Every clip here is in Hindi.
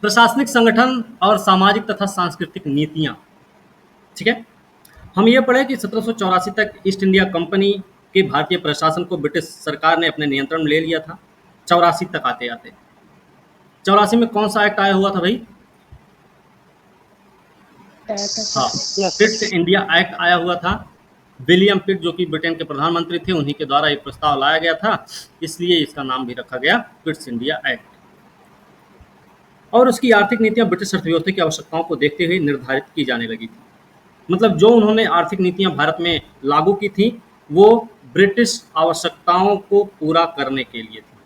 प्रशासनिक संगठन और सामाजिक तथा सांस्कृतिक नीतियां। ठीक है, हम ये पढ़े कि 1784 तक ईस्ट इंडिया कंपनी के भारतीय प्रशासन को ब्रिटिश सरकार ने अपने नियंत्रण में ले लिया था। 84 तक आते आते 84 में कौन सा एक्ट आया हुआ था भाई? हाँ, पिट्स यस। इंडिया एक्ट आया हुआ था। विलियम पिट जो कि ब्रिटेन के प्रधानमंत्री थे, उन्हीं के द्वारा एक प्रस्ताव लाया गया था, इसलिए इसका नाम भी रखा गया पिट्स इंडिया एक्ट। और उसकी आर्थिक नीतियां ब्रिटिश अर्थव्यवस्था की आवश्यकताओं को देखते हुए निर्धारित की जाने लगी थी। मतलब जो उन्होंने आर्थिक नीतियां भारत में लागू की थी, वो ब्रिटिश आवश्यकताओं को पूरा करने के लिए थी।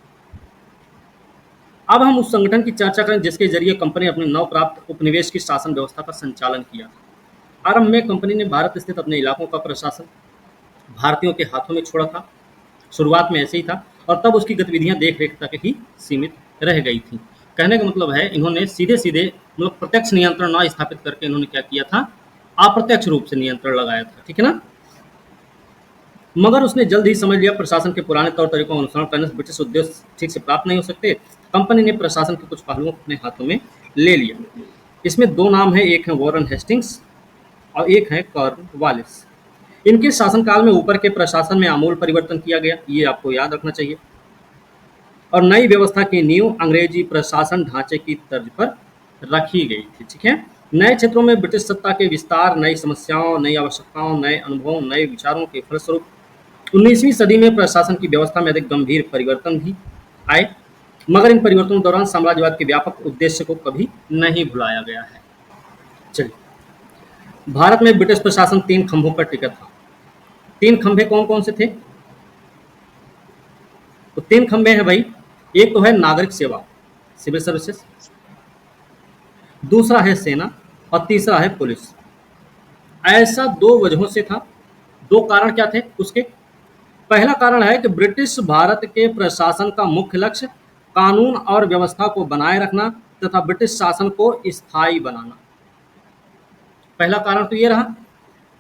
अब हम उस संगठन की चर्चा करें जिसके जरिए कंपनी अपने नव प्राप्त उपनिवेश की शासन व्यवस्था का संचालन किया था। आरंभ में कंपनी ने भारत स्थित अपने इलाकों का प्रशासन भारतीयों के हाथों में छोड़ा था। शुरुआत में ऐसे ही था और तब उसकी गतिविधियां देख रेख तक ही सीमित रह गई थी। कहने का मतलब है, इन्होंने सीधे सीधे मतलब प्रत्यक्ष नियंत्रण न स्थापित करके इन्होंने क्या किया था, अप्रत्यक्ष रूप से नियंत्रण लगाया था। ठीक है ना। मगर उसने जल्द ही समझ लिया प्रशासन के पुराने तौर तरीकों का अनुसरण करने से ब्रिटिश उद्देश्य ठीक से प्राप्त नहीं हो सकते। कंपनी ने प्रशासन के कुछ पहलुओं को अपने हाथों में ले लिया। इसमें दो नाम है, एक है वॉरेन हेस्टिंग्स और एक है कॉर्नवालिस। इनके शासनकाल में ऊपर के प्रशासन में आमूल परिवर्तन किया गया, ये आपको याद रखना चाहिए। और नई व्यवस्था की नींव अंग्रेजी प्रशासन ढांचे की तर्ज पर रखी गई थी। ठीक है। नए क्षेत्रों में ब्रिटिश सत्ता के विस्तार, नई समस्याओं, नई आवश्यकताओं, नए अनुभवों, नए विचारों के फलस्वरूप 19वीं सदी में प्रशासन की व्यवस्था में अधिक गंभीर परिवर्तन भी आए। मगर इन परिवर्तनों के दौरान साम्राज्यवाद के व्यापक उद्देश्य को कभी नहीं भुलाया गया है। चलिए, भारत में ब्रिटिश प्रशासन 3 खंभों पर टिका था। 3 खंभे कौन कौन से थे? तो 3 खंभे हैं भाई। एक तो है नागरिक सेवा, सिविल सर्विसेज, दूसरा है सेना और तीसरा है पुलिस। ऐसा 2 वजहों से था। 2 कारण क्या थे उसके? पहला कारण है कि ब्रिटिश भारत के प्रशासन का मुख्य लक्ष्य कानून और व्यवस्था को बनाए रखना तथा ब्रिटिश शासन को स्थायी बनाना। पहला कारण तो ये रहा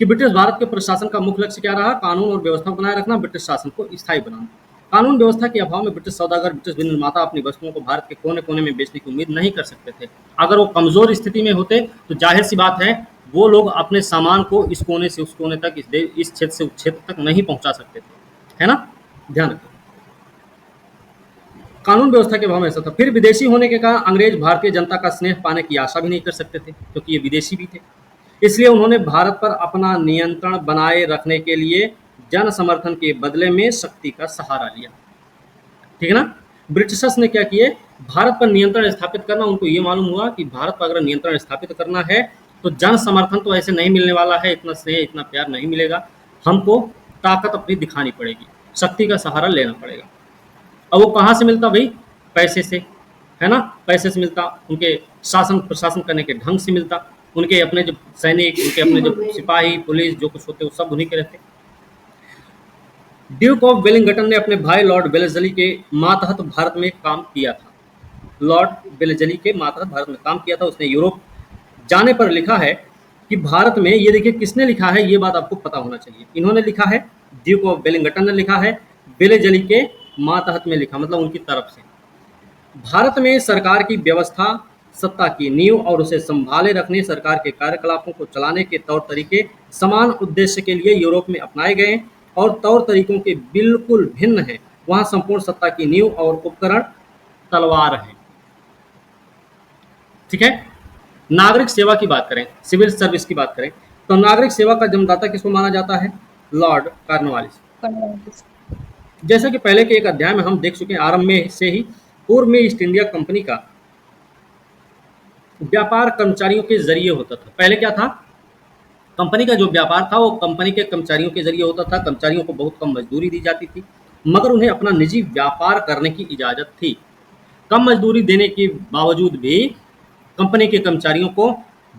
कि ब्रिटिश भारत के प्रशासन का मुख्य लक्ष्य क्या रहा? कानून और व्यवस्था को बनाए रखना, ब्रिटिश शासन को स्थायी बनाना। कानून व्यवस्था के अभाव में ब्रिटिश सौदागर, ब्रिटिश विनिर्माता अपनी वस्तुओं को भारत के कोने कोने में बेचने की उम्मीद नहीं कर सकते थे। अगर वो कमजोर स्थिति में होते तो जाहिर सी बात है, वो लोग अपने सामान को इस कोने से उस कोने तक, इस क्षेत्र से उस क्षेत्र तक नहीं पहुंचा सकते थे। है ना, ध्यान रखें। कानून व्यवस्था के अभाव में ऐसा था। फिर विदेशी होने के कारण अंग्रेज भारतीय जनता का स्नेह पाने की आशा भी नहीं कर सकते थे, क्योंकि ये विदेशी भी थे। इसलिए उन्होंने भारत पर अपना नियंत्रण बनाए रखने के लिए जन समर्थन के बदले में शक्ति का सहारा लिया। ठीक है ना। ब्रिटिशर्स ने क्या किए? भारत पर नियंत्रण स्थापित करना, उनको ये मालूम हुआ कि भारत पर अगर नियंत्रण स्थापित करना है तो जन समर्थन तो ऐसे नहीं मिलने वाला है, इतना स्नेह इतना प्यार नहीं मिलेगा, हमको ताकत अपनी दिखानी पड़ेगी, शक्ति का सहारा लेना पड़ेगा। अब वो कहाँ से मिलता भाई? पैसे से, है ना। पैसे से मिलता, उनके शासन प्रशासन करने के ढंग से मिलता, उनके अपने जो सैनिक, उनके अपने जो सिपाही पुलिस जो कुछ होते वो सब उन्हीं के रहते। ड्यूक ऑफ वेलिंगटन ने अपने भाई लॉर्ड वेलेस्ली के मातहत भारत में काम किया था। लॉर्ड वेलेस्ली के मातहत भारत में काम किया था। उसने यूरोप जाने पर लिखा है कि भारत में, ये देखिए किसने लिखा है, ये बात आपको पता होना चाहिए। इन्होंने लिखा है, ड्यूक ऑफ वेलिंगटन ने लिखा है, वेलेस्ली के मातहत में लिखा, मतलब उनकी तरफ से। भारत में सरकार की व्यवस्था, सत्ता की नींव और उसे संभाले रखने, सरकार के कार्यकलापों को चलाने के तौर तरीके समान उद्देश्य के लिए यूरोप में अपनाए गए और तौर तरीकों के बिल्कुल भिन्न हैं। वहां संपूर्ण सत्ता की नींव और उपकरण तलवार है। ठीक है। नागरिक सेवा की बात करें, सिविल सर्विस की बात करें, तो नागरिक सेवा का जन्मदाता किसको माना जाता है? Lord Cornwallis. जैसा कि पहले के एक अध्याय में हम देख चुके हैं, आरंभ में से ही पूर्व में ईस्ट इंडिया कंपनी का व्यापार कर्मचारियों के जरिए होता था। पहले क्या था? कंपनी का जो व्यापार था वो कंपनी के कर्मचारियों के जरिए होता था। कर्मचारियों को बहुत कम मजदूरी दी जाती थी, मगर उन्हें अपना निजी व्यापार करने की इजाज़त थी। कम मजदूरी देने के बावजूद भी कंपनी के कर्मचारियों को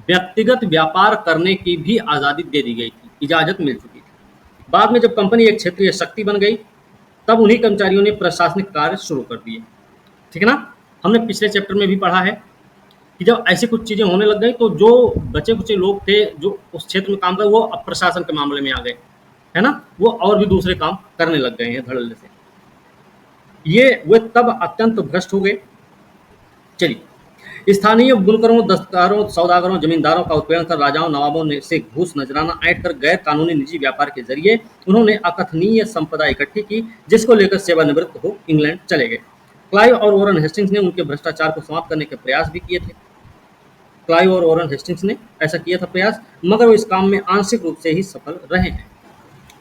व्यक्तिगत व्यापार करने की भी आज़ादी दे दी गई थी, इजाज़त मिल चुकी थी। बाद में जब कंपनी एक क्षेत्रीय शक्ति बन गई, तब उन्हीं कर्मचारियों ने प्रशासनिक कार्य शुरू कर दिए। ठीक है ना। हमने पिछले चैप्टर में भी पढ़ा है कि जब ऐसी कुछ चीज़ें होने लग गई तो जो बचे कुचे लोग थे जो उस क्षेत्र में काम कर, वो अब प्रशासन के मामले में आ गए, है ना। वो और भी दूसरे काम करने लग गए हैं धड़ल्ले से। ये वे तब अत्यंत भ्रष्ट हो गए। चलिए, स्थानीय बुनकरों, दस्तकारों, सौदागरों, जमींदारों का उत्पीड़न कर राजाओं, नवाबों ने से घूस नजराना ऐंठ कर गैर कानूनी निजी व्यापार के जरिए उन्होंने अकथनीय संपदा इकट्ठी की, जिसको लेकर सेवानिवृत्त हो इंग्लैंड चले गए। क्लाइव और वॉरेन हेस्टिंग्स ने उनके भ्रष्टाचार को समाप्त करने के प्रयास भी किए थे। क्लाइव और वॉरेन हेस्टिंग्स ने ऐसा किया था प्रयास, मगर वो इस काम में आंशिक रूप से ही सफल रहे हैं।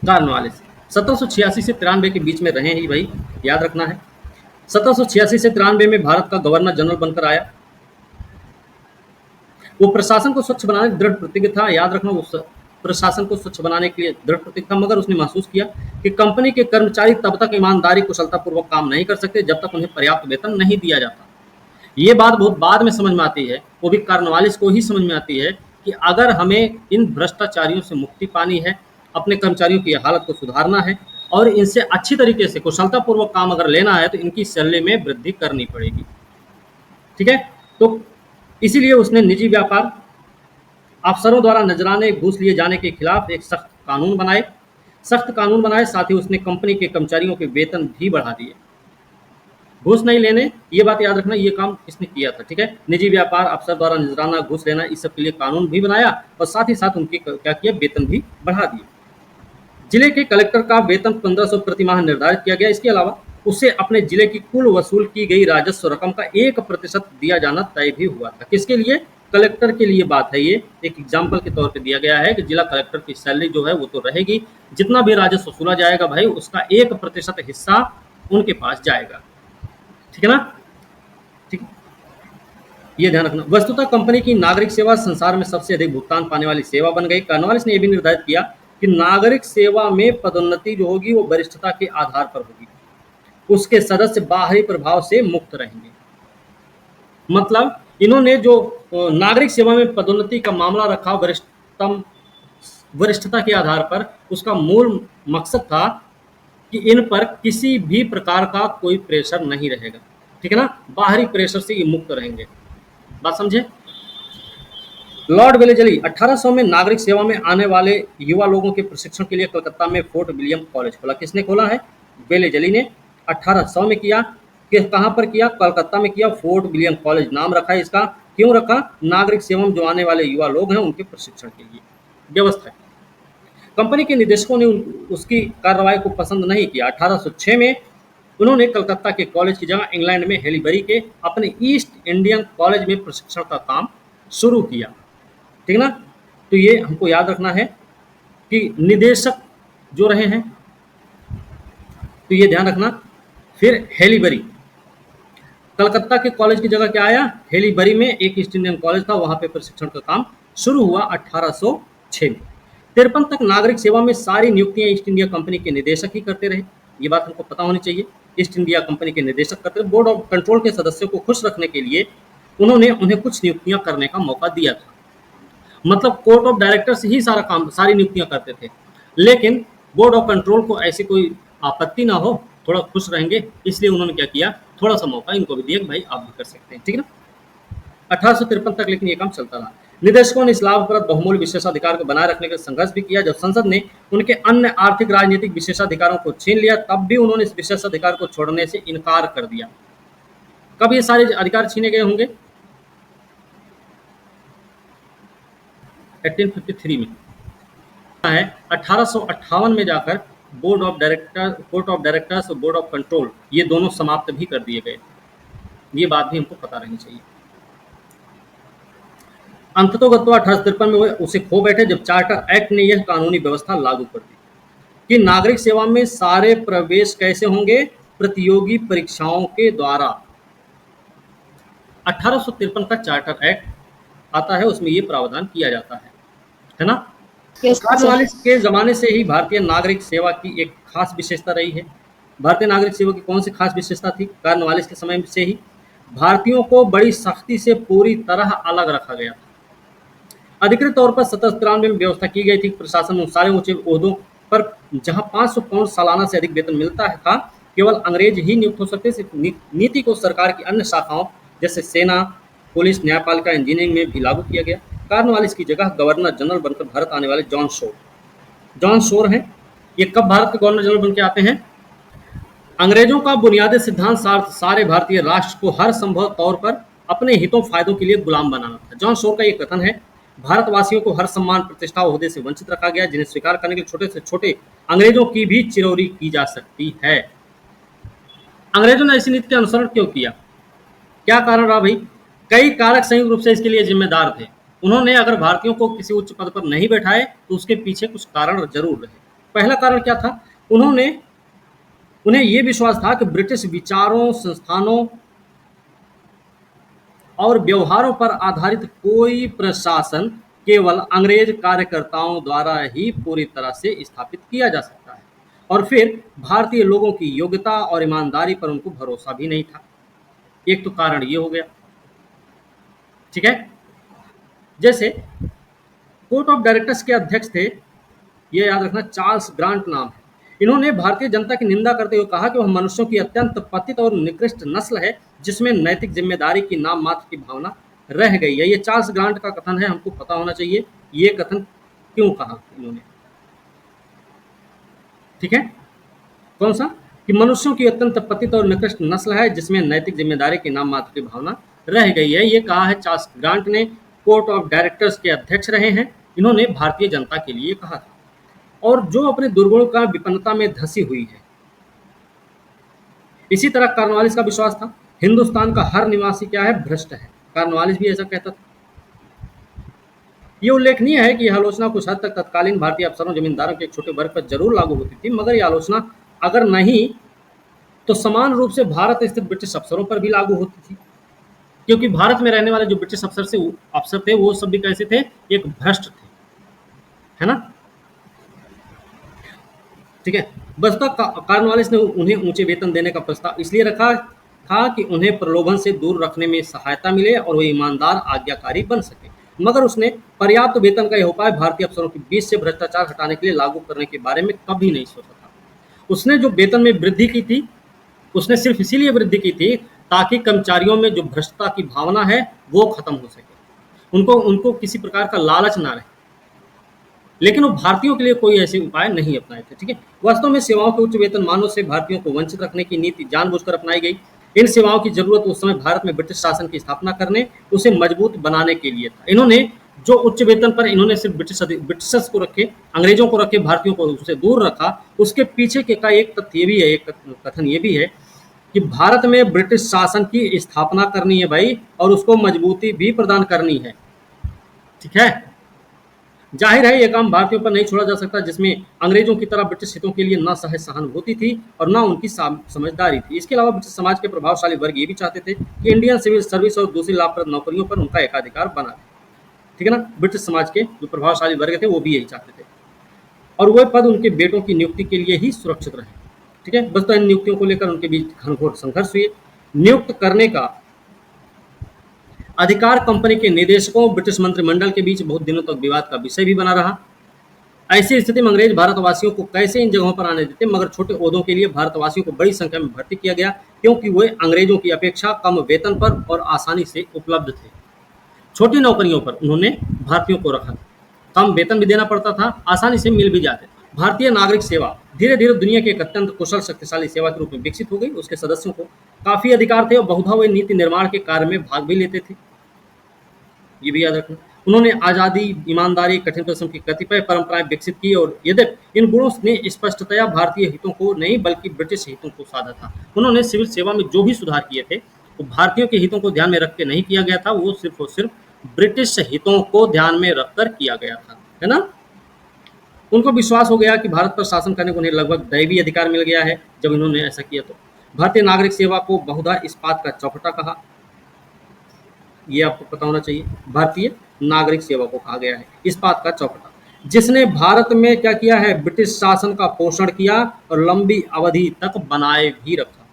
कॉर्नवालिस 1786 से 93 के बीच में रहे ही भाई, याद रखना है। 1786 से 93 में भारत का गवर्नर जनरल बनकर आया। वो प्रशासन को स्वच्छ बनाने दृढ़ प्रतिज्ञ था, याद रखना, वो प्रशासन को स्वच्छ बनाने के लिए दृढ़ प्रतिज्ञ था, मगर उसने महसूस किया कि कंपनी के कर्मचारी तब तक ईमानदारी कुशलतापूर्वक काम नहीं कर सकते जब तक उन्हें पर्याप्त वेतन नहीं दिया जाता। ये बात बहुत बाद में समझ में आती है, वो भी कॉर्नवालिस को ही समझ में आती है कि अगर हमें इन भ्रष्टाचारियों से मुक्ति पानी है, अपने कर्मचारियों की हालत को सुधारना है और इनसे अच्छी तरीके से कुशलतापूर्वक काम अगर लेना है तो इनकी सैलरी में वृद्धि करनी पड़ेगी। ठीक है, तो इसीलिए उसने निजी व्यापार अफसरों द्वारा नजराने घूस लिए जाने के खिलाफ एक सख्त कानून बनाए, साथ ही उसने कंपनी के कर्मचारियों के वेतन भी बढ़ा दिए। घूस नहीं लेने, ये बात याद रखना, ये काम किसने किया था। ठीक है, निजी व्यापार अफसर द्वारा नजराना घूस लेना, इस सब के लिए कानून भी बनाया और साथ ही साथ उनके क्या किया, वेतन भी बढ़ा दिए। जिले के कलेक्टर का वेतन 1500 प्रति माह निर्धारित किया गया। इसके अलावा उसे अपने जिले की कुल वसूल की गई राजस्व रकम का 1% दिया जाना तय भी हुआ था। किसके लिए? कलेक्टर के लिए बात है। ये एक एग्जाम्पल के तौर पे दिया गया है कि जिला कलेक्टर की सैलरी जो है वो तो रहेगी, जितना भी राजस्व वसूला जाएगा भाई उसका 1% हिस्सा उनके पास जाएगा। ठीक है ना? ठीक, ये ध्यान रखना। वस्तुतः कंपनी की नागरिक सेवा संसार में सबसे अधिक भुगतान पाने वाली सेवा बन गई। कॉर्नवालिस ने यह भी निर्धारित किया कि नागरिक सेवा में पदोन्नति जो होगी वो वरिष्ठता के आधार पर होगी, उसके सदस्य बाहरी प्रभाव से मुक्त रहेंगे। मतलब इन्होंने जो नागरिक सेवा में पदोन्नति का मामला रखा वरिष्ठता के आधार पर, उसका मूल मकसद था कि इन पर किसी भी प्रकार का कोई प्रेशर नहीं रहेगा। ठीक है ना, बाहरी प्रेशर से ये मुक्त रहेंगे। बात समझे? लॉर्ड वेलेजली 1800 में नागरिक सेवा में आने वाले युवा लोगों के प्रशिक्षण के लिए कलकत्ता में फोर्ट विलियम कॉलेज खोला। किसने खोला है? वेलेजली ने 1800 में किया। कहाँ पर किया? कलकत्ता में किया। फोर्ट विलियम कॉलेज नाम रखा है इसका। क्यों रखा? नागरिक सेवा में जो आने वाले युवा लोग हैं उनके प्रशिक्षण के लिए व्यवस्था। कंपनी के निदेशकों ने उसकी कार्रवाई को पसंद नहीं किया। 1806 में उन्होंने कलकत्ता के कॉलेज की जगह इंग्लैंड में हेलीबरी के अपने ईस्ट इंडियन कॉलेज में प्रशिक्षण का काम शुरू किया। ठीक है ना? तो ये हमको याद रखना है कि निदेशक जो रहे हैं, तो ये ध्यान रखना। फिर हेलीबरी, कलकत्ता के कॉलेज की जगह क्या आया? हेलीबरी में एक ईस्ट इंडियन कॉलेज था, वहां पे प्रशिक्षण का काम शुरू हुआ 1806 में। 53 तक नागरिक सेवा में सारी नियुक्तियां ईस्ट इंडिया कंपनी के निदेशक ही करते रहे। ये बात हमको पता होनी चाहिए। ईस्ट इंडिया कंपनी के निदेशक करते रहे। बोर्ड ऑफ कंट्रोल के सदस्यों को खुश रखने के लिए उन्होंने उन्हें कुछ नियुक्तियां करने का मौका दिया था। मतलब कोर्ट ऑफ डायरेक्टर्स ही सारा काम, सारी नियुक्तियां करते थे, लेकिन बोर्ड ऑफ कंट्रोल को ऐसी कोई आपत्ति ना हो, थोड़ा खुश रहेंगे, इसलिए उन्होंने क्या किया, थोड़ा सा मौका इनको भी दिया कि भाई आप भी कर सकते हैं। ठीक है ना? 1853 तक लेकिन ये काम चलता रहा। निदेशकों ने इस लाभप्रद बहुमूल्य विशेषाधिकार को बनाए रखने का संघर्ष भी किया। जब संसद ने उनके अन्य आर्थिक राजनीतिक विशेषाधिकारों को छीन लिया, तब भी उन्होंने इस विशेषाधिकार को छोड़ने से इनकार कर दिया। कब ये सारे अधिकार छीने गए होंगे? 1853 में है। 1858 में जाकर कोर्ट ऑफ डायरेक्टर्स और बोर्ड ऑफ कंट्रोल ये दोनों समाप्त भी कर दिए गए। ये बात भी हमको पता रहनी चाहिए। अंततोगत्वा 1853 में वो उसे खो बैठे जब चार्टर एक्ट ने यह कानूनी व्यवस्था लागू कर दी कि नागरिक सेवा में सारे प्रवेश कैसे होंगे? प्रतियोगी परीक्षाओं के द्वारा। 1853 का चार्टर एक्ट आता है, उसमें ये प्रावधान किया जाता है ना? कॉर्नवालिस के जमाने से ही भारतीय नागरिक सेवा की एक खास विशेषता रही है। भारतीय नागरिक सेवा की कौन सी खास विशेषता थी? कॉर्नवालिस के समय से ही भारतीयों को बड़ी सख्ती से पूरी तरह अलग रखा गया था। अधिकृत तौर पर 1793 में व्यवस्था की गई थी। प्रशासन में सारे ऊंचे ओहदों पर जहां 500 पाउंड सालाना से अधिक वेतन मिलता था, केवल अंग्रेज ही नियुक्त हो सकते थे। नीति को सरकार की अन्य शाखाओं जैसे सेना, पुलिस, न्यायपालिका, इंजीनियरिंग में भी लागू किया गया। कॉर्नवालिस की जगह गवर्नर जनरल बनकर भारत आने वाले जॉन शोर हैं। ये कब भारत के गवर्नर जनरल बन के आते हैं? अंग्रेजों का बुनियादी सिद्धांत सारे भारतीय राष्ट्र को हर संभव तौर पर अपने हितों फायदों के लिए गुलाम बनाना था। जॉन शोर का ये कथन है, भारतवासियों को हर सम्मान प्रतिष्ठा ओहदे से वंचित रखा गया, जिन्हें स्वीकार करने के लिए छोटे से छोटे अंग्रेजों की भी चिरौरी की जा सकती है। अंग्रेजों ने ऐसी नीति का अनुसरण क्यों किया? क्या कारण रहा भाई? कई कारक संयुक्त रूप से इसके लिए जिम्मेदार थे। उन्होंने अगर भारतीयों को किसी उच्च पद पर नहीं बैठाए तो उसके पीछे कुछ कारण जरूर रहे। पहला कारण क्या था? उन्होंने उन्हें यह विश्वास था कि ब्रिटिश विचारों, संस्थानों और व्यवहारों पर आधारित कोई प्रशासन केवल अंग्रेज कार्यकर्ताओं द्वारा ही पूरी तरह से स्थापित किया जा सकता है, और फिर भारतीय लोगों की योग्यता और ईमानदारी पर उनको भरोसा भी नहीं था। एक तो कारण ये हो गया, ठीक है। जैसे कोर्ट ऑफ डायरेक्टर्स के अध्यक्ष थे, ये याद रखना, चार्ल्स ग्रांट नाम है। इन्होंने भारतीय जनता की निंदा करते हुए कहा कि वह मनुष्यों की अत्यंत पतित और निकृष्ट नस्ल है, जिसमें नैतिक जिम्मेदारी की नाम मात्र की भावना रह गई है। ये चार्ल्स ग्रांट का कथन है, हमको पता होना चाहिए ये कथन क्यों कहा इन्होंने, ठीक है। कौन सा? कि मनुष्यों की अत्यंत पतित और निकृष्ट नस्ल है, जिसमें नैतिक जिम्मेदारी की नाम मात्र की भावना रह गई है। ये कहा है चार्ल्स ग्रांट ने, कोर्ट ऑफ डायरेक्टर्स के अध्यक्ष रहे हैं। इन्होंने भारतीय जनता के लिए कहा था, और जो अपने दुर्गुणों का विपन्नता में धसी हुई है। इसी तरह कार्नवालिस का विश्वास था, हिंदुस्तान का हर निवासी क्या है? भ्रष्ट है। कार्नवालिस भी ऐसा कहता था। ये उल्लेखनीय है कि यह आलोचना कुछ हद तक तत्कालीन भारतीय अफसरों, जमींदारों के एक छोटे वर्ग पर जरूर लागू होती थी, मगर यह आलोचना अगर नहीं तो समान रूप से भारत स्थित ब्रिटिश अफसरों पर भी लागू होती थी, क्योंकि भारत में रहने वाले जो ब्रिटिश अफसर थे वो सब भी कैसे थे? एक भ्रष्ट थे, है ना, ठीक है। बसपा कार्नवालिस ने उन्हें ऊंचे वेतन देने का प्रस्ताव इसलिए रखा था कि उन्हें प्रलोभन से दूर रखने में सहायता मिले और वे ईमानदार आज्ञाकारी बन सके, मगर उसने पर्याप्त वेतन का यह उपाय भारतीय अफसरों के बीच से भ्रष्टाचार हटाने के लिए लागू करने के बारे में कभी नहीं सोचा था। उसने जो वेतन में वृद्धि की थी, उसने सिर्फ इसीलिए वृद्धि की थी ताकि कर्मचारियों में जो भ्रष्टता की भावना है वो खत्म हो सके, उनको उनको किसी प्रकार का लालच ना रहे। लेकिन वो भारतीयों के लिए कोई ऐसे उपाय नहीं अपनाए थे, ठीक है। वास्तव में सेवाओं के उच्च वेतन मानों से भारतीयों को वंचित रखने की नीति जानबूझकर अपनाई गई। इन सेवाओं की जरूरत उस समय भारत में ब्रिटिश शासन की स्थापना करने, उसे मजबूत बनाने के लिए था। इन्होंने जो उच्च वेतन पर इन्होंने सिर्फ ब्रिटिशर्स को रखे, अंग्रेजों को रखे, भारतीयों को उससे दूर रखा, उसके पीछे के का एक तथ्य ये भी है, एक कथन ये भी है कि भारत में ब्रिटिश शासन की स्थापना करनी है भाई, और उसको मजबूती भी प्रदान करनी है, ठीक है। जाहिर है ये काम भारतीयों पर नहीं छोड़ा जा सकता, जिसमें अंग्रेजों की तरह ब्रिटिश हितों के लिए न सहज सहानुभूति थी और न उनकी समझदारी थी। इसके अलावा ब्रिटिश समाज के प्रभावशाली वर्ग ये भी चाहते थे कि इंडियन सिविल सर्विस और दूसरी लाभप्रद नौकरियों पर उनका एकाधिकार बना रहे, ठीक है ना। ब्रिटिश समाज के जो प्रभावशाली वर्ग थे वो भी यही चाहते थे, और वह पद उनके बेटों की नियुक्ति के लिए ही सुरक्षित रहे, ठीक है। बस तो इन नियुक्तियों को लेकर उनके बीच घनघोर संघर्ष हुए। नियुक्त करने का अधिकार कंपनी के निदेशकों ब्रिटिश मंत्रिमंडल के बीच बहुत दिनों तक विवाद का विषय भी बना रहा। ऐसी स्थिति में अंग्रेज भारतवासियों को कैसे इन जगहों पर आने देते, मगर छोटे ओहदों के लिए भारतवासियों को बड़ी संख्या में भर्ती किया गया, क्योंकि वे अंग्रेजों की अपेक्षा कम वेतन पर और आसानी से उपलब्ध थे। छोटी नौकरियों पर उन्होंने भारतीयों को रखा, कम वेतन भी देना पड़ता था, आसानी से मिल भी जाते। भारतीय नागरिक सेवा धीरे धीरे दुनिया की एक अत्यंत कुशल शक्तिशाली सेवा के रूप में विकसित हो गई। उसके सदस्यों को काफी अधिकार थे और बहुधा वे नीति निर्माण के कार्य में भाग भी लेते थे, ये भी याद रखना। उन्होंने आज़ादी, ईमानदारी, कठिन परिश्रम की कतिपय परंपराएं विकसित की, और यद्यपि इन गुणों ने स्पष्टतया भारतीय हितों को नहीं बल्कि ब्रिटिश हितों को साधा था। उन्होंने सिविल सेवा में जो भी सुधार किए थे वो भारतीयों के हितों को ध्यान में रख के नहीं किया गया था, वो सिर्फ और सिर्फ ब्रिटिश हितों को ध्यान में रखकर किया गया था, है ना। उनको विश्वास हो गया कि भारत पर शासन करने को उन्हें लगभग दैवीय अधिकार मिल गया है जब इन्होंने ऐसा किया। तो भारतीय नागरिक सेवा को बहुधा इस्पात का चौखटा कहा, ये आपको पता होना चाहिए। भारतीय नागरिक सेवा को कहा गया है इस्पात का चौखटा, जिसने भारत में क्या किया है? ब्रिटिश शासन का पोषण किया और लंबी अवधि तक बनाए भी रखा।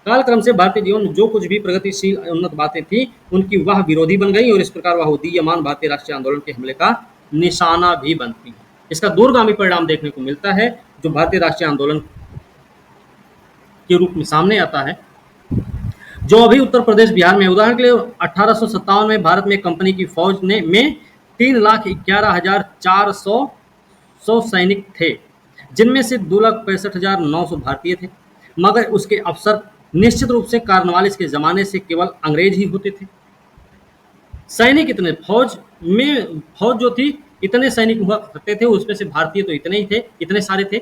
कालक्रम से भारतीय जीवन में जो कुछ भी प्रगतिशील उन्नत बातें थी उनकी वह विरोधी बन गई, और इस प्रकार वह उदीयमान भारतीय राष्ट्रीय आंदोलन के हमले का निशाना भी बनती है। इसका दूरगामी परिणाम देखने को मिलता है जो भारतीय राष्ट्रीय आंदोलन के रूप में सामने आता है, जो अभी उत्तर प्रदेश बिहार में। उदाहरण के लिए 1857 में भारत में कंपनी की फौज में 3,11,400 सैनिक थे, जिनमें से 2,65,900 भारतीय थे, मगर उसके अफसर निश्चित रूप से कार्नवालिस के ज़माने से केवल अंग्रेज ही होते थे। सैनिक इतने फौज जो थी, इतने सैनिक हुआ करते थे, उसमें से भारतीय तो इतने ही थे, इतने सारे थे।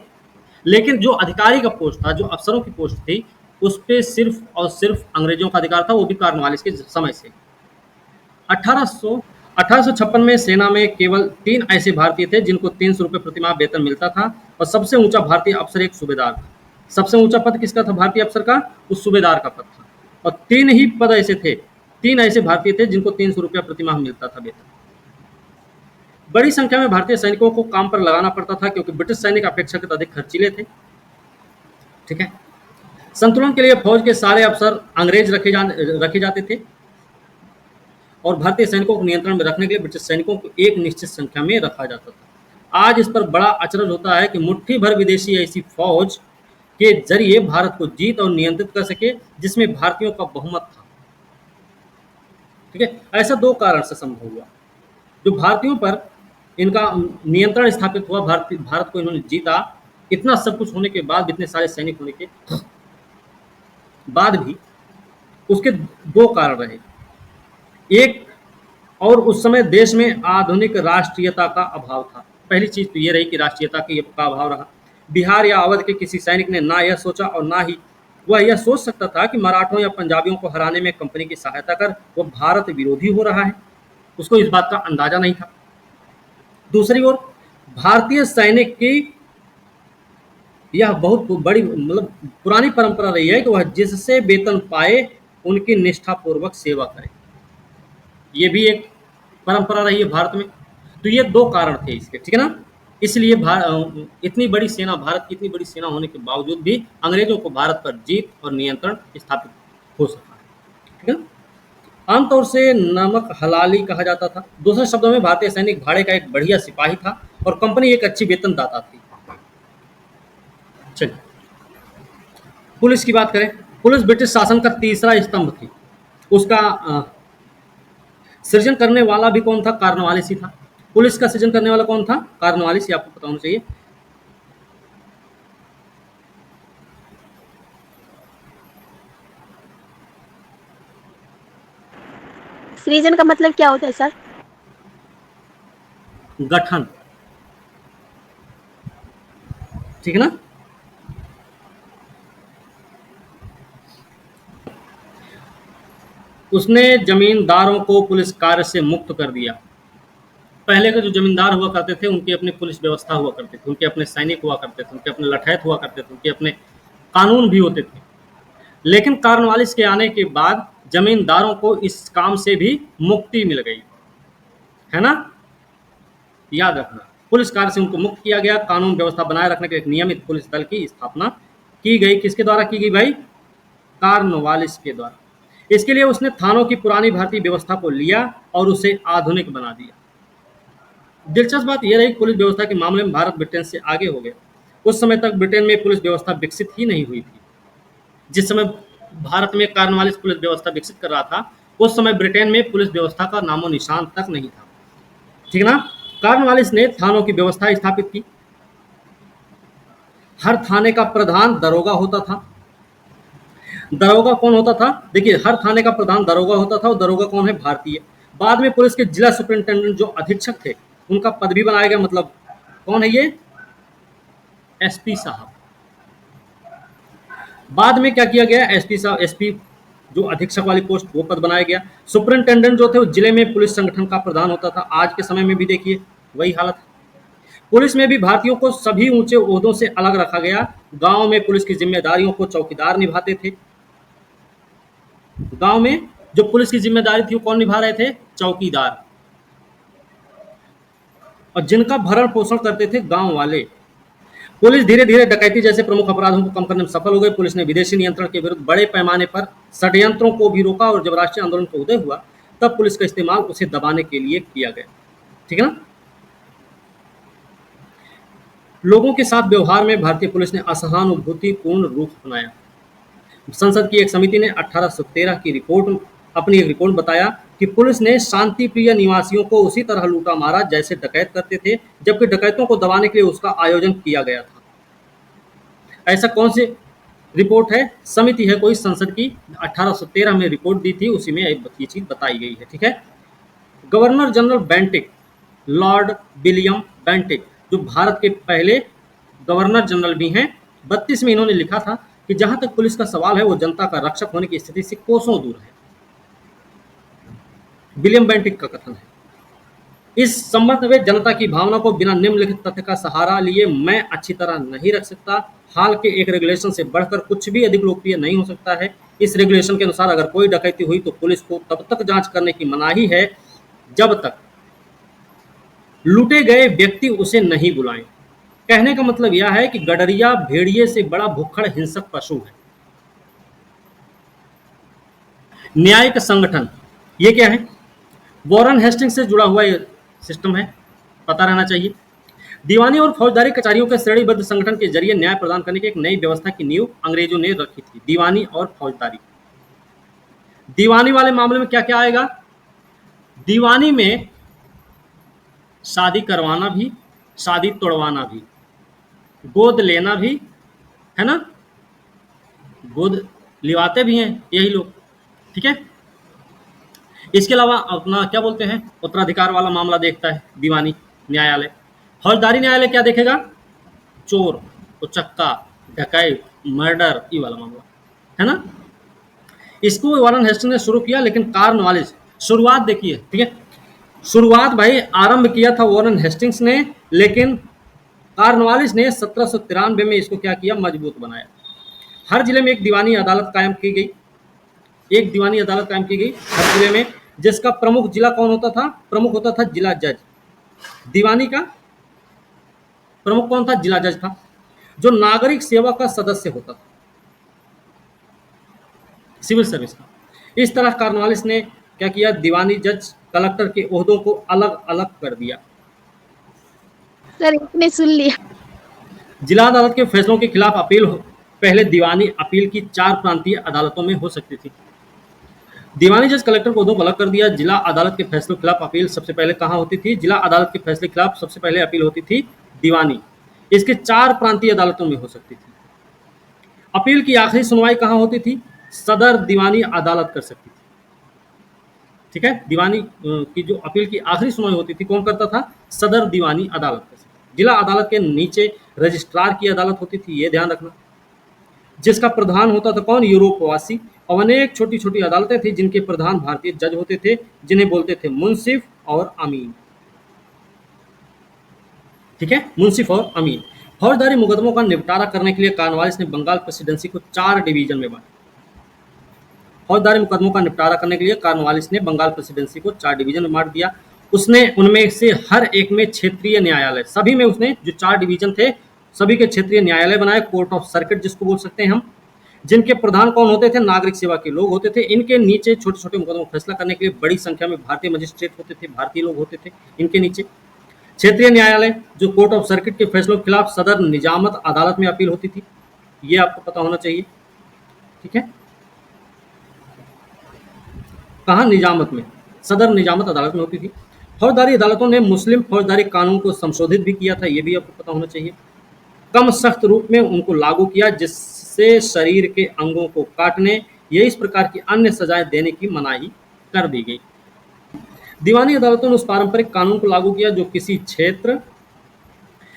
लेकिन जो अधिकारी का पोस्ट था, जो अफसरों की पोस्ट थी, उस पे सिर्फ और सिर्फ अंग्रेजों का अधिकार था, वो भी कॉर्नवालिस के समय से। 1800 1856 में सेना में केवल 3 ऐसे भारतीय थे जिनको 300 रुपये प्रतिमाह वेतन मिलता था, और सबसे ऊंचा भारतीय अफसर एक सूबेदार था। सबसे ऊंचा पद किसका था भारतीय अफसर का? उस सूबेदार का पद था। और 3 ही पद ऐसे थे, 3 ऐसे भारतीय थे जिनको 300 रुपया प्रतिमाह मिलता था वेतन। बड़ी संख्या में भारतीय सैनिकों को काम पर लगाना पड़ता था क्योंकि ब्रिटिश सैनिक अपेक्षाकृत अधिक खर्चीले थे। ठीक है। संतुलन के लिए फौज के सारे अफसर अंग्रेज रखे जाते थे, और भारतीय सैनिकों को नियंत्रण में रखने के लिए ब्रिटिश सैनिकों को एक निश्चित संख्या में रखा जाता था। आज इस पर बड़ा अचरज होता है कि मुट्ठी भर विदेशी ऐसी फौज के जरिए भारत को जीत और नियंत्रित कर सके जिसमें भारतीयों का बहुमत था। ठीक है। ऐसा 2 कारण से संभव हुआ। जो भारतीयों पर इनका नियंत्रण स्थापित हुआ, भारत को इन्होंने जीता, इतना सब कुछ होने के बाद, इतने सारे सैनिक होने के बाद भी उसके 2 कारण रहे। एक, और उस समय देश में आधुनिक राष्ट्रीयता का अभाव था। पहली चीज तो ये रही कि राष्ट्रीयता का अभाव रहा। बिहार या अवध के किसी सैनिक ने ना यह सोचा और ना ही वह यह सोच सकता था कि मराठों या पंजाबियों को हराने में कंपनी की सहायता कर वह भारत विरोधी हो रहा है। उसको इस बात का अंदाजा नहीं था। दूसरी ओर भारतीय सैनिक की यह बहुत बड़ी मतलब पुरानी परंपरा रही है कि वह जिससे वेतन पाए उनकी निष्ठापूर्वक सेवा करे। ये भी एक परंपरा रही है भारत में। तो ये 2 कारण थे इसके, ठीक है ना। इसलिए इतनी बड़ी सेना, भारत की इतनी बड़ी सेना होने के बावजूद भी अंग्रेजों को भारत पर जीत और नियंत्रण स्थापित हो सका है, ठीक है ना। आमतौर से नमक हलाली कहा जाता था। दूसरे शब्दों में भारतीय सैनिक भाड़े का एक बढ़िया सिपाही था और कंपनी एक अच्छी वेतनदाता थी। चलिए पुलिस की बात करें। पुलिस ब्रिटिश शासन का तीसरा स्तंभ थी। उसका सृजन करने वाला भी कौन था? कॉर्नवालिस ही था। पुलिस का सृजन करने वाला कौन था? कॉर्नवालिस ही, आपको पता होना चाहिए। सृजन का मतलब क्या होता है सर? गठन, ठीक है ना। उसने जमींदारों को पुलिस कार्य से मुक्त कर दिया। पहले के जो जमींदार हुआ करते थे उनकी अपनी पुलिस व्यवस्था हुआ करती थी, उनके अपने सैनिक हुआ करते थे, उनके अपने लठैत हुआ करते थे, उनके अपने कानून भी होते थे। लेकिन कॉर्नवालिस के आने के बाद जमींदारों को इस काम से भी मुक्ति मिल गई, है ना। याद रखना, पुलिस कार्य से उनको मुक्त किया गया। कानून व्यवस्था बनाए रखने के एक नियमित पुलिस दल की स्थापना की गई। किसके द्वारा की गई भाई? कॉर्नवालिस के द्वारा। इसके लिए उसने थानों की पुरानी भारतीय व्यवस्था को लिया और उसे आधुनिक बना दिया। दिलचस्प बात यह रही, पुलिस व्यवस्था के मामले में भारत ब्रिटेन से आगे हो गया। उस समय तक ब्रिटेन में पुलिस व्यवस्था विकसित ही नहीं हुई थी। जिस समय भारत में कॉर्नवालिस पुलिस व्यवस्था विकसित कर रहा था, उस समय ब्रिटेन में पुलिस व्यवस्था का नामो निशान तक नहीं था, ठीक ना। कॉर्नवालिस ने थानों की व्यवस्था स्थापित की। हर थाने का प्रधान दरोगा होता था। दरोगा कौन होता था? देखिए, हर थाने का प्रधान दरोगा होता था, और दरोगा कौन है? भारतीय। बाद में पुलिस के जिला सुपरिंटेंडेंट जो अधीक्षक थे, उनका पद भी बनाया गया। मतलब कौन है ये? एसपी साहब। बाद में क्या किया गया? एसपी साहब, एसपी जो अधीक्षक वाली पोस्ट, वो पद बनाया गया। सुपरिंटेंडेंट जो थे वो जिले में पुलिस संगठन का प्रधान होता था। आज के समय में भी देखिए वही हालत है। पुलिस में भी भारतीयों को सभी ऊंचे ओहदों से अलग रखा गया। गांव में पुलिस की जिम्मेदारियों को चौकीदार निभाते थे। गांव में जो पुलिस की जिम्मेदारी थी वो कौन निभा रहे थे? चौकीदार। और जिनका भरण पोषण करते थे गांव वाले। पुलिस धीरे धीरे डकैती जैसे प्रमुख अपराधों को कम करने में सफल हो गई। पुलिस ने विदेशी नियंत्रण के विरुद्ध बड़े पैमाने पर षड्यंत्रों को भी रोका, और जब राष्ट्रीय आंदोलन का उदय हुआ तब पुलिस का इस्तेमाल उसे दबाने के लिए किया गया, ठीक है ना। लोगों के साथ व्यवहार में भारतीय पुलिस ने असहानुभूतिपूर्ण रूप अपनाया। संसद की एक समिति ने 1813 की अपनी एक रिपोर्ट बताया कि पुलिस ने शांति प्रिय निवासियों को उसी तरह लूटा मारा जैसे डकैत करते थे, जबकि डकैतों को दबाने के लिए उसका आयोजन किया गया था। ऐसा कौन सी रिपोर्ट है? समिति है कोई संसद की, 1813 में रिपोर्ट दी थी, उसी में ये चीज बताई गई है, ठीक है। Governor general Bentinck, Lord William Bentinck, जो भारत के पहले गवर्नर जनरल भी हैं, 32 में इन्होंने लिखा था कि जहां तक पुलिस का सवाल है वो जनता का रक्षक होने की स्थिति से कोसों दूर है। विलियम बेंटिक का कथन है। इस संबंध में जनता की भावना को बिना निम्नलिखित तथ्य का सहारा लिए मैं अच्छी तरह नहीं रख सकता। हाल के एक रेगुलेशन से बढ़कर कुछ भी अधिक लोकप्रिय नहीं हो सकता है। इस रेगुलेशन के अनुसार अगर कोई डकैती हुई तो पुलिस को तब तक जांच करने की मनाही है जब तक लूटे गए व्यक्ति उसे नहीं बुलाएं। कहने का मतलब यह है कि गडरिया भेड़िए से बड़ा भुक्खड़ हिंसक पशु है। न्यायिक संगठन, ये क्या है? वॉरेन हेस्टिंग्स से जुड़ा हुआ ये सिस्टम है, पता रहना चाहिए। दीवानी और फौजदारी कचहरियों के श्रेणीबद्ध संगठन के जरिए न्याय प्रदान करने की एक नई व्यवस्था की नींव अंग्रेजों ने रखी थी। दीवानी और फौजदारी। दीवानी वाले मामले में क्या क्या आएगा? दीवानी में शादी करवाना भी, शादी तोड़वाना भी, गोद लेना भी, है ना, गोद लिवाते भी हैं यही लोग, ठीक है। इसके अलावा अपना क्या बोलते हैं, उत्तराधिकार वाला मामला देखता है दीवानी न्यायालय। फौजदारी न्यायालय क्या देखेगा? चोर, उचक्का, डकैत, मर्डर, ये वाला मामला, है ना। इसको वॉरेन हेस्टिंग्स ने शुरू किया, लेकिन कॉर्नवालिस, शुरुआत देखिए, ठीक है, शुरुआत भाई आरंभ किया था वॉरेन हेस्टिंग्स ने, लेकिन कॉर्नवालिस ने 1793 में इसको क्या किया, मजबूत बनाया। हर जिले में एक दीवानी अदालत कायम की गई, एक दीवानी अदालत कायम की गई हर जिले में, जिसका प्रमुख जिला कौन होता था? प्रमुख होता था जिला जज। दीवानी का प्रमुख कौन था? जिला जज था, जो नागरिक सेवा का सदस्य होता था, सिविल सर्विस का। इस तरह कॉर्नवालिस ने क्या किया, दीवानी जज कलेक्टर के ओहदों को अलग अलग कर दिया। सर इसने सुन लिया। जिला अदालत के फैसलों के खिलाफ अपील पहले दीवानी अपील की 4 प्रांतीय अदालतों में हो सकती थी। दीवानी जज कलेक्टर को ओहदों को अलग कर दिया। जिला अदालत के फैसलों के खिलाफ अपील सबसे पहले कहाँ होती थी? जिला अदालत के फैसले के खिलाफ सबसे पहले अपील होती थी दीवानी, इसके 4 प्रांतीय अदालतों में हो सकती थी। अपील की आखिरी सुनवाई कहाँ होती थी? सदर दीवानी अदालत कर सकती थी, ठीक है। दीवानी की जो अपील की आखिरी सुनवाई होती थी कौन करता था? सदर दीवानी अदालत कर सकती थी। जिला अदालत के नीचे रजिस्ट्रार की अदालत होती थी, ये ध्यान रखना, जिसका प्रधान होता था कौन? यूरोपवासी। और अनेक छोटी छोटी अदालतें थी जिनके प्रधान भारतीय जज होते थे, जिन्हें बोलते थे मुंसिफ और अमीन, ठीक है, मुंसिफ और अमीन। फौजदारी मुकदमों का निपटारा करने के लिए कॉर्नवालिस ने बंगाल प्रेसिडेंसी को 4 डिवीजन में बांटा। फौजदारी मुकदमों का निपटारा करने के लिए कॉर्नवालिस ने बंगाल प्रेसिडेंसी को 4 डिवीजन में बांट दिया। उसने उनमें से हर एक में क्षेत्रीय न्यायालय, सभी में उसने जो 4 डिवीजन थे सभी के क्षेत्रीय न्यायालय बनाए, कोर्ट ऑफ सर्किट जिसको बोल सकते हैं हम, जिनके प्रधान कौन होते थे? नागरिक सेवा के लोग होते थे। इनके नीचे छोटे छोटे मुकदमों का फैसला करने के लिए बड़ी संख्या में भारतीय मजिस्ट्रेट होते थे, भारतीय लोग होते थे इनके नीचे। क्षेत्रीय न्यायालय जो कोर्ट ऑफ सर्किट के फैसलों के खिलाफ सदर निजामत अदालत में अपील होती थी, ये आपको पता होना चाहिए, ठीक है। कहाँ? निजामत में, सदर निजामत अदालत में होती थी। फौजदारी अदालतों ने मुस्लिम फौजदारी कानून को संशोधित भी किया था, ये भी आपको पता होना चाहिए, कम सख्त रूप में उनको लागू किया, जिससे शरीर के अंगों को काटने या इस प्रकार की अन्य सजाएं देने की मनाही कर दी गई। दीवानी अदालतों ने उस पारंपरिक कानून को लागू किया जो किसी क्षेत्र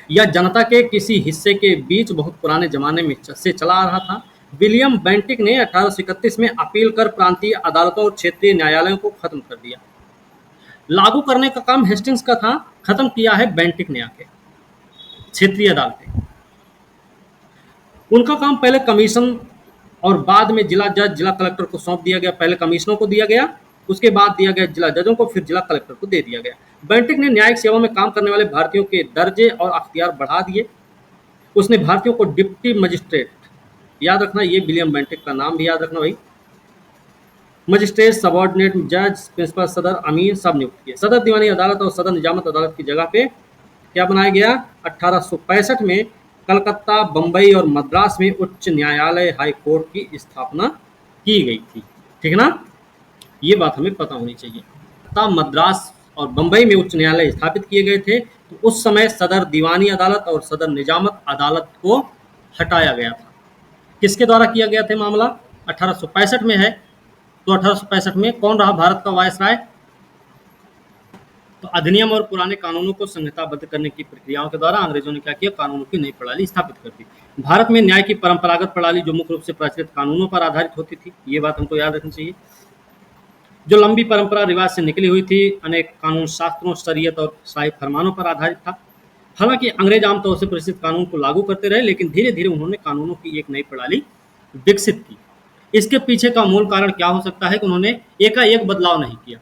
या जनता के किसी हिस्से के बीच बहुत पुराने जमाने में से चला आ रहा था। विलियम बेंटिक ने 1831 में अपील कर प्रांतीय अदालतों और क्षेत्रीय न्यायालयों को खत्म कर दिया। लागू करने का काम हेस्टिंग्स का था, खत्म किया है बेंटिक ने आके। क्षेत्रीय अदालतें, उनका काम पहले कमीशन और बाद में जिला जज, जिला कलेक्टर को सौंप दिया गया। पहले कमिश्नरों को दिया गया, उसके बाद दिया गया जिला जजों को, फिर जिला कलेक्टर को दे दिया गया। बेंटिक ने न्यायिक सेवा में काम करने वाले भारतीयों के दर्जे और अख्तियार बढ़ा दिए। उसने भारतीयों को डिप्टी मजिस्ट्रेट, याद रखना, ये विलियम बेंटिक का नाम भी याद रखना भाई, मजिस्ट्रेट, सबऑर्डिनेट जज, प्रिंसिपल, सदर, अमीर सब नियुक्त किए। सदर दीवानी अदालत और सदर निजामत अदालत की जगह पे क्या बनाया गया? 1865 में कलकत्ता, बम्बई और मद्रास में उच्च न्यायालय, हाई कोर्ट की स्थापना की गई थी, ठीक ना। ये बात हमें पता होनी चाहिए। कलकत्ता, मद्रास और बम्बई में उच्च न्यायालय स्थापित किए गए थे। तो उस समय सदर दीवानी अदालत और सदर निजामत अदालत को हटाया गया था। किसके द्वारा किया गया था मामला? 1865 में है। तो 1865 में कौन रहा भारत का वायसराय? तो अधिनियम और पुराने कानूनों को संहिताबद्ध करने की प्रक्रियाओं के द्वारा अंग्रेजों ने क्या किया, कानूनों की नई प्रणाली स्थापित कर दी। भारत में न्याय की परंपरागत प्रणाली जो मुख्य रूप से प्रचलित कानूनों पर आधारित होती थी, ये बात हमको याद रखनी चाहिए, जो लंबी परंपरा रिवाज से निकली हुई थी, अनेक कानून शास्त्रों, शरीयत और शाही फरमानों पर आधारित था। हालांकि अंग्रेज आमतौर से प्रचलित कानून को लागू करते रहे, लेकिन धीरे धीरे उन्होंने कानूनों की एक नई प्रणाली विकसित की। इसके पीछे का मूल कारण क्या हो सकता है कि उन्होंने एकाएक बदलाव नहीं किया।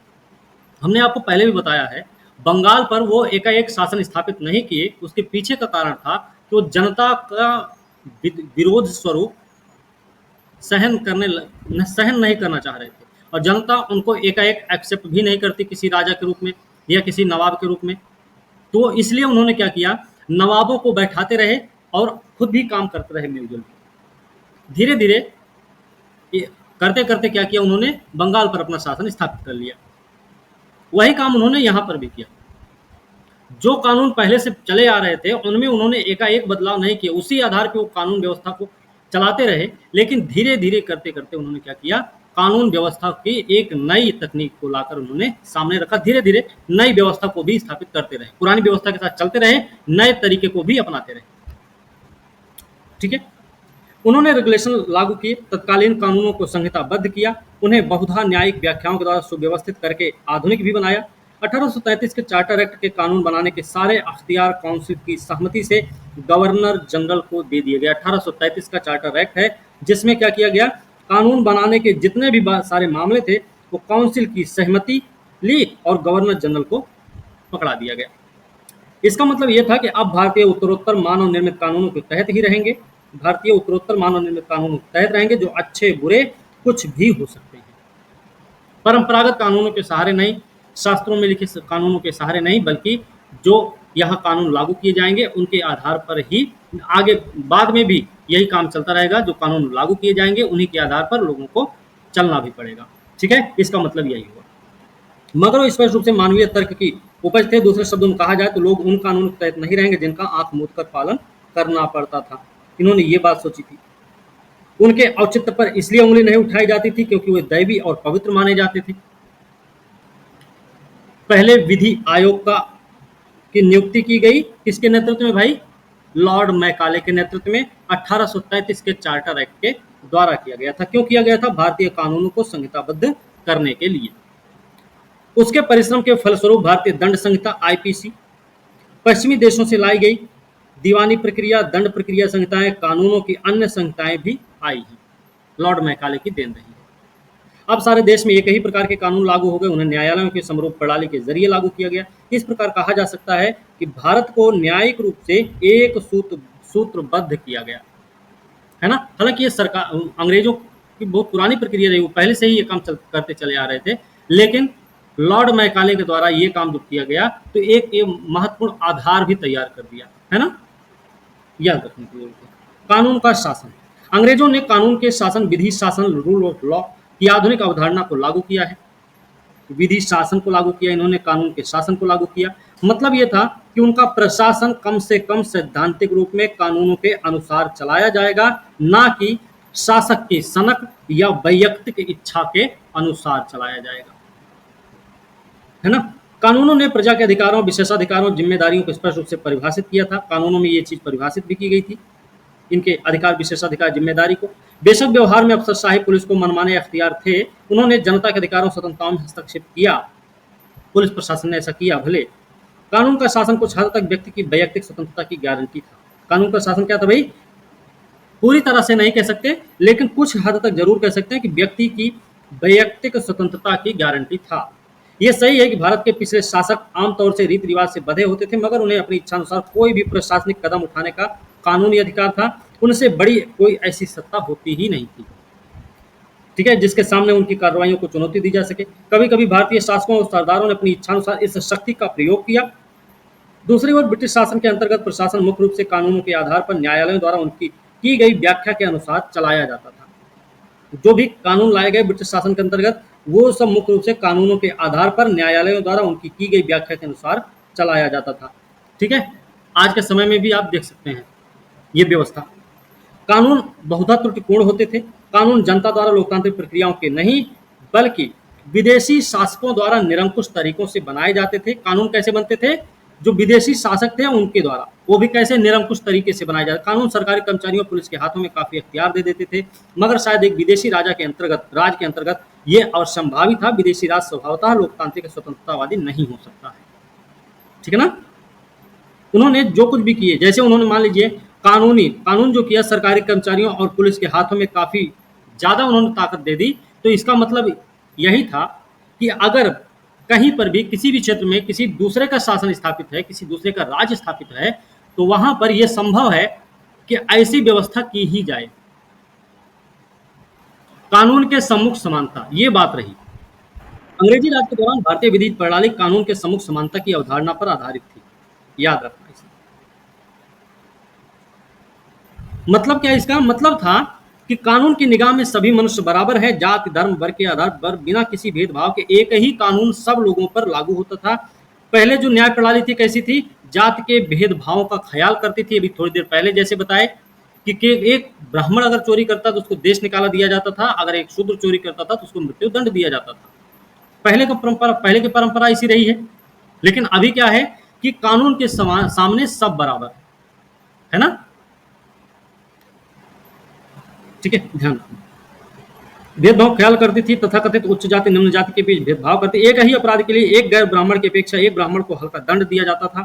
हमने आपको पहले भी बताया है, बंगाल पर वो एकाएक शासन स्थापित नहीं किए, उसके पीछे का कारण था कि वो जनता का विरोध स्वरूप सहन नहीं करना चाह रहे थे, और जनता उनको एकाएक एक्सेप्ट भी नहीं करती किसी राजा के रूप में या किसी नवाब के रूप में। तो इसलिए उन्होंने क्या किया, नवाबों को बैठाते रहे और खुद भी काम करते रहे मिलजुल के। धीरे धीरे करते करते क्या किया, उन्होंने बंगाल पर अपना शासन स्थापित कर लिया। वही काम उन्होंने यहाँ पर भी किया। जो कानून पहले से चले आ रहे थे उनमें उन्होंने एकाएक बदलाव नहीं किया, उसी आधार पर वो कानून व्यवस्था को चलाते रहे, लेकिन धीरे धीरे करते करते उन्होंने क्या किया, कानून व्यवस्था की एक नई तकनीक को लाकर उन्होंने सामने रखा। धीरे धीरे नई व्यवस्था को भी स्थापित करते रहे, पुरानी व्यवस्था के साथ चलते रहे, नए तरीके को भी अपनाते रहे। ठीक है, उन्होंने रेगुलेशन लागू किए, तत्कालीन कानूनों को संहिताबद्ध किया, उन्हें बहुधा न्यायिक व्याख्याओं के द्वारा सुव्यवस्थित करके आधुनिक भी बनाया। 1833 के चार्टर एक्ट के कानून बनाने के सारे अख्तियार काउंसिल की सहमति से गवर्नर जनरल को दे दिए गए। 1833 का चार्टर एक्ट है जिसमें क्या किया गया, कानून बनाने के जितने भी सारे मामले थे वो काउंसिल की सहमति ली और गवर्नर जनरल को पकड़ा दिया गया। इसका मतलब यह था कि अब भारतीय उत्तरोत्तर मानव निर्मित कानूनों के तहत ही रहेंगे, भारतीय उत्तरोत्तर मानव निर्मित कानूनों के तहत रहेंगे, जो अच्छे बुरे कुछ भी हो सकते हैं। परंपरागत कानूनों के सहारे नहीं, शास्त्रों में लिखे कानूनों के सहारे नहीं, बल्कि जो यहाँ कानून लागू किए जाएंगे उनके आधार पर ही आगे बाद में भी यही काम चलता रहेगा। जो कानून लागू किए जाएंगे उन्हीं के आधार पर लोगों को चलना भी पड़ेगा। ठीक है, इसका मतलब यही हुआ। मगर वो स्पष्ट रूप से मानवीय तर्क की उपज थे। दूसरे शब्दों में कहा जाए तो लोग उन कानूनों के तहत नहीं रहेंगे जिनका आंख मूंद कर पालन करना पड़ता था। इन्होंने ये बात सोची थी। उनके औचित्य पर इसलिए उंगली नहीं उठाई जाती थी क्योंकि वे दैवी और पवित्र माने जाते थे। पहले विधि आयोग की नियुक्ति की गई, किसके नेतृत्व में भाई, लॉर्ड मैकाले के नेतृत्व में 1833 के चार्टर एक्ट के द्वारा किया गया था। क्यों किया गया था, भारतीय कानूनों को संहिताबद्ध करने के लिए। उसके परिश्रम के फलस्वरूप भारतीय दंड संहिता आईपीसी, पश्चिमी देशों से लाई गई दीवानी प्रक्रिया, दंड प्रक्रिया संहिताएं, कानूनों की अन्य संहिताएं भी आई हैं। लॉर्ड मैकाले की देन रही है। अब सारे देश में एक ही प्रकार के कानून लागू हो गए, उन्हें न्यायालयों के समरूप प्रणाली के जरिए लागू किया गया। इस प्रकार कहा जा सकता है कि भारत को न्यायिक रूप से एक सूत्रबद्ध किया गया है ना। हालांकि ये सरकार अंग्रेजों की बहुत पुरानी प्रक्रिया रही, वो पहले से ही ये काम करते चले आ रहे थे, लेकिन लॉर्ड मैकाले के द्वारा ये काम जब किया गया तो एक महत्वपूर्ण आधार भी तैयार कर दिया है ना, याद रखने की जरूरत है। कानून का शासन, अंग्रेजों ने कानून के शासन, विधि शासन, रूल ऑफ लॉ की आधुनिक अवधारणा को लागू किया है। विधि शासन को लागू किया इन्होंने, कानून के शासन को लागू किया। मतलब यह था कि उनका प्रशासन कम से कम सैद्धांतिक रूप में कानूनों के अनुसार चलाया जाएगा, ना कि शासक की सनक या वैयक्तिक इच्छा के अनुसार चलाया जाएगा, है ना। कानूनों ने प्रजा के अधिकारों, विशेषाधिकारों, जिम्मेदारियों को स्पष्ट रूप से परिभाषित किया था। कानूनों में ये चीज परिभाषित भी की गई थी, इनके अधिकार, विशेषाधिकार, जिम्मेदारी को। बेशक व्यवहार में अफसरशाही पुलिस को मनमाने अख्तियार थे, उन्होंने जनता के अधिकारों, स्वतंत्रताओं में हस्तक्षेप किया, पुलिस प्रशासन ने ऐसा किया भले। कानून का शासन कुछ हद तक व्यक्ति की वैयक्तिक स्वतंत्रता की गारंटी था। कानून का शासन क्या था भाई, पूरी तरह से नहीं कह सकते, लेकिन कुछ हद तक जरूर कह सकते हैं कि व्यक्ति की वैयक्तिक स्वतंत्रता की गारंटी था। यह सही है कि भारत के पिछले शासक आमतौर से रीति रिवाज से बंधे होते थे, मगर उन्हें अपनी इच्छा अनुसार कोई भी प्रशासनिक कदम उठाने का कानूनी अधिकार था। उनसे बड़ी कोई ऐसी सत्ता होती ही नहीं थी, ठीक है, जिसके सामने उनकी कार्रवाइयों को चुनौती दी जा सके। कभी कभी भारतीय शासकों और सरदारों ने अपनी इच्छानुसार इस शक्ति का प्रयोग किया। दूसरी ओर ब्रिटिश शासन के अंतर्गत प्रशासन मुख्य रूप से कानूनों के आधार पर न्यायालयों द्वारा उनकी की गई व्याख्या के अनुसार चलाया जाता था। जो भी कानून लाए गए ब्रिटिश शासन के अंतर्गत, वो सब मुख्य रूप से कानूनों के आधार पर न्यायालयों द्वारा उनकी की गई व्याख्या के अनुसार चलाया जाता था। ठीक है, आज के समय में भी आप देख सकते हैं ये व्यवस्था। कानून बहुधा त्रुटिपूर्ण होते थे। कानून जनता द्वारा लोकतांत्रिक प्रक्रियाओं के नहीं, बल्कि विदेशी शासकों द्वारा निरंकुश तरीकों से बनाए जाते थे। कानून कैसे बनते थे? जो विदेशी शासक थे उनके द्वारा, वो भी कैसे निरंकुश तरीके से बनाए जाते। कानून सरकारी कर्मचारियों पुलिस के हाथों में काफी अख्तियार दे देते थे, मगर शायद एक विदेशी राज के अंतर्गत ये असंभावित था। विदेशी राज स्वभावतः लोकतांत्रिक स्वतंत्रतावादी नहीं हो सकता है, ठीक है ना। उन्होंने जो कुछ भी किए, जैसे उन्होंने मान लीजिए कानून जो किया सरकारी कर्मचारियों और पुलिस के हाथों में काफी ज्यादा उन्होंने ताकत दे दी, तो इसका मतलब यही था कि अगर कहीं पर भी किसी भी क्षेत्र में किसी दूसरे का शासन स्थापित है, किसी दूसरे का राज्य स्थापित है, तो वहां पर यह संभव है कि ऐसी व्यवस्था की ही जाए। कानून के सम्मुख समानता, ये बात रही। अंग्रेजी राज के दौरान भारतीय विधि प्रणाली कानून के सम्मुख समानता की अवधारणा पर आधारित थी, याद रखना इसे। मतलब क्या? इसका मतलब था कि कानून की निगाह में सभी मनुष्य बराबर हैं, जाति धर्म वर्ग के आधार पर बिना किसी भेदभाव के एक ही कानून सब लोगों पर लागू होता था। पहले जो न्याय प्रणाली थी कैसी थी? जाति के भेदभावों का ख्याल करती थी। अभी थोड़ी देर पहले जैसे बताए कि एक ब्राह्मण अगर चोरी करता तो उसको देश निकाला दिया जाता था, अगर एक शूद्र चोरी करता था तो उसको मृत्यु दंड दिया जाता था। पहले की परंपरा ऐसी रही है। लेकिन अभी क्या है कि कानून के सामने सब बराबर है ना, ठीक है। ध्यान रखना, भेदभाव ख्याल करती थी, तथाकथित उच्च जाति निम्न जाति के बीच भेदभाव करती। एक ही अपराध के लिए एक गैर ब्राह्मण की अपेक्षा एक ब्राह्मण को हल्का दंड दिया जाता था।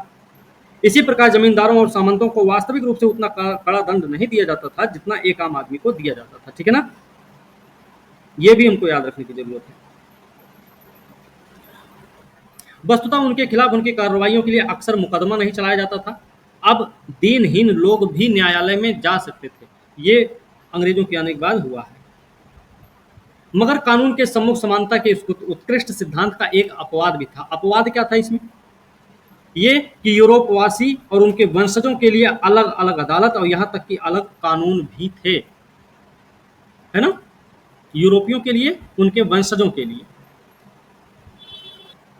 इसी प्रकार जमींदारों और सामंतों को वास्तविक रूप से उतना कड़ा दंड नहीं दिया जाता था जितना एक आम आदमी को दिया जाता था, ठीक है ना। यह भी हमको याद रखने की जरूरत है। वस्तुतः उनके खिलाफ उनकी कार्रवाइयों के लिए अक्सर मुकदमा नहीं चलाया जाता था। अब दीनहीन लोग भी न्यायालय में जा सकते थे। ये अंग्रेजों के आने के बाद हुआ है। मगर कानून के सम्मुख समानता के उत्कृष्ट सिद्धांत का एक अपवाद भी था। अपवाद क्या था इसमें? ये कि यूरोपवासी और उनके वंशजों के लिए अलग अलग अदालत और यहां तक कि अलग कानून भी थे, है ना। यूरोपियों के लिए, उनके वंशजों के लिए।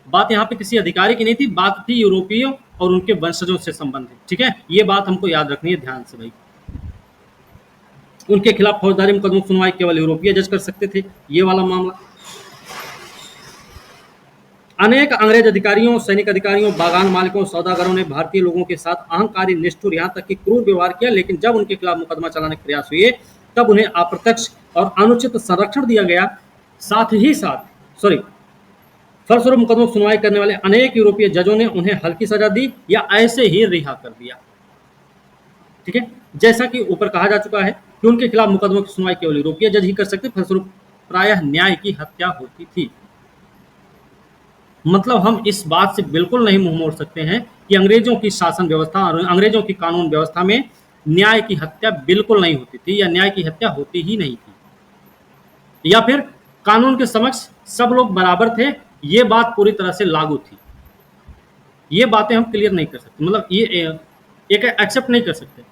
बात यहाँ पे किसी अधिकारी की नहीं थी, बात थी यूरोपियों और उनके वंशजों से संबंधित, ठीक है। ये बात हमको याद रखनी है ध्यान से भाई। उनके खिलाफ फौजदारी मुकदमों की सुनवाई केवल यूरोपीय जज कर सकते थे, ये वाला मामला। अनेक अंग्रेज अधिकारियों, सैनिक अधिकारियों, बागान मालिकों, सौदागरों ने भारतीय लोगों के साथ अहंकारी, निष्ठुर, यहाँ तक कि क्रूर व्यवहार किया। लेकिन जब उनके खिलाफ मुकदमा चलाने के प्रयास हुए तब उन्हें अप्रत्यक्ष और अनुचित संरक्षण दिया गया। फलस्वरूप मुकदमों की सुनवाई करने वाले अनेक यूरोपीय जजों ने उन्हें हल्की सजा दी या ऐसे ही रिहा कर दिया, ठीक है। जैसा कि ऊपर कहा जा चुका है कि उनके खिलाफ मुकदमों की सुनवाई केवल यूरोपीय जज ही कर सकते, फलस्वरूप प्रायः न्याय की हत्या होती थी। मतलब हम इस बात से बिल्कुल नहीं मुंह मोड़ सकते हैं कि अंग्रेजों की शासन व्यवस्था और अंग्रेजों की कानून व्यवस्था में न्याय की हत्या बिल्कुल नहीं होती थी, या न्याय की हत्या होती ही नहीं थी, या फिर कानून के समक्ष सब लोग बराबर थे, ये बात पूरी तरह से लागू थी। ये बातें हम क्लियर नहीं कर सकते, मतलब ये एक एक्सेप्ट नहीं कर सकते,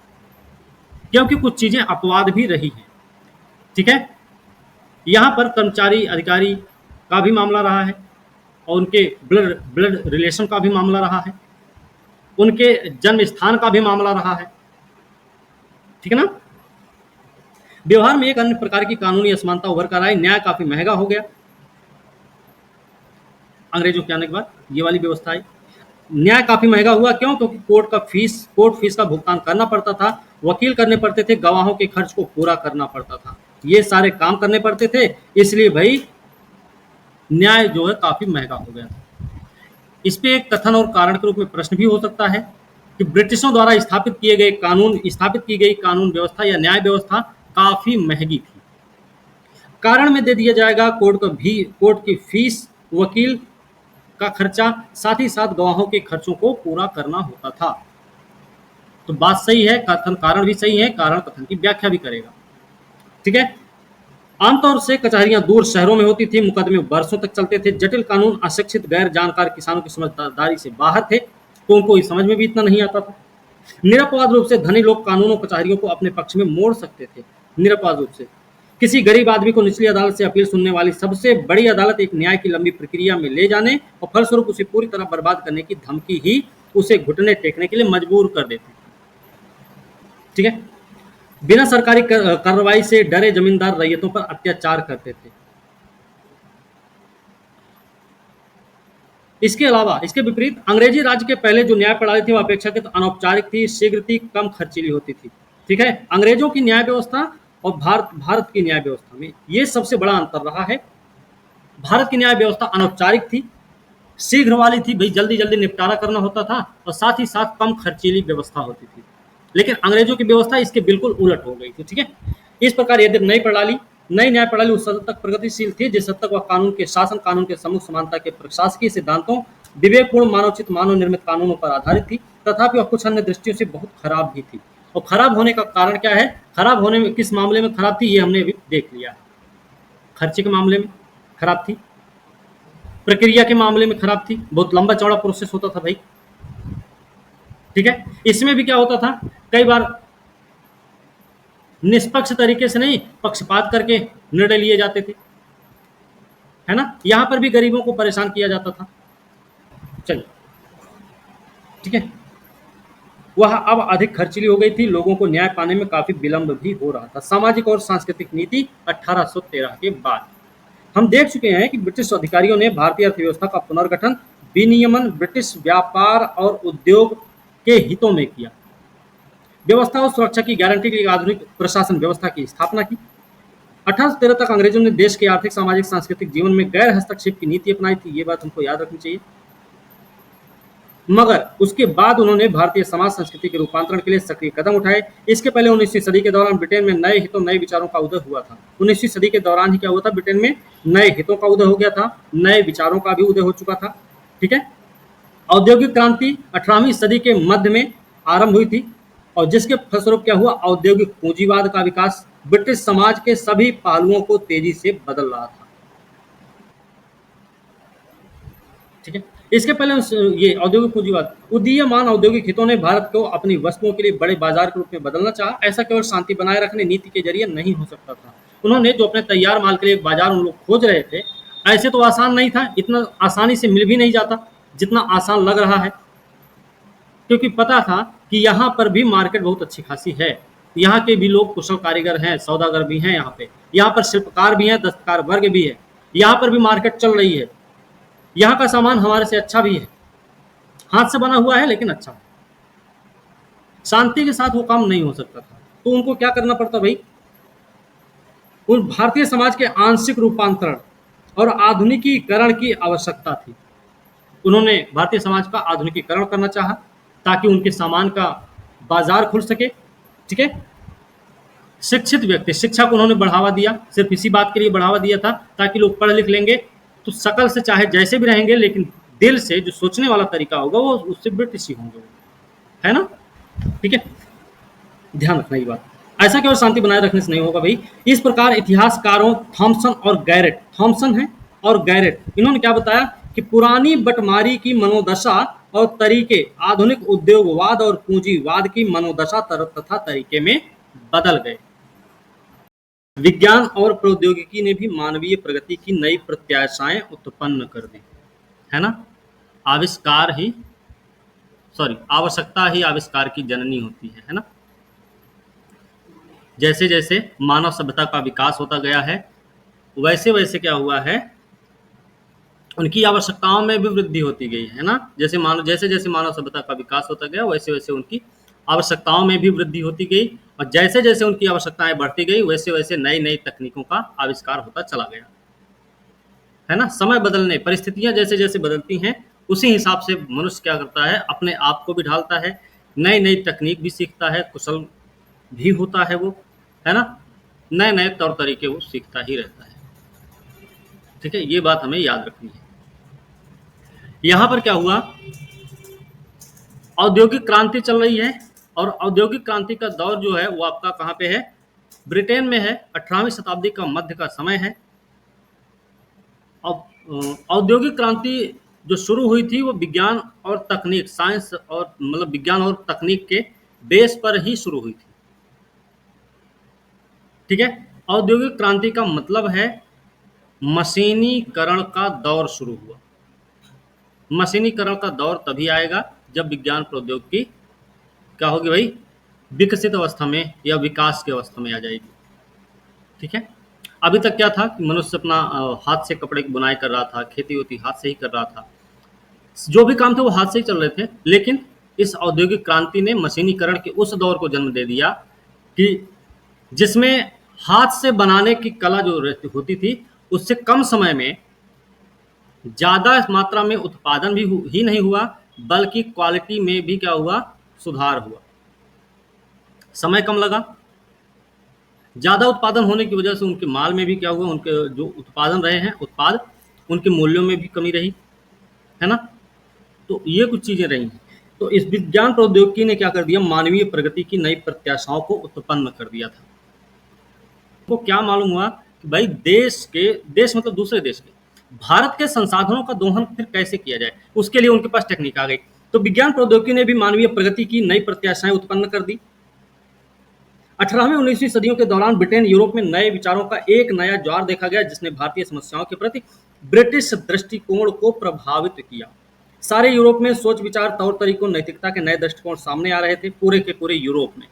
क्योंकि कुछ चीजें अपवाद भी रही हैं, ठीक है। यहां पर कर्मचारी अधिकारी का भी मामला रहा है और उनके ब्लड रिलेशन का भी मामला रहा है, उनके जन्म स्थान का भी मामला रहा है, ठीक है ना। व्यवहार में एक अन्य प्रकार की कानूनी असमानता उभर कर आई। न्याय काफी महंगा हो गया अंग्रेजों के आने के बाद, ये वाली व्यवस्था आई। न्याय काफी महंगा हुआ, क्यों? क्योंकि कोर्ट फीस का भुगतान करना पड़ता था, वकील करने पड़ते थे, गवाहों के खर्च को पूरा करना पड़ता था, ये सारे काम करने पड़ते थे, इसलिए भाई न्याय जो है काफी महंगा हो गया था। इस पे एक कथन और कारण के रूप में प्रश्न भी हो सकता है कि ब्रिटिशों द्वारा स्थापित की गई कानून व्यवस्था या न्याय व्यवस्था काफी महंगी थी। कारण में दे दिया जाएगा, कोर्ट की फीस, वकील का खर्चा, साथ ही साथ गवाहों के खर्चों को पूरा करना होता था। तो बात सही है, कथन कारण भी सही है, कारण कथन की व्याख्या भी करेगा, ठीक है। आमतौर से कचहरियां दूर शहरों में होती थी, मुकदमे वर्षों तक चलते थे। जटिल कानून अशिक्षित गैर जानकार किसानों की समझदारी से बाहर थे, तो उनको समझ में भी इतना नहीं आता था। निरपवाद रूप से धनी लोग कानूनों कचहरियों को अपने पक्ष में मोड़ सकते थे। निरपवाद रूप से किसी गरीब आदमी को निचली अदालत से अपील सुनने वाली सबसे बड़ी अदालत एक न्याय की लंबी प्रक्रिया में ले जाने और फलस्वरूप उसे पूरी तरह बर्बाद करने की धमकी ही उसे घुटने टेकने के लिए मजबूर कर देती, ठीक है। बिना सरकारी कार्रवाई से डरे जमींदार रैयतों पर अत्याचार करते थे। इसके अलावा इसके विपरीत अंग्रेजी राज्य के पहले जो न्याय प्रणाली थी वो अपेक्षाकृत अनौपचारिक थी, शीघ्र थी, कम खर्चीली होती थी। ठीक है, अंग्रेजों की न्याय व्यवस्था और भारत की न्याय व्यवस्था में ये सबसे बड़ा अंतर रहा है। भारत की न्याय व्यवस्था अनौपचारिक थी, शीघ्र वाली थी, भाई जल्दी जल्दी निपटारा करना होता था और साथ ही साथ कम खर्चीली व्यवस्था होती थी। लेकिन अंग्रेजों की व्यवस्था इसके बिल्कुल उलट हो गई थी। ठीक है, इस प्रकार यदि नई न्याय प्रणाली उस हद तक प्रगतिशील थी जिस हद तक वह कानून के शासन, कानून के सम्मुख समानता के प्रशासकीय सिद्धांतों, विवेकपूर्ण मानवचित मानव निर्मित कानूनों पर आधारित थी, तथापि वह कुछ अन्य दृष्टियों से बहुत खराब भी थी। और खराब होने का कारण क्या है, खराब होने में किस मामले में खराब थी ये हमने अभी देख लिया। खर्चे के मामले में खराब थी, प्रक्रिया के मामले में खराब थी, बहुत लंबा चौड़ा प्रोसेस होता था भाई। ठीक है, इसमें भी क्या होता था, कई बार निष्पक्ष तरीके से नहीं, पक्षपात करके निर्णय लिए जाते थे, है ना। यहां पर भी गरीबों को परेशान किया जाता था। चलिए, ठीक है, वह अब अधिक खर्चीली हो गई थी, लोगों को न्याय पाने में काफी विलंब भी हो रहा था। सामाजिक और सांस्कृतिक नीति 1813 के बाद हम देख चुके हैं कि ब्रिटिश अधिकारियों ने भारतीय अर्थव्यवस्था का पुनर्गठन, विनियमन ब्रिटिश व्यापार और उद्योग के हितों में किया, व्यवस्था और सुरक्षा की गारंटी के लिए आधुनिक प्रशासन व्यवस्था की स्थापना की। 1813 तक अंग्रेजों ने देश के आर्थिक, सामाजिक, सांस्कृतिक जीवन में गैर हस्तक्षेप की नीति अपनाई थी, ये बात हमको याद रखनी चाहिए। मगर उसके बाद उन्होंने भारतीय समाज संस्कृति के रूपांतरण के लिए सक्रिय कदम उठाए। इसके पहले 19वीं सदी के दौरान ब्रिटेन में नए हितों, नए विचारों का उदय हुआ था। 19वीं सदी के दौरान ही क्या हुआ था, ब्रिटेन में नए हितों का उदय हो गया था, नए विचारों का भी उदय हो चुका था। ठीक है, औद्योगिक क्रांति 18वीं सदी के मध्य में आरंभ हुई थी और जिसके फलस्वरूप क्या हुआ, औद्योगिक पूंजीवाद का विकास ब्रिटिश समाज के सभी पहलुओं को तेजी से बदल रहा था। ठीक है, इसके पहले ये औद्योगिक पूंजीवाद, उदीयमान औद्योगिक हितों ने भारत को अपनी वस्तुओं के लिए बड़े बाजार के रूप में बदलना चाहा। ऐसा केवल शांति बनाए रखने नीति के जरिए नहीं हो सकता था। उन्होंने जो अपने तैयार माल के लिए एक बाजार उन लोग खोज रहे थे, ऐसे तो आसान नहीं था, इतना आसानी से मिल भी नहीं जाता जितना आसान लग रहा है, क्योंकि पता था कि यहाँ पर भी मार्केट बहुत अच्छी खासी है, यहाँ के भी लोग कुशल कारीगर हैं, सौदागर भी हैं, यहाँ पर शिल्पकार भी हैं, दस्तकार वर्ग भी है, यहाँ पर भी मार्केट चल रही है, यहाँ का सामान हमारे से अच्छा भी है, हाथ से बना हुआ है लेकिन अच्छा है। शांति के साथ वो काम नहीं हो सकता था, तो उनको क्या करना पड़ता भाई, उन भारतीय समाज के आंशिक रूपांतरण और आधुनिकीकरण की आवश्यकता थी। उन्होंने भारतीय समाज का आधुनिकीकरण करना चाहा ताकि उनके सामान का बाजार खुल सके। ठीक है, शिक्षित व्यक्ति, शिक्षा को उन्होंने बढ़ावा दिया, सिर्फ इसी बात के लिए बढ़ावा दिया था ताकि लोग पढ़ लिख लेंगे तो शकल से चाहे जैसे भी रहेंगे लेकिन दिल से जो सोचने वाला तरीका होगा वो उससे ब्रिटिश ही होंगे, है ना। ठीक है, ध्यान रखना ये बात, ऐसा केवल शांति बनाए रखने से नहीं होगा भाई। इस प्रकार इतिहासकारों थॉमसन और गैरेट, थॉमसन है और गैरेट, इन्होंने क्या बताया कि पुरानी बटमारी की मनोदशा और तरीके आधुनिक उद्योगवाद और पूंजीवाद की मनोदशा तथा तरीके में बदल गए। विज्ञान और प्रौद्योगिकी ने भी मानवीय प्रगति की नई प्रत्याशाएं उत्पन्न कर दी, है ना। आवश्यकता ही आविष्कार की जननी होती है ना। जैसे जैसे मानव सभ्यता का विकास होता गया है वैसे वैसे क्या हुआ है, उनकी आवश्यकताओं में भी वृद्धि होती गई है ना। जैसे जैसे मानव सभ्यता का विकास होता गया वैसे वैसे उनकी आवश्यकताओं में भी वृद्धि होती गई और जैसे जैसे उनकी आवश्यकताएं बढ़ती गई वैसे वैसे नई नई तकनीकों का आविष्कार होता चला गया, है ना। समय बदलने, परिस्थितियां जैसे जैसे बदलती हैं उसी हिसाब से मनुष्य क्या करता है, अपने आप को भी ढालता है, नई नई तकनीक भी सीखता है, कुशल भी होता है वो, है ना। नए नए तौर तरीके वो सीखता ही रहता है। ठीक है, ये बात हमें याद रखनी है। यहाँ पर क्या हुआ, औद्योगिक क्रांति चल रही है और औद्योगिक क्रांति का दौर जो है वो आपका कहाँ पे है, ब्रिटेन में है। 18वीं शताब्दी का मध्य का समय है। औद्योगिक क्रांति जो शुरू हुई थी वो विज्ञान और तकनीक, साइंस और मतलब विज्ञान और तकनीक के बेस पर ही शुरू हुई थी। ठीक है, औद्योगिक क्रांति का मतलब है मशीनीकरण का दौर शुरू हुआ। मशीनीकरण का दौर तभी आएगा जब विज्ञान प्रौद्योगिकी क्या होगी भाई, विकसित अवस्था में या विकास की अवस्था में आ जाएगी। ठीक है, अभी तक क्या था कि मनुष्य अपना हाथ से कपड़े की बुनाई कर रहा था, खेती होती हाथ से ही कर रहा था, जो भी काम थे वो हाथ से ही चल रहे थे, लेकिन इस औद्योगिक क्रांति ने मशीनीकरण के उस दौर को जन्म दे दिया कि जिसमें हाथ से बनाने की कला जो होती थी, उससे कम समय में ज़्यादा मात्रा में उत्पादन भी ही नहीं हुआ, बल्कि क्वालिटी में भी क्या हुआ, सुधार हुआ। समय कम लगा, ज़्यादा उत्पादन होने की वजह से उनके माल में भी क्या हुआ, उनके जो उत्पादन रहे हैं उत्पाद, उनके मूल्यों में भी कमी रही, है ना। तो ये कुछ चीज़ें रही हैं। तो इस विज्ञान प्रौद्योगिकी ने क्या कर दिया, मानवीय प्रगति की नई प्रत्याशाओं को उत्पन्न कर दिया था। को क्या मालूम हुआ कि भाई देश मतलब दूसरे देश के भारत के संसाधनों का दोहन फिर कैसे किया जाए, उसके लिए उनके पास टेक्निक आ गई। तो विज्ञान प्रौद्योगिकी ने भी मानवीय प्रगति की नई प्रत्याशाएं उत्पन्न कर दी। 18वीं 19वीं सदियों के दौरान ब्रिटेन यूरोप में नए विचारों का एक नया ज्वार देखा गया, जिसने भारतीय समस्याओं के प्रति ब्रिटिश दृष्टिकोण को प्रभावित किया। सारे यूरोप में सोच विचार, तौर तरीकों, नैतिकता के नए दृष्टिकोण सामने आ रहे थे, पूरे के पूरे यूरोप में।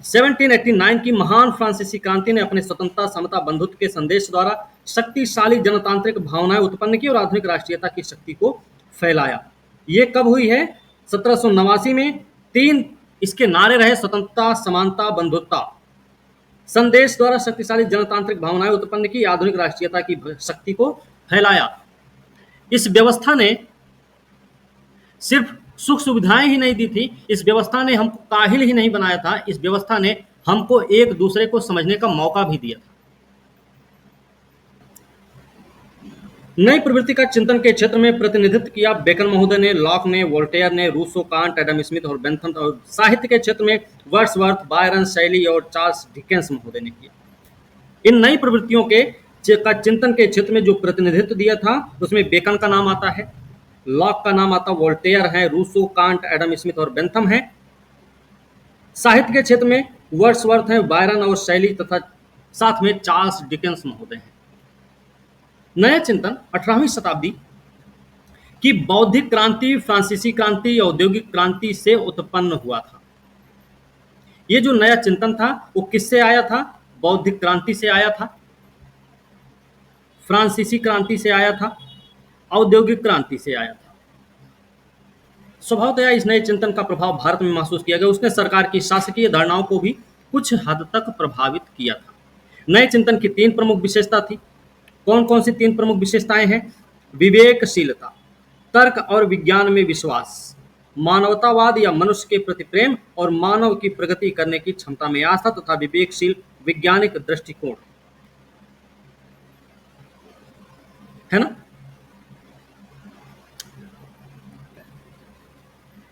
1789 की महान फ्रांसीसी क्रांति ने अपने स्वतंत्रता, समता, बंधुत्व के संदेश द्वारा शक्तिशाली जनतांत्रिक भावनाएं उत्पन्न की और आधुनिक राष्ट्रीयता की शक्ति को फैलाया। ये कब हुई है? 1789 में। 3 इसके नारे रहे, स्वतंत्रता, समानता, बंधुत्वता। संदेश द्वारा शक्तिशाली जनतांत्रिक भावनाएं उत्पन्न की, आधुनिक राष्ट्रीयता की शक्ति को फैलाया। इस व्यवस्था ने सिर्फ सुख सुविधाएं ही नहीं दी थी, इस व्यवस्था ने हमको काहिल ही नहीं बनाया था, इस व्यवस्था ने हमको एक दूसरे को समझने का मौका भी दिया था। नई प्रवृत्ति का चिंतन के क्षेत्र में प्रतिनिधित्व किया बेकन महोदय ने, लॉक ने, वोल्टेयर ने, रूसो, कांट, एडम स्मिथ और बेंथम। और साहित्य के क्षेत्र में वर्ड्सवर्थ, बायरन, शैली और चार्ल्स डिकेंस महोदय ने किया। इन नई प्रवृत्तियों के का चिंतन के क्षेत्र में जो प्रतिनिधित्व दिया था, उसमें बेकन का नाम आता है, लॉक का नाम आता, वोल्टेयर है, रूसो, कांट, एडम स्मिथ और बेंथम है। साहित्य के क्षेत्र में वर्ड्सवर्थ है, बायरन और शैली, तथा साथ में चार्ल्स डिकेंस महोदय हैं। नया चिंतन 18वीं शताब्दी की बौद्धिक क्रांति, फ्रांसीसी क्रांति, औद्योगिक क्रांति से उत्पन्न हुआ था। ये जो नया चिंतन था वो किससे आया था? बौद्धिक क्रांति से आया था, फ्रांसीसी क्रांति से आया था, औद्योगिक क्रांति से आया था। स्वभावतः इस नए चिंतन का प्रभाव भारत में महसूस किया गया। उसने सरकार की शासकीय धारणाओं को भी कुछ हद तक प्रभावित किया था। नए चिंतन की 3 प्रमुख विशेषता थी। कौन कौन सी 3 प्रमुख विशेषताएं हैं? विवेकशीलता, तर्क और विज्ञान में विश्वास, मानवतावाद या मनुष्य के प्रति प्रेम और मानव की प्रगति करने की क्षमता में आस्था, तथा विवेकशील वैज्ञानिक दृष्टिकोण, है ना।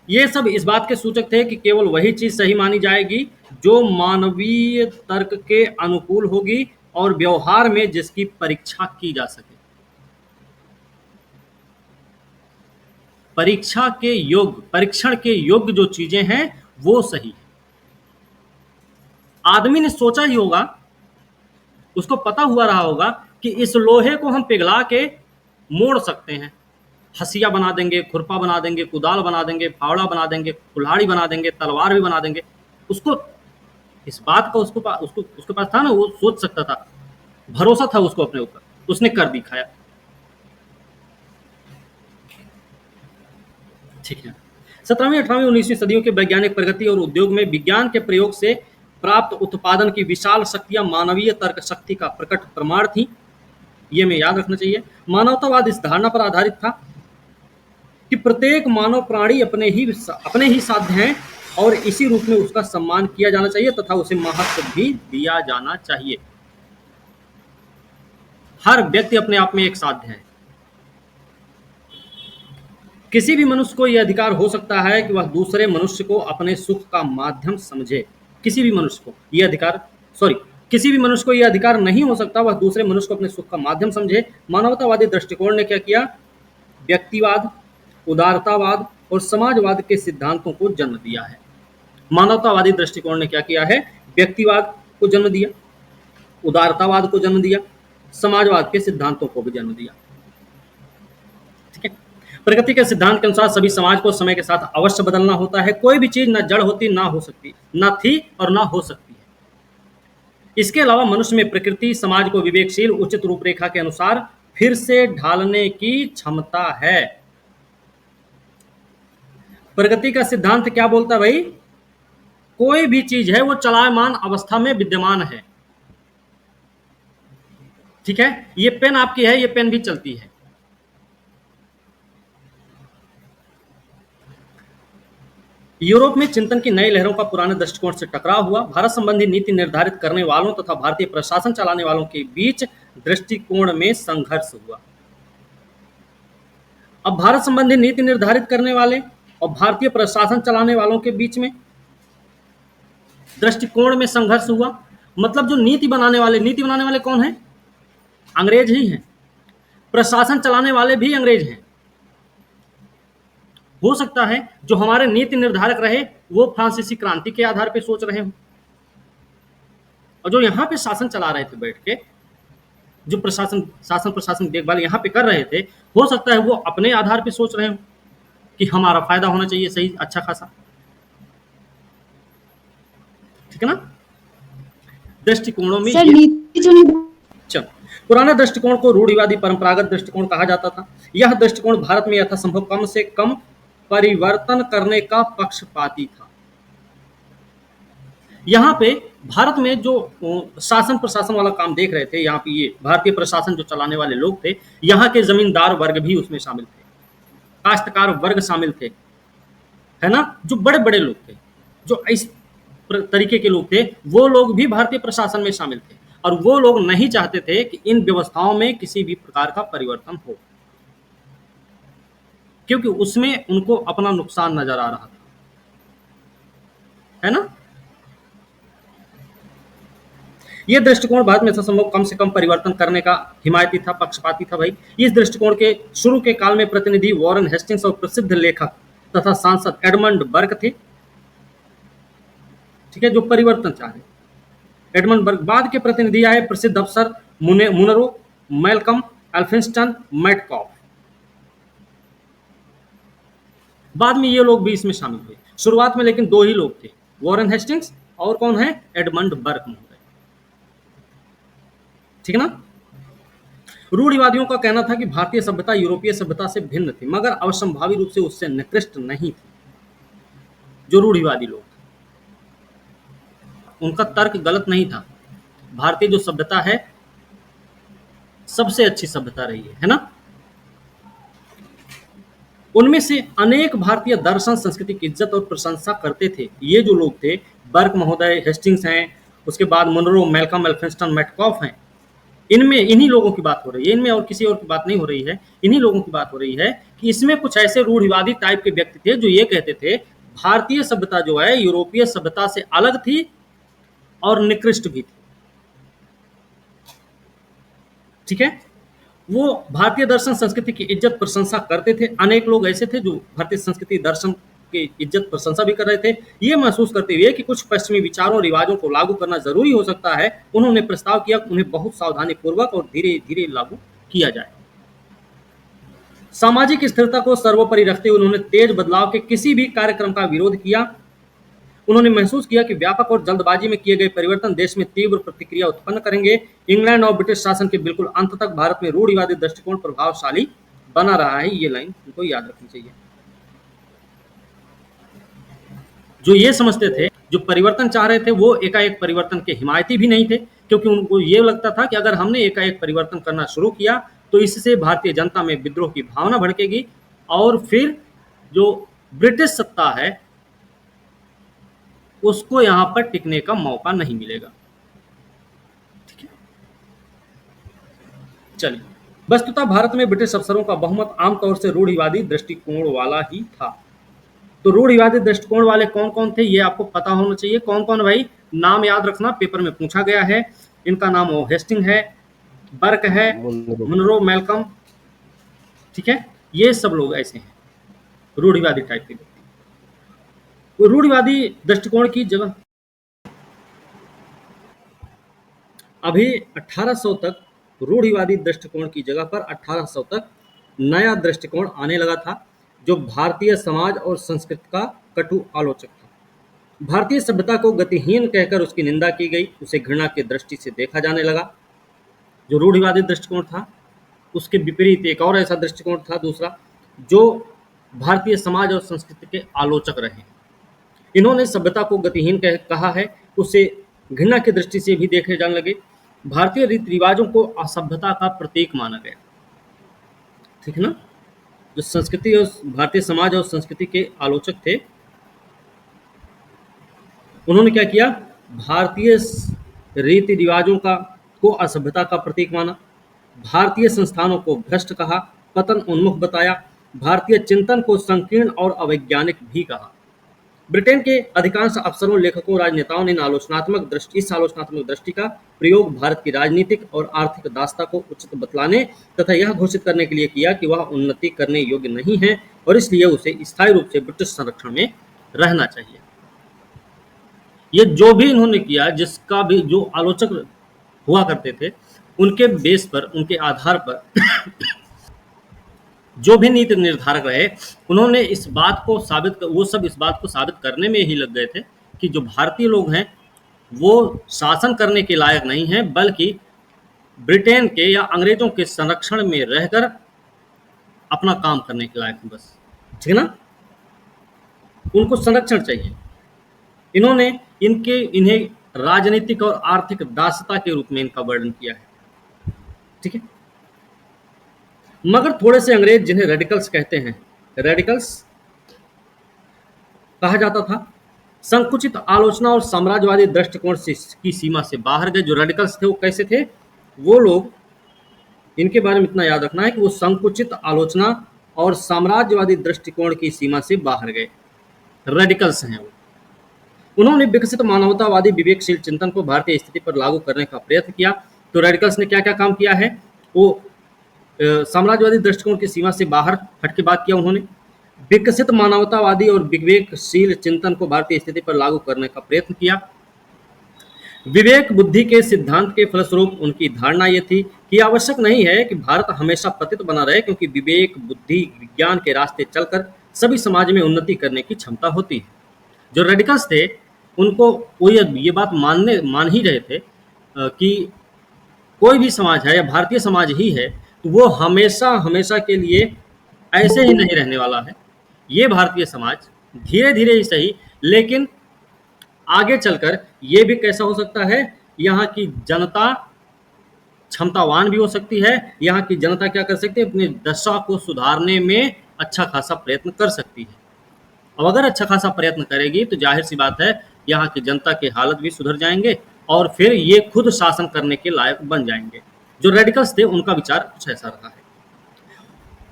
ये सब इस बात के सूचक थे कि केवल वही चीज सही मानी जाएगी जो मानवीय तर्क के अनुकूल होगी और व्यवहार में जिसकी परीक्षा की जा सके। परीक्षण के योग्य जो चीजें हैं वो सही है। आदमी ने सोचा ही होगा, उसको पता हुआ रहा होगा कि इस लोहे को हम पिघला के मोड़ सकते हैं, हसिया बना देंगे, खुरपा बना देंगे, कुदाल बना देंगे, फावड़ा बना देंगे, कुल्हाड़ी बना देंगे, तलवार भी बना देंगे। उसको इस बात का उसके पास था ना, वो सोच सकता था, भरोसा था उसको अपने ऊपर, उसने कर दिखाया। ठीक है। 17वीं 18वीं 19वीं सदियों के वैज्ञानिक प्रगति और उद्योग में विज्ञान के प्रयोग से प्राप्त उत्पादन की विशाल शक्तियां मानवीय तर्क शक्ति का प्रकट प्रमाण थी। ये हमें याद रखना चाहिए। मानवतावाद इस धारणा पर आधारित था कि प्रत्येक मानव प्राणी अपने ही साध्य हैं और इसी रूप में उसका सम्मान किया जाना चाहिए तथा उसे महत्व भी दिया जाना चाहिए। हर व्यक्ति अपने आप में एक साध्य है। किसी भी मनुष्य को यह अधिकार हो सकता है कि वह दूसरे मनुष्य को अपने सुख का माध्यम समझे। किसी भी मनुष्य को यह अधिकार नहीं हो सकता वह दूसरे मनुष्य को अपने सुख का माध्यम समझे। मानवतावादी दृष्टिकोण ने क्या किया? व्यक्तिवाद, उदारतावाद और समाजवाद के सिद्धांतों को जन्म दिया है। मानवतावादी दृष्टिकोण ने क्या किया है? व्यक्तिवाद को जन्म दिया, उदारतावाद को जन्म दिया, समाजवाद के सिद्धांतों को भी जन्म दिया। ठीक है। प्रगति के सिद्धांत के अनुसार सभी समाज को समय के साथ अवश्य बदलना होता है। कोई भी चीज न जड़ होती, ना हो सकती, ना थी और ना हो सकती है। इसके अलावा मनुष्य में प्रकृति समाज को विवेकशील उचित रूपरेखा के अनुसार फिर से ढालने की क्षमता है। प्रगति का सिद्धांत क्या बोलता है भाई? कोई भी चीज है वो चलायमान अवस्था में विद्यमान है। ठीक है, ये पेन आपकी है, ये पेन भी चलती है। यूरोप में चिंतन की नई लहरों का पुराने दृष्टिकोण से टकराव हुआ। भारत संबंधी नीति निर्धारित करने वालों तथा भारतीय प्रशासन चलाने वालों के बीच दृष्टिकोण में संघर्ष हुआ। अब भारत संबंधी नीति निर्धारित करने वाले और भारतीय प्रशासन चलाने वालों के बीच में दृष्टिकोण में संघर्ष हुआ। मतलब जो नीति बनाने वाले कौन है? अंग्रेज ही हैं। प्रशासन चलाने वाले भी अंग्रेज हैं। हो सकता है जो हमारे नीति निर्धारक रहे वो फ्रांसीसी क्रांति के आधार पर सोच रहे हों, और जो यहाँ पे शासन चला रहे थे बैठ के, जो प्रशासन देखभाल यहाँ पे कर रहे थे, हो सकता है वो अपने आधार पे सोच रहे हों कि हमारा फायदा होना चाहिए सही अच्छा खासा। ठीक है ना? दृष्टिकोणों में सर नीति जो चलो, पुराना दृष्टिकोण को रूढ़िवादी परंपरागत दृष्टिकोण कहा जाता था। यह दृष्टिकोण भारत में यथासंभव कम से कम परिवर्तन करने का पक्षपाती था। यहाँ पे भारत में जो शासन प्रशासन वाला काम देख रहे थे, यहाँ पे ये भारतीय प्रशासन जो चलाने वाले लोग थे, यहाँ के जमींदार वर्ग भी उसमें शामिल थे, काश्तकार वर्ग शामिल थे, है ना? जो बड़े बड़े लोग थे, जो इस तरीके के लोग थे, वो लोग भी भारतीय प्रशासन में शामिल थे, और वो लोग नहीं चाहते थे कि इन व्यवस्थाओं में किसी भी प्रकार का परिवर्तन हो, क्योंकि उसमें उनको अपना नुकसान नजर आ रहा था, है ना? यह दृष्टिकोण भारत में यथासंभव कम से कम परिवर्तन करने का हिमायती था, पक्षपाती था भाई। इस दृष्टिकोण के शुरू के काल में प्रतिनिधि वॉरेन हेस्टिंग्स और प्रसिद्ध लेखक तथा सांसद एडमंड बर्क थे, ठीक है, जो परिवर्तन चाह रहे। Edmund Burke. बाद के प्रतिनिधि आए प्रसिद्ध अफसर मुनरो, मैल्कम, एल्फिंस्टन, मैटकॉफ। बाद में ये लोग भी इसमें शामिल हुए। शुरुआत में लेकिन दो ही लोग थे, वॉरेन हेस्टिंग्स और कौन है? एडमंड बर्क महोदय। ठीक है ना? रूढ़िवादियों का कहना था कि भारतीय सभ्यता यूरोपीय सभ्यता से भिन्न थी, मगर अवश्यंभावी रूप से उससे निकृष्ट नहीं थी। जो रूढ़िवादी लोग, उनका तर्क गलत नहीं था। भारतीय जो सभ्यता है सबसे अच्छी सभ्यता रही है ना? उनमें से अनेक भारतीय दर्शन संस्कृति की इज्जत और प्रशंसा करते थे। ये जो लोग थे, बर्क महोदय, हेस्टिंग्स हैं, उसके बाद मुनरो, मैल्कम, एल्फिंस्टन, मैटकॉफ हैं, इनमें इन्हीं लोगों की बात हो रही है, इनमें और किसी और की बात नहीं हो रही है, इन्हीं लोगों की बात हो रही है कि इसमें कुछ ऐसे रूढ़िवादी टाइप के व्यक्ति थे जो ये कहते थे भारतीय सभ्यता जो है यूरोपीय सभ्यता से अलग थी और निकृष्ट भी थी। ठीक है? वो भारतीय दर्शन संस्कृति की इज्जत प्रशंसा करते थे। अनेक लोग ऐसे थे जो भारतीय संस्कृति दर्शन की इज्जत प्रशंसा भी कर रहे थे। ये महसूस करते हुए कि कुछ पश्चिमी विचारों रिवाजों को लागू करना जरूरी हो सकता है, उन्होंने प्रस्ताव किया कि उन्हें बहुत सावधानी पूर्वक और धीरे धीरे लागू किया जाए। सामाजिक स्थिरता को सर्वोपरि रखते हुए उन्होंने तेज बदलाव के किसी भी कार्यक्रम का विरोध किया। उन्होंने महसूस किया कि व्यापक और जल्दबाजी में किए गए परिवर्तन देश में तीव्र प्रतिक्रिया उत्पन्न करेंगे। इंग्लैंड और ब्रिटिश शासन के बिल्कुल अंत तक भारत में रूढ़िवादी दृष्टिकोण प्रभावशाली बना रहा है। ये लाइन उनको याद रखनी चाहिए। जो ये समझते थे, जो परिवर्तन चाह रहे थे, वो एकाएक परिवर्तन के हिमायती भी नहीं थे, क्योंकि उनको ये लगता था कि अगर हमने एकाएक परिवर्तन करना शुरू किया तो इससे भारतीय जनता में विद्रोह की भावना भड़केगी और फिर जो ब्रिटिश सत्ता है उसको यहां पर टिकने का मौका नहीं मिलेगा। ठीक है? चलिए, वस्तुतः भारत में ब्रिटिश अफसरों का बहुमत आमतौर से रूढ़िवादी दृष्टिकोण वाला ही था। तो रूढ़िवादी दृष्टिकोण वाले कौन कौन थे ये आपको पता होना चाहिए। कौन कौन भाई? नाम याद रखना, पेपर में पूछा गया है। इनका नाम हो हेस्टिंग है, बर्क है, मुनरो, मैल्कम। ठीक है? ये सब लोग ऐसे हैं रूढ़िवादी टाइप के व्यक्ति। रूढ़िवादी दृष्टिकोण की जगह अभी 1800 तक रूढ़िवादी दृष्टिकोण की जगह पर 1800 तक नया दृष्टिकोण आने लगा था जो भारतीय समाज और संस्कृति का कटु आलोचक था। भारतीय सभ्यता को गतिहीन कहकर उसकी निंदा की गई, उसे घृणा की दृष्टि से देखा जाने लगा। जो रूढ़िवादी दृष्टिकोण था उसके विपरीत एक और ऐसा दृष्टिकोण था दूसरा, जो भारतीय समाज और संस्कृति के आलोचक रहे। इन्होंने सभ्यता को गतिहीन कहा है, उसे घृणा की दृष्टि से भी देखे जाने लगे। भारतीय रीति रिवाजों को असभ्यता का प्रतीक माना गया। ठीक है ना? जो संस्कृति और भारतीय समाज और संस्कृति के आलोचक थे, उन्होंने क्या किया, भारतीय रीति रिवाजों का को असभ्यता का प्रतीक माना, भारतीय संस्थानों को भ्रष्ट कहा, पतन उन्मुख बताया, भारतीय चिंतन को संकीर्ण और अवैज्ञानिक भी कहा। ब्रिटेन के अधिकांश अफसरों, लेखकों, राजनेताओं ने इस आलोचनात्मक दृष्टि का प्रयोग भारत की राजनीतिक और आर्थिक दास्ता को उचित बतलाने तथा यह घोषित करने के लिए किया कि वह उन्नति करने योग्य नहीं है और इसलिए उसे स्थायी रूप से ब्रिटिश संरक्षण में रहना चाहिए। ये जो भी इन्होंने किया, जिसका भी जो आलोचक हुआ करते थे, उनके बेस पर, उनके आधार पर जो भी नीति निर्धारक रहे, उन्होंने इस बात को साबित करने में ही लग गए थे कि जो भारतीय लोग हैं वो शासन करने के लायक नहीं हैं, बल्कि ब्रिटेन के या अंग्रेजों के संरक्षण में रहकर अपना काम करने के लायक हैं बस। ठीक है ना? उनको संरक्षण चाहिए। इन्होंने इन्हें राजनीतिक और आर्थिक दासता के रूप में इनका वर्णन किया है। ठीक है? मगर थोड़े से अंग्रेज, जिन्हें रेडिकल्स कहते हैं, रेडिकल्स कहा जाता था, संकुचित आलोचना और साम्राज्यवादी दृष्टिकोण की सीमा से बाहर गए। जो रेडिकल्स थे वो कैसे थे? वो लोग, इनके बारे में इतना याद रखना है कि वो संकुचित आलोचना और साम्राज्यवादी दृष्टिकोण की सीमा से बाहर गए, रेडिकल्स हैं वो। उन्होंने विकसित मानवतावादी विवेकशील चिंतन को भारतीय स्थिति पर लागू करने का प्रयत्न किया। तो रेडिकल्स ने क्या क्या काम किया है? वो साम्राज्यवादी दृष्टिकोण की सीमा से बाहर हट के बात किया। उन्होंने विकसित मानवतावादी और विवेकशील चिंतन को भारतीय स्थिति पर लागू करने का प्रयत्न किया। विवेक बुद्धि के सिद्धांत के फलस्वरूप उनकी धारणा ये थी कि आवश्यक नहीं है कि भारत हमेशा पतित बना रहे, क्योंकि विवेक बुद्धि विज्ञान के रास्ते चलकर सभी समाज में उन्नति करने की क्षमता होती है। जो रेडिकल्स थे, उनको वो ये बात मान ही रहे थे कि कोई भी समाज है या भारतीय समाज ही है, तो वो हमेशा के लिए ऐसे ही नहीं रहने वाला है। ये भारतीय समाज धीरे धीरे ही सही, लेकिन आगे चलकर ये भी कैसा हो सकता है, यहाँ की जनता क्षमतावान भी हो सकती है। यहाँ की जनता क्या कर सकती है, अपनी दशा को सुधारने में अच्छा खासा प्रयत्न कर सकती है। अब अगर अच्छा खासा प्रयत्न करेगी तो जाहिर सी बात है, यहाँ की जनता के हालत भी सुधर जाएंगे और फिर ये खुद शासन करने के लायक बन जाएंगे। जो रेडिकल्स थे, उनका विचार कुछ ऐसा रहा है।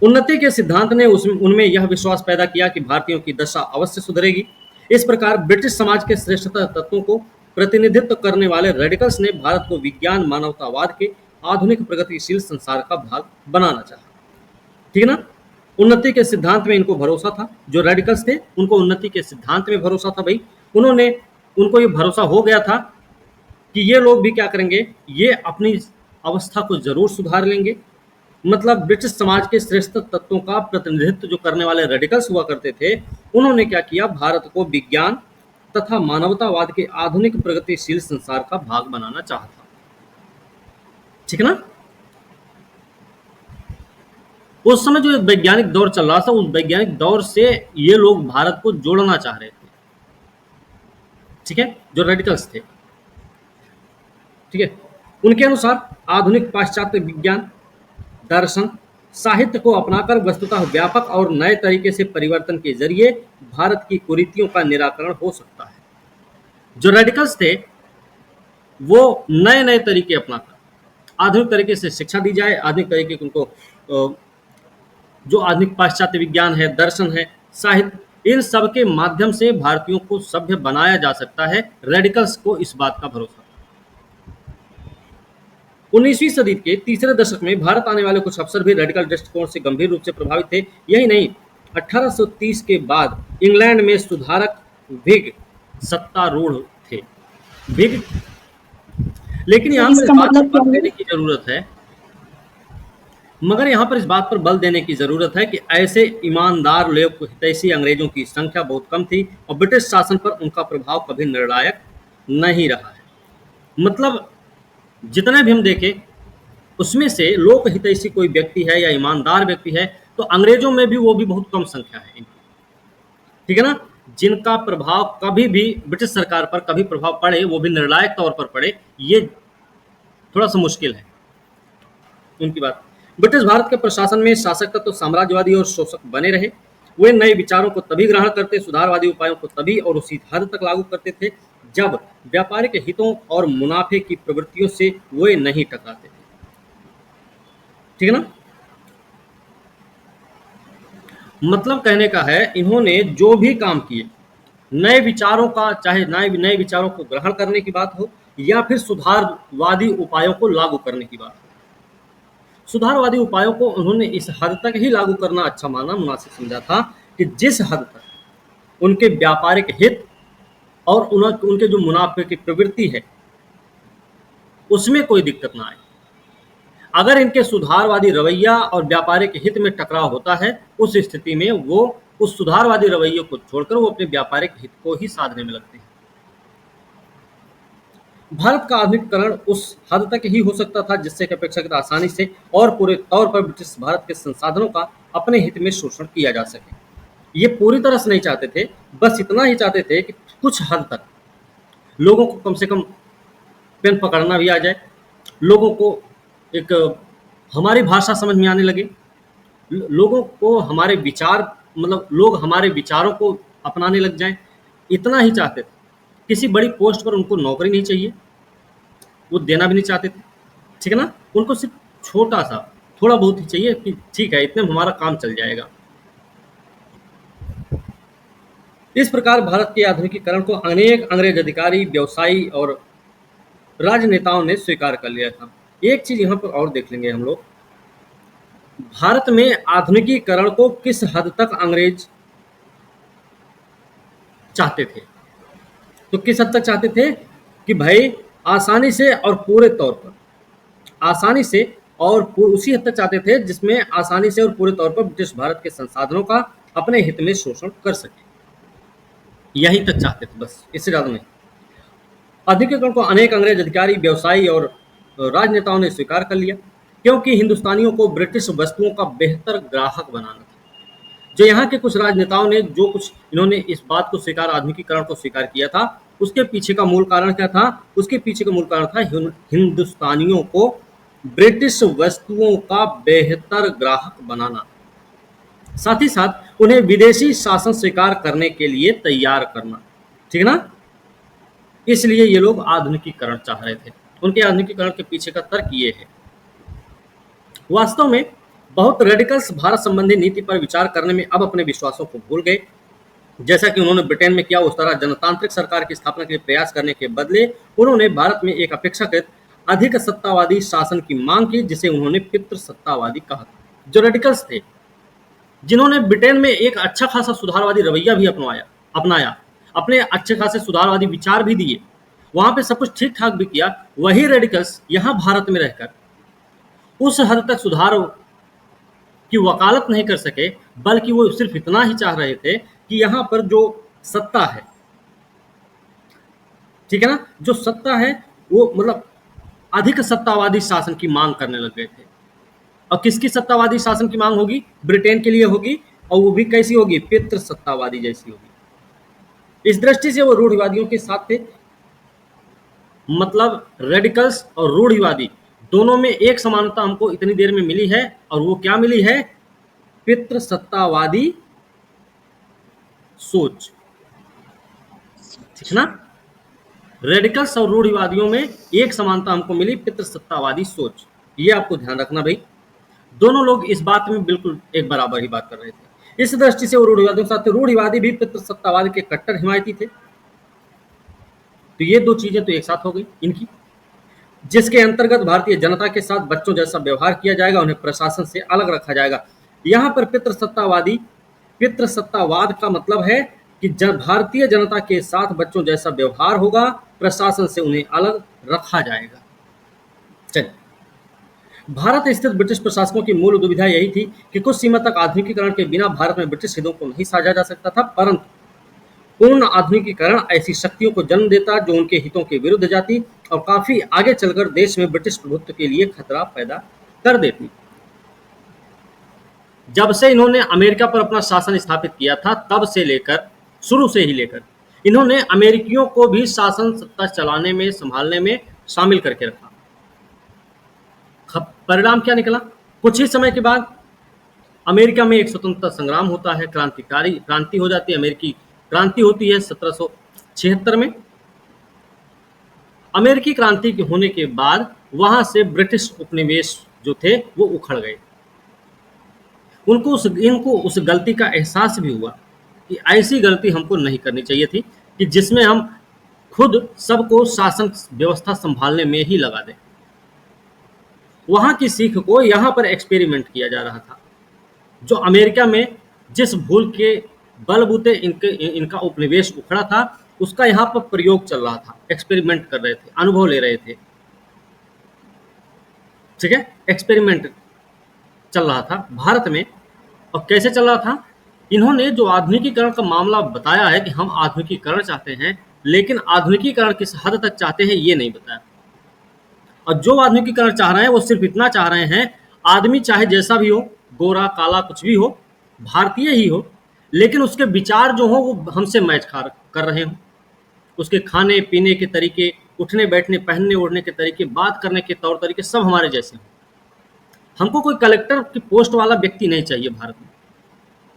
उन्नति के सिद्धांत ने उनमें यह विश्वास पैदा किया कि भारतीयों की दशा अवश्य सुधरेगी। इस प्रकार ब्रिटिश समाज के श्रेष्ठता तत्वों को प्रतिनिधित्व करने वाले रेडिकल्स ने भारत को विज्ञान मानवतावाद के आधुनिक प्रगतिशील संसार का भाग बनाना चाहा। ठीक है ना? उन्नति के सिद्धांत में इनको भरोसा था। जो रेडिकल्स थे, उनको उन्नति के सिद्धांत में भरोसा था भाई। उनको ये भरोसा हो गया था कि ये लोग भी क्या करेंगे, ये अपनी अवस्था को जरूर सुधार लेंगे। मतलब ब्रिटिश समाज के श्रेष्ठ तत्वों का प्रतिनिधित्व जो करने वाले रेडिकल्स हुआ करते थे, उन्होंने क्या किया, भारत को विज्ञान तथा मानवतावाद के आधुनिक प्रगतिशील संसार का भाग बनाना चाहा था। ठीक है ना? उस समय जो वैज्ञानिक दौर चल रहा था, उस वैज्ञानिक दौर से ये लोग भारत को जोड़ना चाह रहे थे। ठीक है? जो रेडिकल्स थे, ठीक है, उनके अनुसार आधुनिक पाश्चात्य विज्ञान, दर्शन, साहित्य को अपनाकर वस्तुतः व्यापक और नए तरीके से परिवर्तन के जरिए भारत की कुरीतियों का निराकरण हो सकता है। जो रेडिकल्स थे, वो नए नए तरीके अपनाकर आधुनिक तरीके से शिक्षा दी जाए, आधुनिक तरीके के उनको जो आधुनिक पाश्चात्य विज्ञान है, दर्शन है, साहित्य, इन सब के माध्यम से भारतीयों को सभ्य बनाया जा सकता है। रेडिकल्स को इस बात का भरोसा। 19वीं सदी के तीसरे दशक में भारत आने वाले कुछ अफसर भी रेडिकल दृष्टिकोण से गंभीर रूप से प्रभावित थे। यही नहीं, 1830 के बाद इंग्लैंड में सुधारक व्हिग सत्तारूढ़ थे। व्हिग, लेकिन यहाँ पर इस बात पर बल देने की जरूरत है, मगर यहाँ पर इस बात पर बल देने की जरूरत है कि ऐसे ईमानदार लोक हितैषी अंग्रेजों की संख्या बहुत कम थी और ब्रिटिश शासन पर उनका प्रभाव कभी निर्णायक नहीं रहा है। मतलब जितने भी हम देखें, उसमें से लोक हितैषी कोई व्यक्ति है या ईमानदार व्यक्ति है, तो अंग्रेजों में भी वो भी बहुत कम संख्या है इनकी, ठीक है ना, जिनका प्रभाव कभी भी ब्रिटिश सरकार पर कभी प्रभाव पड़े, वो भी निर्णायक तौर पर पड़े, ये थोड़ा सा मुश्किल है उनकी बात। ब्रिटिश भारत के प्रशासन में शासक तत्व तो साम्राज्यवादी और शोषक बने रहे। वे नए विचारों को तभी ग्रहण करते, सुधारवादी उपायों को तभी और उसी हद तक लागू करते थे जब व्यापारिक हितों और मुनाफे की प्रवृत्तियों से वे नहीं टकराते थे, ठीक है ना। मतलब कहने का है, इन्होंने जो भी काम किए, नए विचारों का, चाहे नए नए विचारों को ग्रहण करने की बात हो या फिर सुधारवादी उपायों को लागू करने की बात हो, सुधारवादी उपायों को उन्होंने इस हद तक ही लागू करना अच्छा माना, मुनासिब समझा था कि जिस हद तक उनके व्यापारिक हित और उनके जो मुनाफे की प्रवृत्ति है उसमें कोई दिक्कत ना आए। अगर इनके सुधारवादी रवैया और व्यापारिक हित में टकराव होता है, उस स्थिति में वो उस सुधारवादी रवैये को छोड़कर वो अपने व्यापारिक हित को ही साधने में लगते हैं। भारत का आधुनिकीकरण उस हद तक ही हो सकता था जिससे कि अपेक्षाकृत आसानी से और पूरे तौर पर ब्रिटिश भारत के संसाधनों का अपने हित में शोषण किया जा सके। ये पूरी तरह से नहीं चाहते थे, बस इतना ही चाहते थे कि कुछ हद तक लोगों को कम से कम पेन पकड़ना भी आ जाए, लोगों को एक हमारी भाषा समझ में आने लगे, लोगों को हमारे विचार, मतलब लोग हमारे विचारों को अपनाने लग जाएं, इतना ही चाहते थे। किसी बड़ी पोस्ट पर उनको नौकरी नहीं चाहिए, वो देना भी नहीं चाहते थे, ठीक है ना। उनको सिर्फ छोटा सा थोड़ा बहुत ही चाहिए कि ठीक है, इतने में हमारा काम चल जाएगा। इस प्रकार भारत के आधुनिकीकरण को अनेक अंग्रेज अधिकारी, व्यवसायी और राजनेताओं ने स्वीकार कर लिया था। एक चीज यहाँ पर और देख लेंगे हम लोग, भारत में आधुनिकीकरण को किस हद तक अंग्रेज चाहते थे। तो किस हद तक चाहते थे कि भाई आसानी से और पूरे तौर पर, आसानी से और उसी हद तक चाहते थे जिसमें आसानी से और पूरे तौर पर ब्रिटिश भारत के संसाधनों का अपने हित में शोषण कर सके, यही तक चाहते थे, बस इससे ज्यादा नहीं। आधुनिकीकरण को अनेक अंग्रेज अधिकारी, व्यवसायी और राजनेताओं ने स्वीकार कर लिया क्योंकि हिंदुस्तानियों को ब्रिटिश वस्तुओं का बेहतर ग्राहक बनाना था। जो यहाँ के कुछ राजनेताओं ने जो कुछ इन्होंने इस बात को स्वीकार, आधुनिकीकरण को स्वीकार किया था, उसके पीछे का मूल कारण क्या था? उसके पीछे का मूल कारण था हिंदुस्तानियों को ब्रिटिश वस्तुओं का बेहतर ग्राहक बनाना, साथ ही साथ उन्हें विदेशी शासन स्वीकार करने के लिए तैयार करना, ठीक है ना। इसलिए ये लोग आधुनिकीकरण चाह रहे थे। उनके आधुनिकीकरण के पीछे का तर्क ये है। वास्तव में बहुत रेडिकल्स भारत संबंधी नीति पर विचार करने में अब अपने विश्वासों को भूल गए। जैसा कि उन्होंने ब्रिटेन में किया, उस तरह जनतांत्रिक सरकार की स्थापना के लिए प्रयास करने के बदले उन्होंने भारत में एक अपेक्षाकृत अधिक सत्तावादी शासन की मांग की, जिसे उन्होंने पितृसत्तावादी कहा था। जो रेडिकल्स थे, जिन्होंने ब्रिटेन में एक अच्छा खासा सुधारवादी रवैया भी अपनाया, अपने अच्छे खासे सुधारवादी विचार भी दिए, वहां पे सब कुछ ठीक ठाक भी किया, वही रेडिकल्स यहाँ भारत में रहकर उस हद तक सुधार की वकालत नहीं कर सके, बल्कि वो सिर्फ इतना ही चाह रहे थे कि यहाँ पर जो सत्ता है, ठीक है ना, जो सत्ता है वो मतलब अधिक सत्तावादी शासन की मांग करने लग गए थे। और किसकी सत्तावादी शासन की मांग होगी? ब्रिटेन के लिए होगी, और वो भी कैसी होगी? पितृ सत्तावादी जैसी होगी। इस दृष्टि से वो रूढ़िवादियों के साथ थे। मतलब रेडिकल्स और रूढ़िवादी दोनों में एक समानता हमको इतनी देर में मिली है, और वो क्या मिली है? पितृ सत्तावादी सोच, ठीक है ना। रेडिकल्स और रूढ़िवादियों में एक समानता हमको मिली, पितृ सत्तावादी सोच। ये आपको ध्यान रखना भाई, दोनों लोग इस बात में बिल्कुल एक बराबर ही बात कर रहे थे। इस दृष्टि से वो रूढ़िवादियों के साथ थे। रूढ़िवादी भी पितृ सत्तावाद के कट्टर हिमायती थे। तो ये दो चीजें तो एक साथ हो गई इनकी, जिसके अंतर्गत भारतीय जनता के साथ बच्चों जैसा व्यवहार किया जाएगा, उन्हें प्रशासन से अलग रखा जाएगा। यहाँ पर पितृ सत्तावाद का मतलब है कि भारतीय जनता के साथ बच्चों जैसा व्यवहार होगा, प्रशासन से उन्हें अलग रखा जाएगा। चलिए, भारत स्थित ब्रिटिश प्रशासकों की मूल दुविधा यही थी कि कुछ सीमा तक आधुनिकीकरण के बिना भारत में ब्रिटिश हितों को नहीं साझा जा सकता था, परंतु पूर्ण आधुनिकीकरण ऐसी शक्तियों को जन्म देता जो उनके हितों के विरुद्ध जाती और काफी आगे चलकर देश में ब्रिटिश प्रभुत्व के लिए खतरा पैदा कर देती। जब से इन्होंने अमेरिका पर अपना शासन स्थापित किया था, तब से लेकर, शुरू से ही लेकर, इन्होंने अमेरिकियों को भी शासन सत्ता चलाने में, संभालने में शामिल करके रखा। परिणाम क्या निकला? कुछ ही समय के बाद अमेरिका में एक स्वतंत्रता संग्राम होता है, क्रांति हो जाती है, अमेरिकी क्रांति होती है 1776 में। अमेरिकी क्रांति के होने के बाद वहां से ब्रिटिश उपनिवेश जो थे वो उखड़ गए। इनको उस गलती का एहसास भी हुआ कि ऐसी गलती हमको नहीं करनी चाहिए थी कि जिसमें हम खुद सबको शासन व्यवस्था संभालने में ही लगा दें। वहां की सीख को यहाँ पर एक्सपेरिमेंट किया जा रहा था। जो अमेरिका में जिस भूल के बलबूते इनका उपनिवेश उखड़ा था, उसका यहाँ पर प्रयोग चल रहा था, एक्सपेरिमेंट कर रहे थे, अनुभव ले रहे थे। ठीक है, एक्सपेरिमेंट चल रहा था भारत में। और कैसे चल रहा था? इन्होंने जो आधुनिकीकरण का मामला बताया है कि हम आधुनिकीकरण चाहते हैं, लेकिन आधुनिकीकरण किस हद तक चाहते हैं ये नहीं बताया। और जो आधुनिकीकरण चाह रहे हैं वो सिर्फ इतना चाह रहे हैं, आदमी चाहे जैसा भी हो, गोरा काला कुछ भी हो, भारतीय ही हो, लेकिन उसके विचार जो हो वो हमसे मैच कर रहे हो। उसके खाने पीने के तरीके, उठने बैठने, पहनने ओढ़ने के तरीके, बात करने के तौर तरीके सब हमारे जैसे हों। हमको कोई कलेक्टर की पोस्ट वाला व्यक्ति नहीं चाहिए भारत में,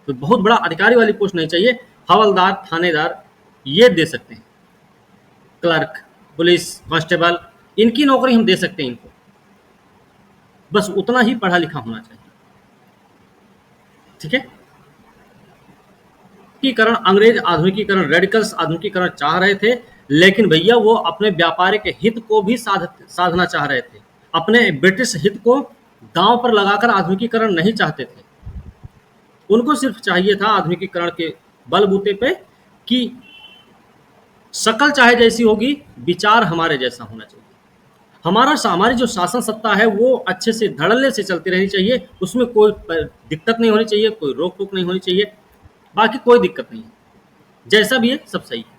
कोई बहुत बड़ा अधिकारी वाली पोस्ट नहीं चाहिए। हवलदार, थानेदार ये दे सकते हैं, क्लर्क, पुलिस, कांस्टेबल, इनकी नौकरी हम दे सकते हैं इनको, बस उतना ही पढ़ा लिखा होना चाहिए। ठीक है, अंग्रेज आधुनिकीकरण, रेडिकल्स आधुनिकीकरण चाह रहे थे, लेकिन भैया वो अपने व्यापारिक हित को भी साधना चाह रहे थे। अपने ब्रिटिश हित को दांव पर लगाकर आधुनिकीकरण नहीं चाहते थे। उनको सिर्फ चाहिए था आधुनिकीकरण के बलबूते पे कि शक्ल चाहे जैसी होगी, विचार हमारे जैसा होना चाहिए। हमारी जो शासन सत्ता है वो अच्छे से धड़ल्ले से चलती रहनी चाहिए, उसमें कोई दिक्कत नहीं होनी चाहिए, कोई रोक टोक नहीं होनी चाहिए, बाकी कोई दिक्कत नहीं है, जैसा भी है सब सही है।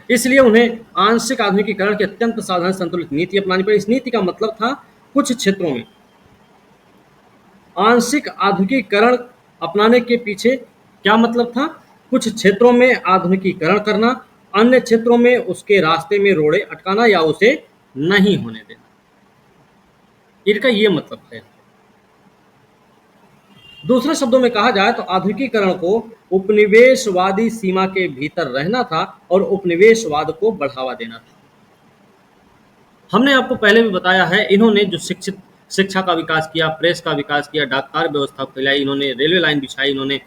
इसलिए उन्हें आंशिक आधुनिकीकरण की अत्यंत सावधान संतुलित नीति अपनानी पड़ी। इस नीति का मतलब था कुछ क्षेत्रों में आंशिक आधुनिकीकरण अपनाने के पीछे क्या मतलब था? कुछ क्षेत्रों में आधुनिकीकरण करना, अन्य क्षेत्रों में उसके रास्ते में रोड़े अटकाना या उसे नहीं होने देना। इनका ये मतलब है। दूसरे शब्दों में कहा जाए तो आधुनिकीकरण को उपनिवेशवादी सीमा के भीतर रहना था और उपनिवेशवाद को बढ़ावा देना था। हमने आपको पहले भी बताया है, इन्होंने जो शिक्षा का विकास किया, प्रेस का विकास किया, डाककार व्यवस्था फैलाई, इन्होंने रेलवे लाइन बिछाई, इन्होंने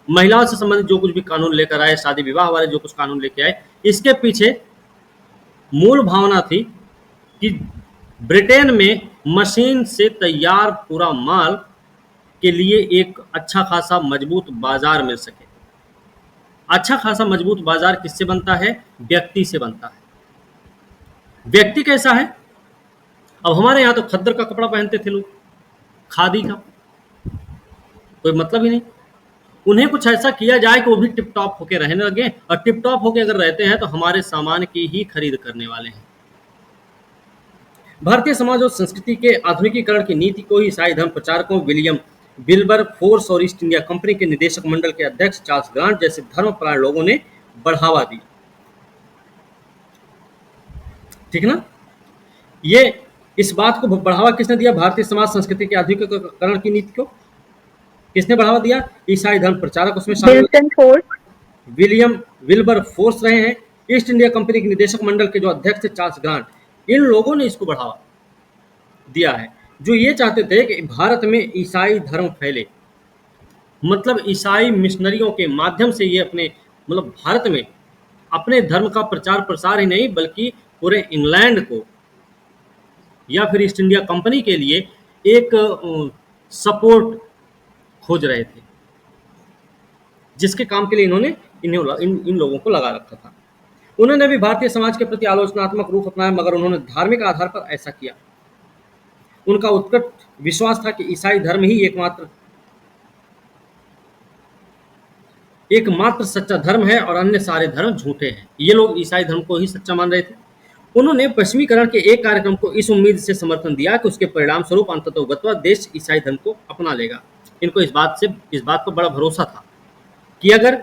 महिलाओं से संबंधित जो कुछ भी कानून लेकर आए, शादी विवाह वाले जो कुछ कानून लेके आए, इसके पीछे मूल भावना थी कि ब्रिटेन में मशीन से तैयार पूरा माल के लिए एक अच्छा खासा मजबूत बाजार मिल सके। अच्छा खासा मजबूत बाजार किससे बनता है? व्यक्ति से बनता है। व्यक्ति कैसा है? अब हमारे यहाँ तो खद्दर का कपड़ा पहनते थे लोग, खादी का, कोई मतलब ही नहीं। उन्हें कुछ ऐसा किया जाए कि वो भी टिप टॉप होके रहने लगे, और टिप टॉप होके अगर रहते हैं तो हमारे सामान की ही खरीद करने वाले हैं। भारतीय समाज और संस्कृति के आधुनिकीकरण की नीति को ही ईसाई धर्म प्रचारकों विलियम विल्बर फोर्स और ईस्ट इंडिया कंपनी के निदेशक मंडल के अध्यक्ष चार्ल्स ग्रांट जैसे धर्मपरायण लोगों ने बढ़ावा दिया। ठीक ना? ये इस बात को बढ़ावा किसने दिया? भारतीय समाज संस्कृति के आधुनिकीकरण की नीति को किसने बढ़ावा दिया? ईसाई धर्म प्रचारक उसमें शामिल विलियम विल्बर फोर्स रहे हैं। ईस्ट इंडिया कंपनी के निदेशक मंडल के जो अध्यक्ष थे चार्ल्स ग्रांट, इन लोगों ने इसको बढ़ावा दिया है, जो ये चाहते थे कि भारत में ईसाई धर्म फैले। मतलब ईसाई मिशनरियों के माध्यम से ये अपने भारत में अपने धर्म का प्रचार प्रसार ही नहीं, बल्कि पूरे इंग्लैंड को या फिर ईस्ट इंडिया कंपनी के लिए एक सपोर्ट खोज रहे थे, जिसके काम के लिए इन्होंने इन लोगों को लगा रखा था। उन्होंने भी भारतीय समाज के प्रति आलोचनात्मक रूप अपनाया, मगर उन्होंने धार्मिक आधार पर ऐसा किया। उनका उत्कट विश्वास था कि ईसाई धर्म ही एकमात्र एकमात्र सच्चा धर्म है और अन्य सारे धर्म झूठे हैं। ये लोग ईसाई धर्म को ही सच्चा मान रहे थे। उन्होंने पश्चिमीकरण के एक कार्यक्रम को इस उम्मीद से समर्थन दिया कि उसके परिणाम स्वरूप अंततोगत्वा देश ईसाई धर्म को अपना लेगा। इनको इस बात पर बड़ा भरोसा था कि अगर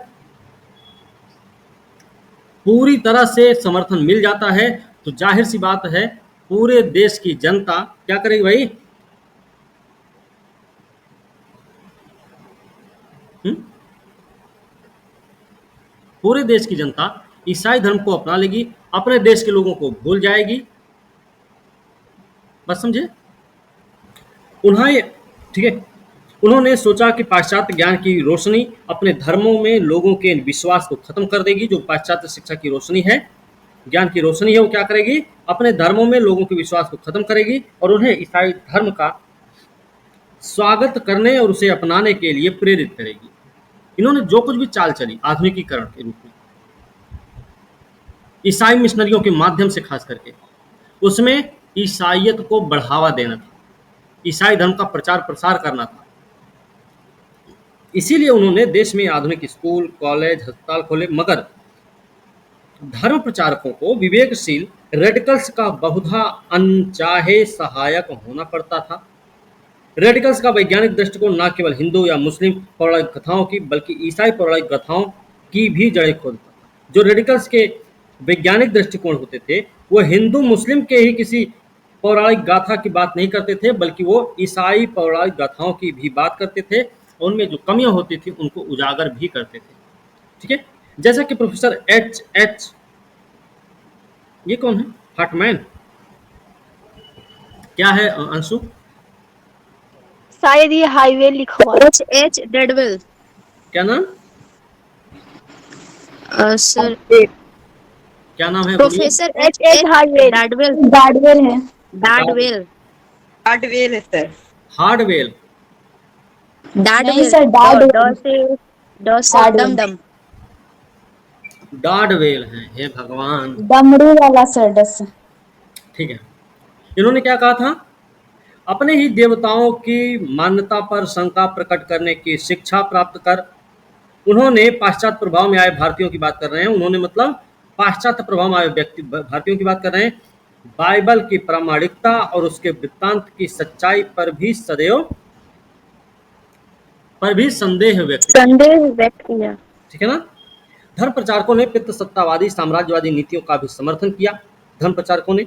पूरी तरह से समर्थन मिल जाता है तो जाहिर सी बात है पूरे देश की जनता क्या करेगी भाई? हुँ? पूरे देश की जनता ईसाई धर्म को अपना लेगी, अपने देश के लोगों को भूल जाएगी। बस समझे? उन्हें ठीक है, उन्होंने सोचा कि पाश्चात्य ज्ञान की रोशनी अपने धर्मों में लोगों के विश्वास को खत्म कर देगी। जो पाश्चात्य शिक्षा की रोशनी है, ज्ञान की रोशनी है, वो क्या करेगी? अपने धर्मों में लोगों के विश्वास को खत्म करेगी और उन्हें ईसाई धर्म का स्वागत करने और उसे अपनाने के लिए प्रेरित करेगी। इन्होंने जो कुछ भी चाल चली आधुनिकीकरण के रूप में ईसाई मिशनरियों के माध्यम से, खास करके उसमें ईसाइयत को बढ़ावा देना था, ईसाई धर्म का प्रचार प्रसार करना था। इसीलिए उन्होंने देश में आधुनिक स्कूल, कॉलेज, अस्पताल खोले, मगर धर्म प्रचारकों को विवेकशील रेडिकल्स का बहुधा अनचाहे सहायक होना पड़ता था। रेडिकल्स का वैज्ञानिक दृष्टिकोण न केवल हिंदू या मुस्लिम पौराणिक कथाओं की बल्कि ईसाई पौराणिक कथाओं की भी जड़ें खोदता था। जो रेडिकल्स के वैज्ञानिक दृष्टिकोण होते थे वो हिंदू मुस्लिम के ही किसी पौराणिक गाथा की बात नहीं करते थे, बल्कि वो ईसाई पौराणिक गाथाओं की भी बात करते थे और उनमें जो कमियां होती थी उनको उजागर भी करते थे। ठीक है, जैसा कि प्रोफेसर एच ये कौन है? हार्टमैन क्या है अंशु? शायद ये हाईवे लिखा हुआ H Deadwell क्या नाम? सर क्या नाम है? बोलिए। Professor H H highway Dadwell गार्डवेल है। Dadwell हार्डवेल है सर। हार्डवेल। नहीं Dadwell सर, ड से दम दम डार्डवेल हैं। हे भगवान। डमरू वाला सर डस। ठीक है, इन्होंने क्या कहा था? अपने ही देवताओं की मान्यता पर शंका प्रकट करने की शिक्षा प्राप्त कर उन्होंने पाश्चात्य प्रभाव में आए भारतीयों की बात कर रहे हैं। उन्होंने मतलब पाश्चात्य प्रभाव में आए व्यक्ति भारतीयों की बात कर रहे हैं। बाइबल की प्रामाणिकता और उसके वृत्तांत की सच्चाई पर भी संदेह व्यक्त किया। ठीक है ना? धर्म प्रचारकों ने पितृ सत्तावादी साम्राज्यवादी नीतियों का भी समर्थन किया। धर्म प्रचारकों ने,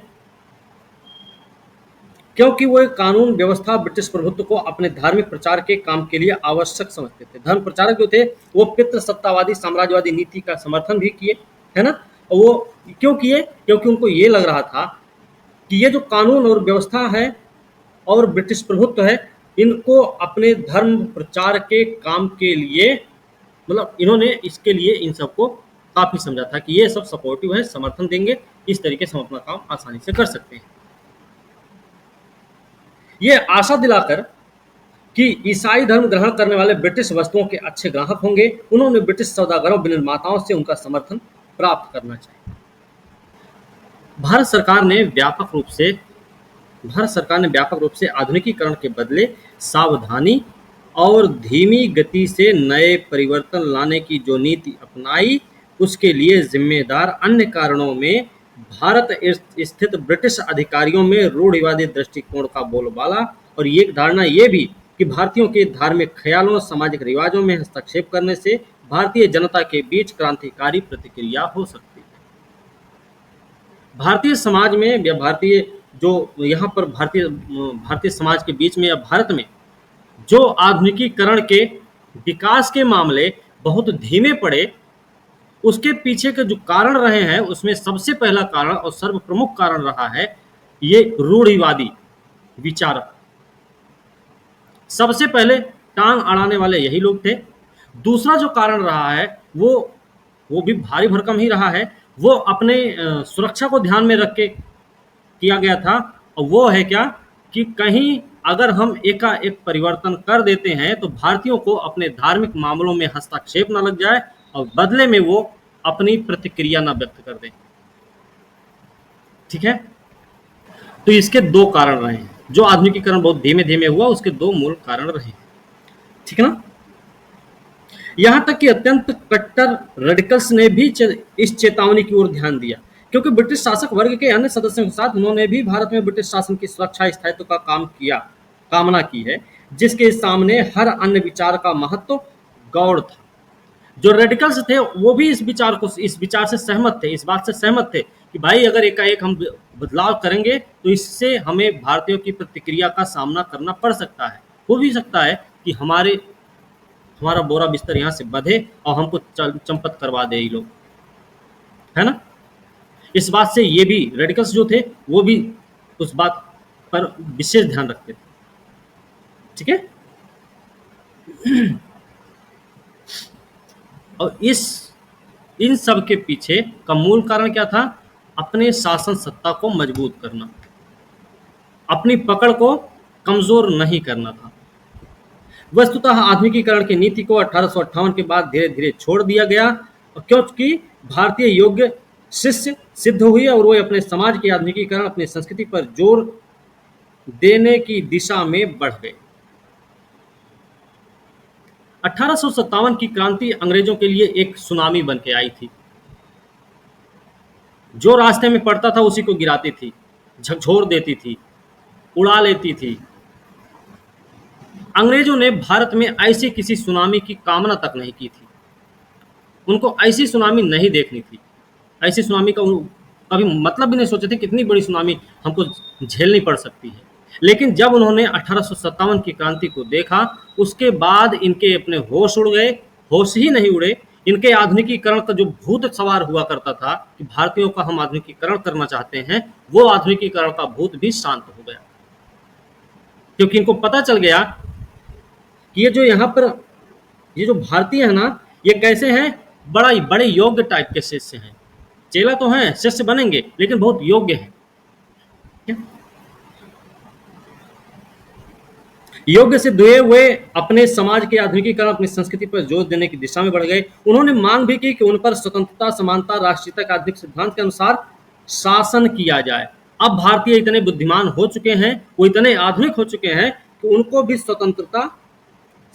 क्योंकि वो एक कानून व्यवस्था ब्रिटिश प्रभुत्व को अपने धार्मिक प्रचार के काम के लिए आवश्यक समझते थे। धर्म प्रचारक जो थे वो पितृ सत्तावादी साम्राज्यवादी नीति का समर्थन भी किए, है ना? और वो क्यों किए? क्योंकि उनको ये लग रहा था कि ये जो कानून और व्यवस्था है और ब्रिटिश प्रभुत्व है, इनको अपने धर्म प्रचार के काम के लिए, मतलब इन्होंने इसके लिए इन सबको काफी समझा था कि ये सब सपोर्टिव है, समर्थन देंगे, इस तरीके से हम अपना काम आसानी से कर सकते हैं। ये आशा दिलाकर कि ईसाई धर्म ग्रहण करने वाले ब्रिटिश वस्तुओं के अच्छे ग्राहक होंगे, उन्होंने ब्रिटिश सौदागरों विनिर्माताओं से उनका समर्थन प्राप्त करना चाहिए। भारत सरकार ने व्यापक रूप से आधुनिकीकरण के बदले सावधानी और धीमी गति से नए परिवर्तन लाने की जो नीति अपनाई, उसके लिए जिम्मेदार अन्य कारणों में भारत स्थित ब्रिटिश अधिकारियों में रूढ़िवादी दृष्टिकोण का बोलबाला और एक धारणा ये भी कि भारतीयों के धार्मिक ख्यालों, सामाजिक रिवाजों में हस्तक्षेप करने से भारतीय जनता के बीच क्रांतिकारी प्रतिक्रिया हो सकती है। भारतीय समाज में या भारतीय समाज के बीच में या भारत में जो आधुनिकीकरण के विकास के मामले बहुत धीमे पड़े, उसके पीछे के जो कारण रहे हैं उसमें सबसे पहला कारण और सर्वप्रमुख कारण रहा है ये रूढ़िवादी विचारक। सबसे पहले टांग अड़ाने वाले यही लोग थे। दूसरा जो कारण रहा है वो भी भारी भरकम ही रहा है, वो अपने सुरक्षा को ध्यान में रख के किया गया था, और वो है क्या कि कहीं अगर हम एकाएक परिवर्तन कर देते हैं तो भारतीयों को अपने धार्मिक मामलों में हस्तक्षेप न लग जाए और बदले में वो अपनी प्रतिक्रिया न व्यक्त कर दें। ठीक है, तो इसके दो कारण रहे हैं। जो आधुनिकीकरण बहुत धीमे धीमे हुआ, उसके दो मूल कारण रहे। ठीक है ना? यहाँ तक कि अत्यंत कट्टर रेडिकल्स ने भी इस चेतावनी की ओर ध्यान दिया, क्योंकि ब्रिटिश शासक वर्ग के अन्य सदस्यों के साथ उन्होंने भी भारत में ब्रिटिश शासन की सुरक्षा स्थायित्व का कामना की है, जिसके सामने हर अन्य विचार का महत्व गौड़ था। जो रेडिकल्स थे वो भी इस विचार से सहमत थे, इस बात से सहमत थे कि भाई अगर एकाएक हम बदलाव करेंगे तो इससे हमें भारतीयों की प्रतिक्रिया का सामना करना पड़ सकता है। हो भी सकता है कि हमारा बोरा बिस्तर यहाँ से बंधे और हमको चंपत करवा दे ये लोग, है ना। इस बात से ये भी रेडिकल्स जो थे वो भी उस बात पर विशेष ध्यान रखते थे। ठीक है। और इन सब के पीछे का मूल कारण क्या था? अपने शासन सत्ता को मजबूत करना, अपनी पकड़ को कमजोर नहीं करना था। वस्तुतः आधुनिकीकरण की नीति को 1858 के बाद धीरे धीरे छोड़ दिया गया, क्योंकि भारतीय योग्य शिष्य सिद्ध हुए और वे अपने समाज के आधुनिकीकरण, अपनी संस्कृति पर जोर देने की दिशा में बढ़ गए। 1857 की क्रांति अंग्रेजों के लिए एक सुनामी बन के आई थी। जो रास्ते में पड़ता था उसी को गिराती थी, झकझोर देती थी, उड़ा लेती थी। अंग्रेजों ने भारत में ऐसी किसी सुनामी की कामना तक नहीं की थी। उनको ऐसी सुनामी नहीं देखनी थी। ऐसी सुनामी का कभी मतलब भी नहीं सोचे थे कितनी बड़ी सुनामी हमको झेलनी पड़ सकती है। लेकिन जब उन्होंने 1857 की क्रांति को देखा, उसके बाद इनके अपने होश उड़ गए। होश ही नहीं उड़े, इनके आधुनिकीकरण का जो भूत सवार हुआ करता था कि भारतीयों का हम आधुनिकीकरण करना चाहते हैं, वो आधुनिकीकरण का भूत भी शांत हो गया, क्योंकि इनको पता चल गया कि ये जो यहाँ पर ये जो भारतीय है ना, ये कैसे हैं, बड़े योग्य टाइप के शिष्य हैं। चेला तो हैं, शिष्य बनेंगे, लेकिन बहुत योग्य हैं। योग्य सिद्ध हुए, वे अपने समाज के आधुनिकीकरण, अपनी संस्कृति पर जोर देने की दिशा में बढ़ गए। उन्होंने मांग भी की कि उन पर स्वतंत्रता, समानता, राष्ट्रीयता के आधुनिक सिद्धांत के अनुसार शासन किया जाए। अब भारतीय इतने बुद्धिमान हो चुके हैं, वो इतने आधुनिक हो चुके हैं कि उनको भी स्वतंत्रता,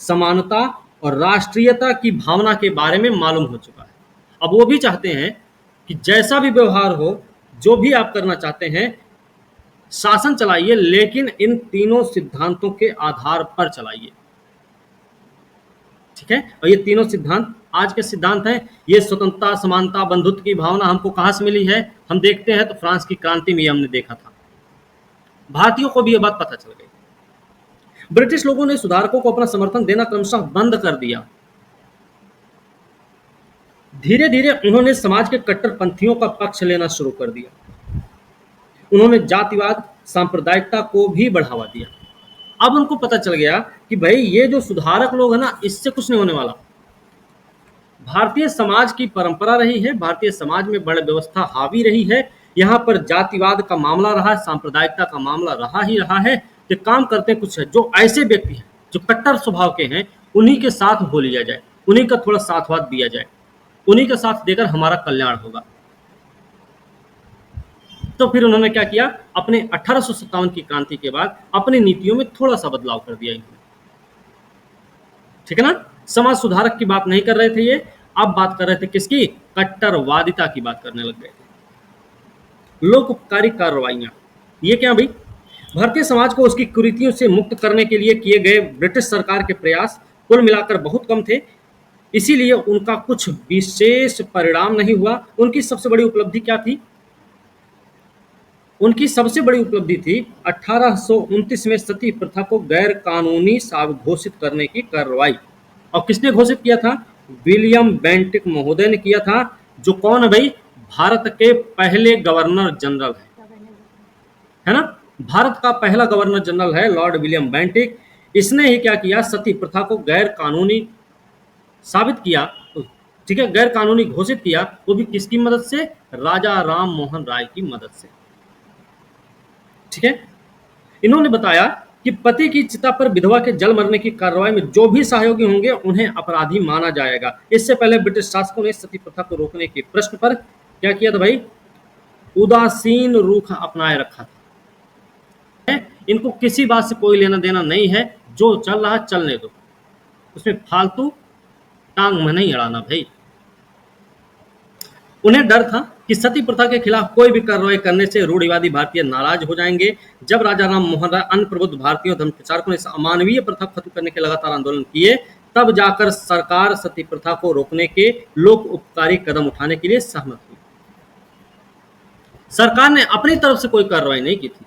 समानता और राष्ट्रीयता की भावना के बारे में मालूम हो चुका है। अब वो भी चाहते हैं कि जैसा भी व्यवहार हो, जो भी आप करना चाहते हैं, शासन चलाइए, लेकिन इन तीनों सिद्धांतों के आधार पर चलाइए। ठीक है। और ये तीनों सिद्धांत आज के सिद्धांत हैं। ये स्वतंत्रता, समानता, बंधुत्व की भावना हमको कहाँ से मिली है? हम देखते हैं तो फ्रांस की क्रांति में हमने देखा था। भारतीयों को भी ये बात पता चल गई। ब्रिटिश लोगों ने सुधारकों को अपना समर्थन देना क्रमशः बंद कर दिया। धीरे धीरे उन्होंने समाज के कट्टरपंथियों का पक्ष लेना शुरू कर दिया। उन्होंने जातिवाद, सांप्रदायिकता को भी बढ़ावा दिया। अब उनको पता चल गया कि भाई ये जो सुधारक लोग हैं ना, इससे कुछ नहीं होने वाला। भारतीय समाज की परंपरा रही है, भारतीय समाज में बड़ व्यवस्था हावी रही है। यहाँ पर जातिवाद का मामला रहा, सांप्रदायिकता का मामला रहा ही रहा है। कि काम करते कुछ है, जो ऐसे व्यक्ति हैं जो कट्टर स्वभाव के हैं, उन्हीं के साथ हो लिया जाए, उन्हीं का थोड़ा साथवाद दिया जाए, उन्हीं का साथ देकर हमारा कल्याण होगा। तो फिर उन्होंने क्या किया? अपने 1857 की क्रांति के बाद अपनी नीतियों में थोड़ा सा बदलाव कर दिया इन्होंने। ठीक है ना। समाज सुधारक की बात नहीं कर रहे थे ये, अब बात कर रहे थे किसकी? कट्टरवादिता की बात करने लग गए थे। लोकोपकारी कार्रवाइयां, ये क्या भाई? भारतीय समाज को उसकी कुरीतियों से मुक्त करने के लिए किए गए ब्रिटिश सरकार के प्रयास कुल मिलाकर बहुत कम थे, इसीलिए उनका कुछ विशेष परिणाम नहीं हुआ। उनकी सबसे बड़ी उपलब्धि क्या थी? उनकी सबसे बड़ी उपलब्धि थी 1829 में सती प्रथा को गैर कानूनी घोषित करने की कार्रवाई। और किसने घोषित किया था? विलियम बेंटिक महोदय ने किया था, जो कौन है भाई? भारत के पहले गवर्नर जनरल है ना। भारत का पहला गवर्नर जनरल है लॉर्ड विलियम बेंटिक। इसने ही क्या किया? सती प्रथा को गैर कानूनी साबित किया। ठीक है, गैर कानूनी घोषित किया, वो भी किसकी मदद से? राजा राम मोहन राय की मदद से। ठीक है। इन्होंने बताया कि पति की चिता पर विधवा के जल मरने की कार्रवाई में जो भी सहयोगी होंगे उन्हें अपराधी माना जाएगा। इससे पहले ब्रिटिश शासकों ने सती प्रथा को रोकने के प्रश्न पर क्या किया था भाई? उदासीन रुख अपनाए रखा था। इनको किसी बात से कोई लेना देना नहीं है, जो चल रहा चलने दो, उसमें फालतू टांग में नहीं अड़ाना भाई। उन्हें डर था कि सती प्रथा के खिलाफ कोई भी कार्रवाई करने से रूढ़िवादी भारतीय नाराज हो जाएंगे। जब राजा राम मोहन राय अन्य प्रबुद्ध भारतीयों धर्म प्रचारकों ने इस अमानवीय प्रथा को खत्म करने के लगातार आंदोलन किए, तब जाकर सरकार सती प्रथा को रोकने के लोक उपकारी कदम उठाने के लिए सहमत हुई। सरकार ने अपनी तरफ से कोई कार्रवाई नहीं की थी।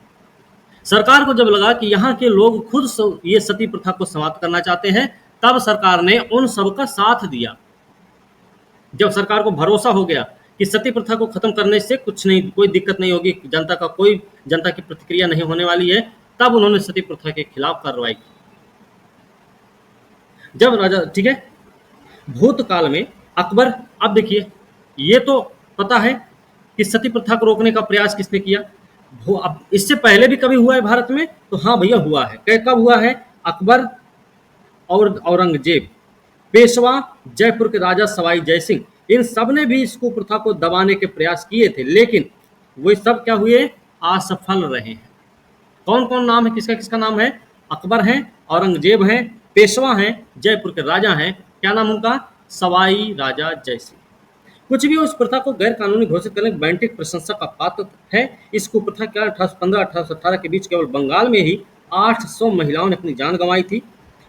सरकार को जब लगा कि यहाँ के लोग खुद ये सती प्रथा को समाप्त करना चाहते हैं, तब सरकार ने उन सबका साथ दिया। जब सरकार को भरोसा हो गया कि सती प्रथा को खत्म करने से कुछ नहीं, कोई दिक्कत नहीं होगी, जनता की प्रतिक्रिया नहीं होने वाली है, तब उन्होंने सती प्रथा के खिलाफ कार्रवाई की। जब राजा, ठीक है, भूतकाल में अकबर, अब देखिए, ये तो पता है कि सती प्रथा को रोकने का प्रयास किसने किया। अब इससे पहले भी कभी हुआ है भारत में? तो हाँ भैया हुआ है। कब हुआ है? अकबर और औरंगजेब, पेशवा, जयपुर के राजा सवाई जयसिंह, इन सब ने भी इस कुप्रथा को दबाने के प्रयास किए थे, लेकिन वो सब क्या हुए? असफल रहे हैं। कौन कौन नाम है, किसका किसका नाम है? अकबर हैं, औरंगजेब हैं, पेशवा हैं, जयपुर के राजा हैं, क्या नाम उनका? सवाई राजा जयसिंह। कुछ भी उस प्रथा को गैर कानूनी घोषित करने बैंटिक प्रशंसा का पात्र है। इस कुप्रथा के 1815-1818 के बीच केवल बंगाल में ही 800 महिलाओं ने अपनी जान गंवाई थी।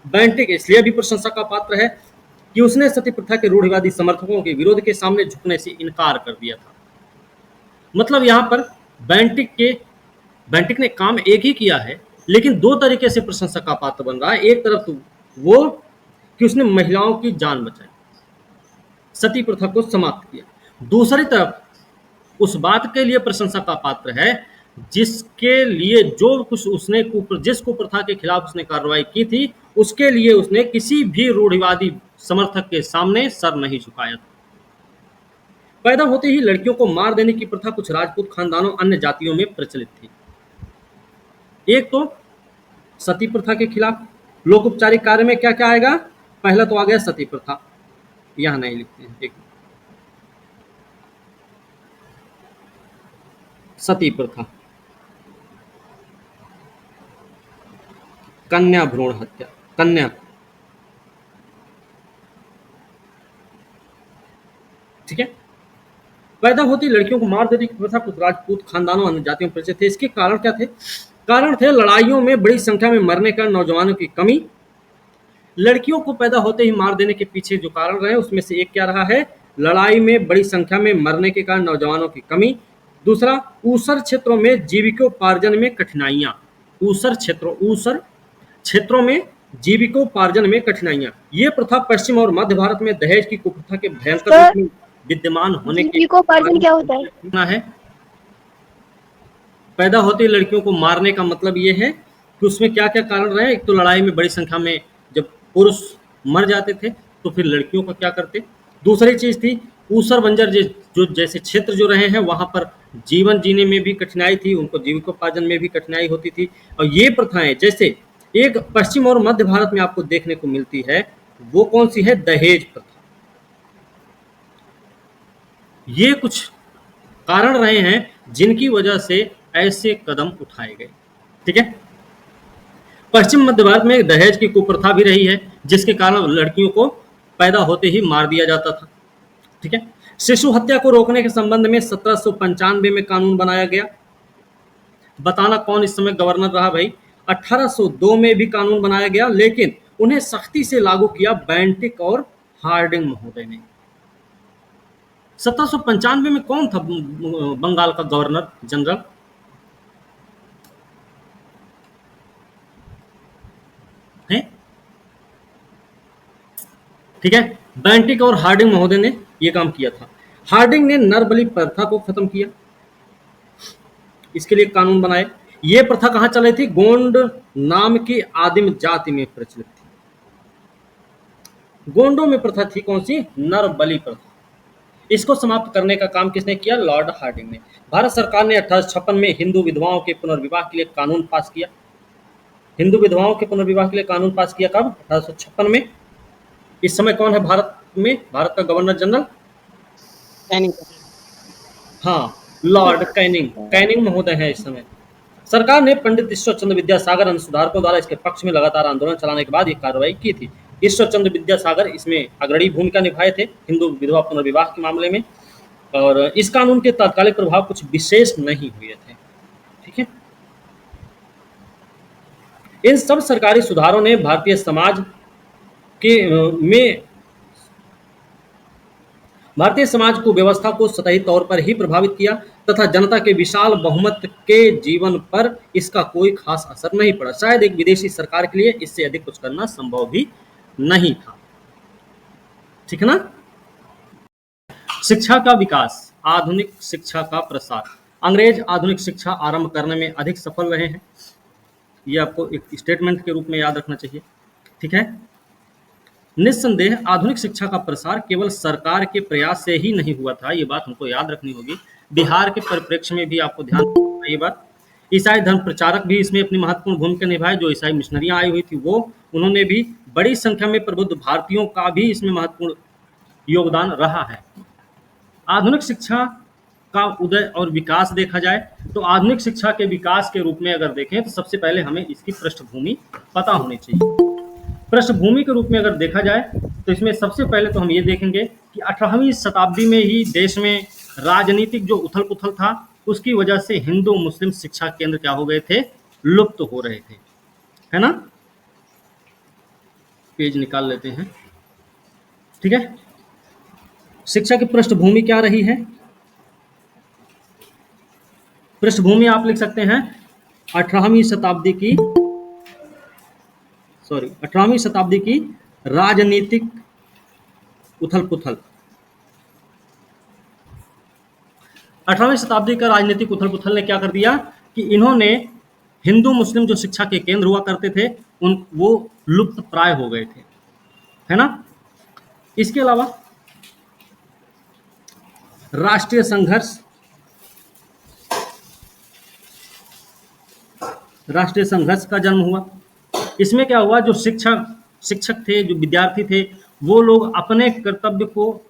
बैंटिक इसलिए भी प्रशंसा का पात्र है कि उसने सती प्रथा के रूढ़िवादी समर्थकों के विरोध के सामने झुकने से इनकार कर दिया था। मतलब यहाँ पर बैंटिक ने काम एक ही किया है, लेकिन दो तरीके से प्रशंसा का पात्र बन रहा है। एक तरफ तो वो कि उसने महिलाओं की जान बचाई, सती प्रथा को समाप्त किया। दूसरी तरफ उस बात के लिए प्रशंसा का पात्र है जिसके लिए जो कुछ उसने जिस कुप्रथा के खिलाफ उसने कार्रवाई की थी, उसके लिए उसने किसी भी रूढ़िवादी समर्थक के सामने सर नहीं झुकाया था। पैदा होते ही लड़कियों को मार देने की प्रथा कुछ राजपूत खानदानों, अन्य जातियों में प्रचलित थी। एक तो सती प्रथा के खिलाफ लोक उपचारिक कार्य में क्या क्या आएगा? पहला तो आ गया सती प्रथा, यहां नहीं लिखते हैं, देखिए सती प्रथा, कन्या भ्रूण हत्या, कन्या, ठीक है। पैदा होती लड़कियों को मार देने की प्रथा कुछ राजपूत खानदानों, अन्य जातियों में प्रचलित थे। इसके कारण क्या थे? कारण थे लड़ाइयों में बड़ी संख्या में मरने का नौजवानों की कमी। लड़कियों को पैदा होते ही मार देने के पीछे जो कारण रहे, उसमें से एक क्या रहा है? लड़ाई में बड़ी संख्या में मरने के कारण नौजवानों की कमी। दूसरा, ऊसर क्षेत्रों में जीविकोपार्जन में कठिनाइयां। ऊसर क्षेत्रों में जीविकोपार्जन में कठिनाइयां। ये प्रथा पश्चिम और मध्य भारत में दहेज की कुप्रथा के भयंकर रूप में विद्यमान होने के जीविकोपार्जन क्या होता है? पैदा होती लड़कियों को मारने का मतलब ये है कि उसमें क्या क्या कारण रहे। एक तो लड़ाई में बड़ी संख्या में जब पुरुष मर जाते थे तो फिर लड़कियों का क्या करते। दूसरी चीज थी ऊसर बंजर जो जैसे क्षेत्र जो रहे हैं वहां पर जीवन जीने में भी कठिनाई थी, उनको जीविकोपार्जन में भी कठिनाई होती थी। और ये प्रथाएं जैसे एक पश्चिम और मध्य भारत में आपको देखने को मिलती है, वो कौन सी है? दहेज प्रथा। ये कुछ कारण रहे हैं जिनकी वजह से ऐसे कदम उठाए गए, ठीक है। पश्चिम मध्य भारत में दहेज की कुप्रथा भी रही है, जिसके कारण लड़कियों को पैदा होते ही मार दिया जाता था, ठीक है। शिशु हत्या को रोकने के संबंध में 1795 में कानून बनाया गया। बताना कौन इस समय गवर्नर रहा भाई? 1802 में भी कानून बनाया गया, लेकिन उन्हें सख्ती से लागू किया बैंटिक और हार्डिंग महोदय ने। 1795 में कौन था बंगाल का गवर्नर जनरल? है, ठीक है। बैंटिक और हार्डिंग महोदय ने यह काम किया था। हार्डिंग ने नरबलि प्रथा को खत्म किया, इसके लिए कानून बनाए। ये प्रथा कहां चल रही थी? गोंड नाम की आदिम जाति में प्रचलित थी। गोंडों में प्रथा थी कौन सी? नरबलि प्रथा। इसको समाप्त करने का काम किसने किया? लॉर्ड हार्डिंग ने। भारत सरकार ने 1856 में हिंदू विधवाओं के पुनर्विवाह के लिए कानून पास किया। हिंदू विधवाओं के पुनर्विवाह के लिए कानून पास किया कब? 1856 में। इस समय कौन है भारत में? भारत का गवर्नर जनरल? हाँ, लॉर्ड कैनिंग महोदय है इस समय। सरकार ने पंडित ईश्वर चंद्र विद्यासागर अन्य सुधारकों द्वारा इसके पक्ष में लगातार आंदोलन चलाने के बाद ये कार्रवाई की थी। ईश्वरचंद्र विद्यासागर इसमें अग्रणी भूमिका निभाए थे हिंदू विधवा पुनर्विवाह के मामले में, और इस कानून के तात्कालिक प्रभाव कुछ विशेष नहीं हुए थे। ठीक है, इन सब सरकारी सुधारों ने भारतीय समाज के में भारतीय समाज को व्यवस्था को सतही तौर पर ही प्रभावित किया तथा जनता के विशाल बहुमत के जीवन पर इसका कोई खास असर नहीं पड़ा। शायद एक विदेशी सरकार के लिए इससे अधिक कुछ करना संभव भी नहीं था। ठीक है ना। शिक्षा का विकास, आधुनिक शिक्षा का प्रसार। अंग्रेज आधुनिक शिक्षा आरंभ करने में अधिक सफल रहे हैं, ये आपको एक स्टेटमेंट के रूप में याद रखना चाहिए। ठीक है, निस्संदेह आधुनिक शिक्षा का प्रसार केवल सरकार के प्रयास से ही नहीं हुआ था, ये बात हमको याद रखनी होगी। बिहार के परिप्रेक्ष्य में भी आपको ध्यान रखना ये बात। ईसाई धर्म प्रचारक भी इसमें अपनी महत्वपूर्ण भूमिका निभाए। जो ईसाई मिशनरियां आई हुई थी वो, उन्होंने भी बड़ी संख्या में प्रबुद्ध भारतीयों का भी इसमें महत्वपूर्ण योगदान रहा है। आधुनिक शिक्षा का उदय और विकास देखा जाए तो आधुनिक शिक्षा के विकास के रूप में अगर देखें तो सबसे पहले हमें इसकी पृष्ठभूमि पता होनी चाहिए। पृष्ठभूमि के रूप में अगर देखा जाए तो इसमें सबसे पहले तो हम ये देखेंगे कि 18वीं शताब्दी में ही देश में राजनीतिक जो उथल पुथल था उसकी वजह से हिंदू मुस्लिम शिक्षा केंद्र क्या हो गए थे, लुप्त हो रहे थे, है ना। पेज निकाल लेते हैं। ठीक है, शिक्षा की पृष्ठभूमि क्या रही है। पृष्ठभूमि आप लिख सकते हैं 18वीं शताब्दी की राजनीतिक उथल पुथल। 18वीं शताब्दी का राजनीतिक उथल पुथल ने क्या कर दिया कि इन्होंने हिंदू मुस्लिम जो शिक्षा के केंद्र हुआ करते थे वो लुप्त प्राय हो गए थे, है ना। इसके अलावा राष्ट्रीय संघर्ष का जन्म हुआ। इसमें क्या हुआ, जो शिक्षक थे, जो विद्यार्थी थे, वो लोग अपने कर्तव्य को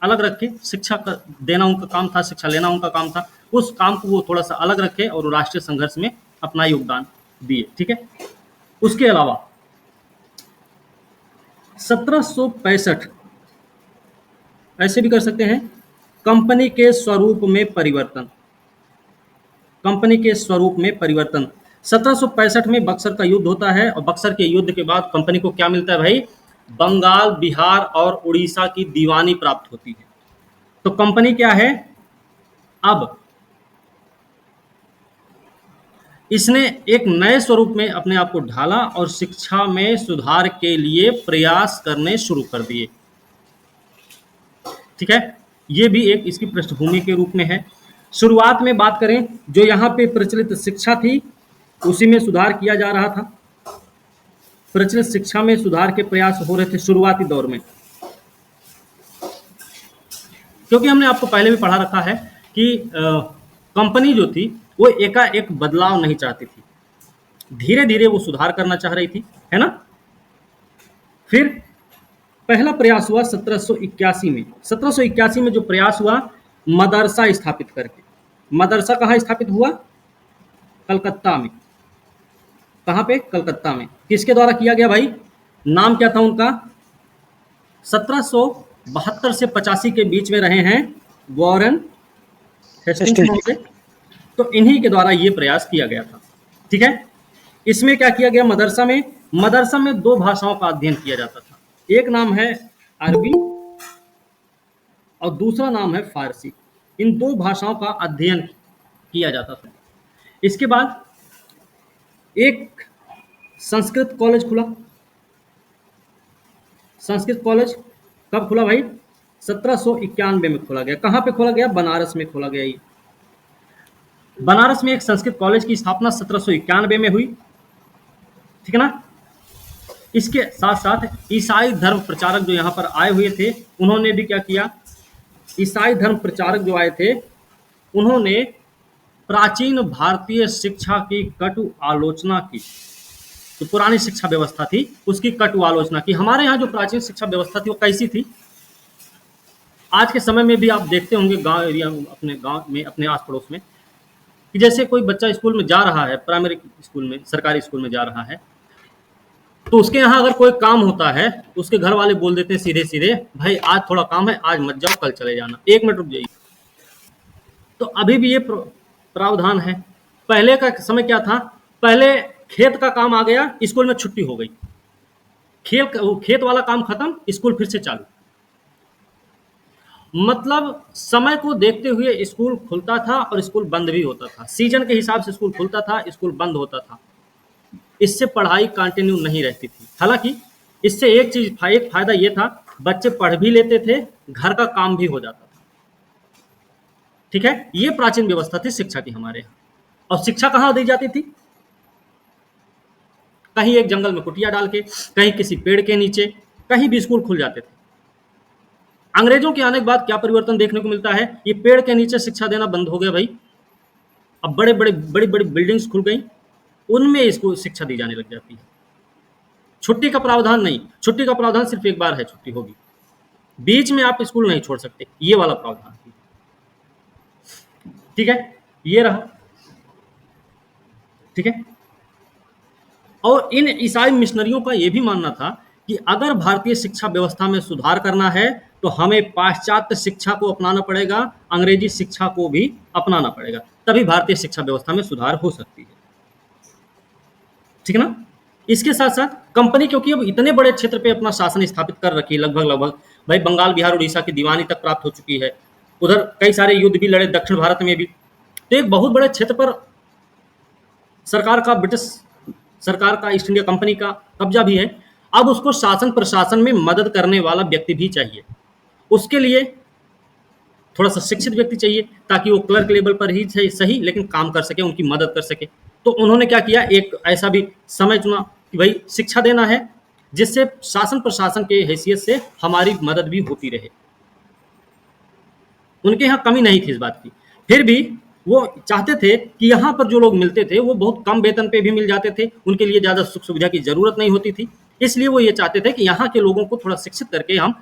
अलग रखे, शिक्षा देना उनका काम था, शिक्षा लेना उनका काम था, उस काम को वो थोड़ा सा अलग रखे और राष्ट्रीय संघर्ष में अपना योगदान दिए। ठीक है, उसके अलावा 1765 ऐसे भी कर सकते हैं, कंपनी के स्वरूप में परिवर्तन। 1765 में बक्सर का युद्ध होता है और बक्सर के युद्ध के बाद कंपनी को क्या मिलता है भाई, बंगाल, बिहार और उड़ीसा की दीवानी प्राप्त होती है। तो कंपनी क्या है, अब इसने एक नए स्वरूप में अपने आप को ढाला और शिक्षा में सुधार के लिए प्रयास करने शुरू कर दिए। ठीक है, ये भी एक इसकी पृष्ठभूमि के रूप में है। शुरुआत में बात करें, जो यहाँ पे प्रचलित शिक्षा थी उसी में सुधार किया जा रहा था। प्रचलित शिक्षा में सुधार के प्रयास हो रहे थे शुरुआती दौर में, क्योंकि हमने आपको पहले भी पढ़ा रखा है कि कंपनी जो थी वो एकाएक बदलाव नहीं चाहती थी, धीरे धीरे वो सुधार करना चाह रही थी, है ना। फिर पहला प्रयास हुआ 1781 में। 1781 में जो प्रयास हुआ, मदरसा स्थापित करके। मदरसा कहाँ स्थापित हुआ, कलकत्ता में। कहाँ पे, कलकत्ता में। किसके द्वारा किया गया भाई, नाम क्या था उनका, 1772 से 85 के बीच में रहे हैं वॉरेन हेस्टिंग्स से, तो इन्हीं के द्वारा ये प्रयास किया गया था। ठीक है, इसमें क्या किया गया, मदरसा में 2 भाषाओं का अध्ययन किया जाता था। एक नाम है अरबी और दूसरा नाम है फारसी। इन 2 भाषाओं का अध्ययन किया जाता था। इसके बाद एक संस्कृत कॉलेज खुला। संस्कृत कॉलेज कब खुला भाई, 1791 में खोला गया। कहाँ पे खोला गया, बनारस में खोला गया। ये बनारस में एक संस्कृत कॉलेज की स्थापना 1791 में हुई। ठीक है ना। इसके साथ साथ ईसाई धर्म प्रचारक जो यहाँ पर आए हुए थे, उन्होंने भी क्या किया, ईसाई धर्म प्रचारक जो आए थे उन्होंने प्राचीन भारतीय शिक्षा की कटु आलोचना की। जो पुरानी शिक्षा व्यवस्था थी उसकी कटु आलोचना की। हमारे यहाँ जो प्राचीन शिक्षा व्यवस्था थी वो कैसी थी, आज के समय में भी आप देखते होंगे गांव एरिया में, अपने गांव में, अपने आस पड़ोस में, कि जैसे कोई बच्चा स्कूल में जा रहा है, प्राइमरी स्कूल में, सरकारी स्कूल में जा रहा है, तो उसके यहाँ अगर कोई काम होता है तो उसके घर वाले बोल देते हैं सीधे सीधे, भाई आज थोड़ा काम है, आज मत जाओ, कल चले जाना, 1 मिनट रुक जाइए। तो अभी भी ये प्रावधान है। पहले का समय क्या था, पहले खेत का काम आ गया, स्कूल में छुट्टी हो गई, खेत वाला काम खत्म, स्कूल फिर से चालू। मतलब समय को देखते हुए स्कूल खुलता था और स्कूल बंद भी होता था, सीजन के हिसाब से स्कूल खुलता था, स्कूल बंद होता था। इससे पढ़ाई कंटिन्यू नहीं रहती थी। हालांकि इससे एक फायदा ये था, बच्चे पढ़ भी लेते थे, घर का काम भी हो जाता था। ठीक है, ये प्राचीन व्यवस्था थी शिक्षा की हमारे यहाँ। और शिक्षा कहाँ दी जाती थी, कहीं एक जंगल में कुटिया डाल के, कहीं किसी पेड़ के नीचे, कहीं भी स्कूल खुल जाते थे। अंग्रेजों के आने के बाद क्या परिवर्तन देखने को मिलता है, ये पेड़ के नीचे शिक्षा देना बंद हो गया भाई। अब बड़ी बड़ी बिल्डिंग्स खुल गई, उनमें इसको शिक्षा दी जाने लग जाती है। छुट्टी का प्रावधान नहीं, छुट्टी का प्रावधान सिर्फ एक बार है, छुट्टी होगी, बीच में आप स्कूल नहीं छोड़ सकते, ये वाला प्रावधान। ठीक है, ये रहा। ठीक है, और इन ईसाई मिशनरियों का यह भी मानना था कि अगर भारतीय शिक्षा व्यवस्था में सुधार करना है तो हमें पाश्चात्य शिक्षा को अपनाना पड़ेगा, अंग्रेजी शिक्षा को भी अपनाना पड़ेगा, तभी भारतीय शिक्षा व्यवस्था में सुधार हो सकती है। ठीक है ना। इसके साथ साथ कंपनी, क्योंकि अब इतने बड़े क्षेत्र पे अपना शासन स्थापित कर रखी है, लगभग भाई बंगाल, बिहार, उड़ीसा की दीवानी तक प्राप्त हो चुकी है, उधर कई सारे युद्ध भी लड़े, दक्षिण भारत में भी। तो एक बहुत बड़े क्षेत्र पर ब्रिटिश सरकार का, ईस्ट इंडिया कंपनी का कब्जा भी है। अब उसको शासन प्रशासन में मदद करने वाला व्यक्ति भी चाहिए। उसके लिए थोड़ा सा शिक्षित व्यक्ति चाहिए, ताकि वो क्लर्क लेवल पर ही सही लेकिन काम कर सके, उनकी मदद कर सके। तो उन्होंने क्या किया, एक ऐसा भी समय चुना कि भाई शिक्षा देना है जिससे शासन प्रशासन के हैसियत से हमारी मदद भी होती रहे। उनके यहाँ कमी नहीं थी इस बात की, फिर भी वो चाहते थे कि यहाँ पर जो लोग मिलते थे वो बहुत कम वेतन पे भी मिल जाते थे, उनके लिए ज़्यादा सुख सुविधा की ज़रूरत नहीं होती थी। इसलिए वो ये चाहते थे कि यहाँ के लोगों को थोड़ा शिक्षित करके हम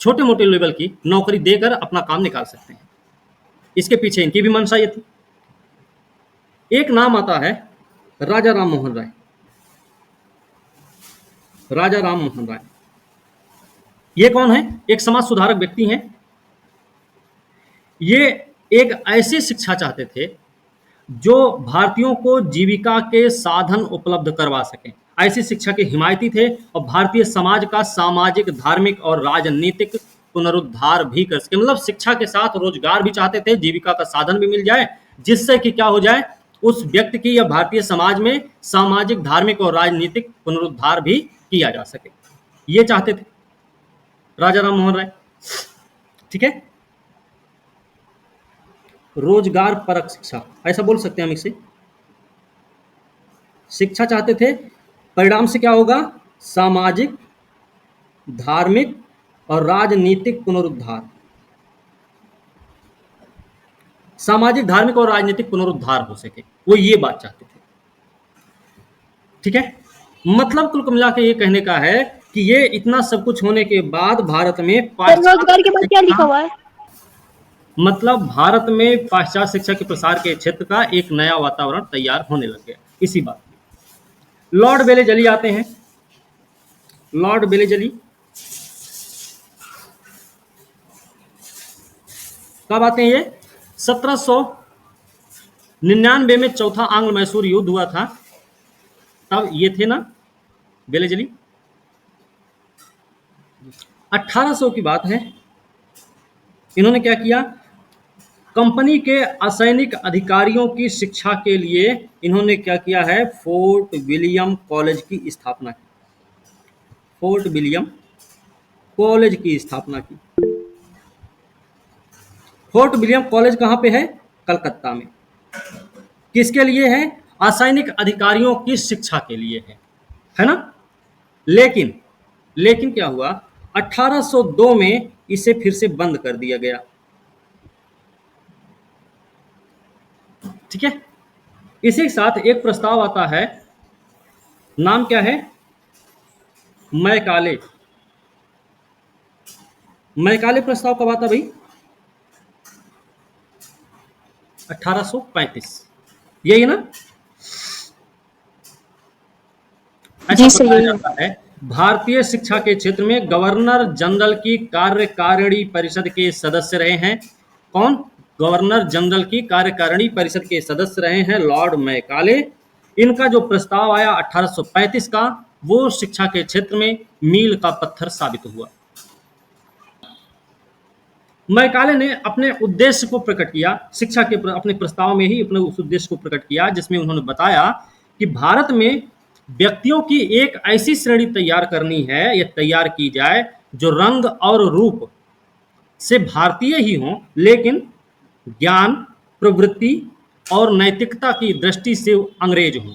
छोटे मोटे लेवल की नौकरी देकर अपना काम निकाल सकते हैं। इसके पीछे इनकी भी मंशा ये थी। एक नाम आता है राजा राम मोहन राय। राजा राम मोहन राय ये कौन है, एक समाज सुधारक व्यक्ति हैं। ये एक ऐसी शिक्षा चाहते थे जो भारतीयों को जीविका के साधन उपलब्ध करवा सकें, ऐसी शिक्षा के हिमायती थे, और भारतीय समाज का सामाजिक, धार्मिक और राजनीतिक पुनरुद्धार भी कर सके। मतलब शिक्षा के साथ रोजगार भी चाहते थे, जीविका का साधन भी मिल जाए, जिससे कि क्या हो जाए, उस व्यक्ति की या भारतीय समाज में सामाजिक, धार्मिक और राजनीतिक पुनरुद्धार भी किया जा सके। ये चाहते थे राजा राम मोहन राय। ठीक है, रोजगार परक शिक्षा, ऐसा बोल सकते हैं हम इसे। शिक्षा चाहते थे, परिणाम से क्या होगा, सामाजिक, धार्मिक और राजनीतिक पुनरुद्धार। सामाजिक, धार्मिक और राजनीतिक पुनरुद्धार हो सके, वो ये बात चाहते थे। ठीक है, मतलब कुल मिला के ये कहने का है कि ये इतना सब कुछ होने के बाद भारत में रोजगार के बाद क्या लिखा हुआ है? मतलब भारत में पाश्चात्य शिक्षा के प्रसार के क्षेत्र का एक नया वातावरण तैयार होने लग गया। इसी बात में लॉर्ड वेलेजली आते हैं। लॉर्ड वेलेजली कब आते हैं, ये 1799 में चौथा आंग्ल मैसूर युद्ध हुआ था, तब ये थे ना वेलेजली। 1800 की बात है। इन्होंने क्या किया, कंपनी के असैनिक अधिकारियों की शिक्षा के लिए इन्होंने क्या किया है, फोर्ट विलियम कॉलेज की स्थापना की। फोर्ट विलियम कॉलेज की स्थापना की। फोर्ट विलियम कॉलेज कहाँ पे है, कलकत्ता में। किसके लिए है, असैनिक अधिकारियों की शिक्षा के लिए है ना। लेकिन क्या हुआ, 1802 में इसे फिर से बंद कर दिया गया। ठीक है, इसी के साथ एक प्रस्ताव आता है, नाम क्या है, मैकाले। मैकाले प्रस्ताव कब आता भाई, 1835, यही है ना। ऐसा जी सर, बताया यही है। जाता है भारतीय शिक्षा के क्षेत्र में गवर्नर जनरल की कार्यकारिणी परिषद के सदस्य रहे हैं। कौन? गवर्नर जनरल की कार्यकारिणी परिषद के सदस्य रहे हैं लॉर्ड मैकाले। इनका जो प्रस्ताव आया 1835 का, वो शिक्षा के क्षेत्र में मील का पत्थर साबित हुआ। मैकाले ने अपने उद्देश्य को प्रकट किया, शिक्षा के अपने प्रस्ताव में ही अपने उस उद्देश्य को प्रकट किया, जिसमें उन्होंने बताया कि भारत में व्यक्तियों की एक ऐसी श्रेणी तैयार करनी है या तैयार की जाए जो रंग और रूप से भारतीय ही हों, लेकिन ज्ञान, प्रवृत्ति और नैतिकता की दृष्टि से अंग्रेज हों।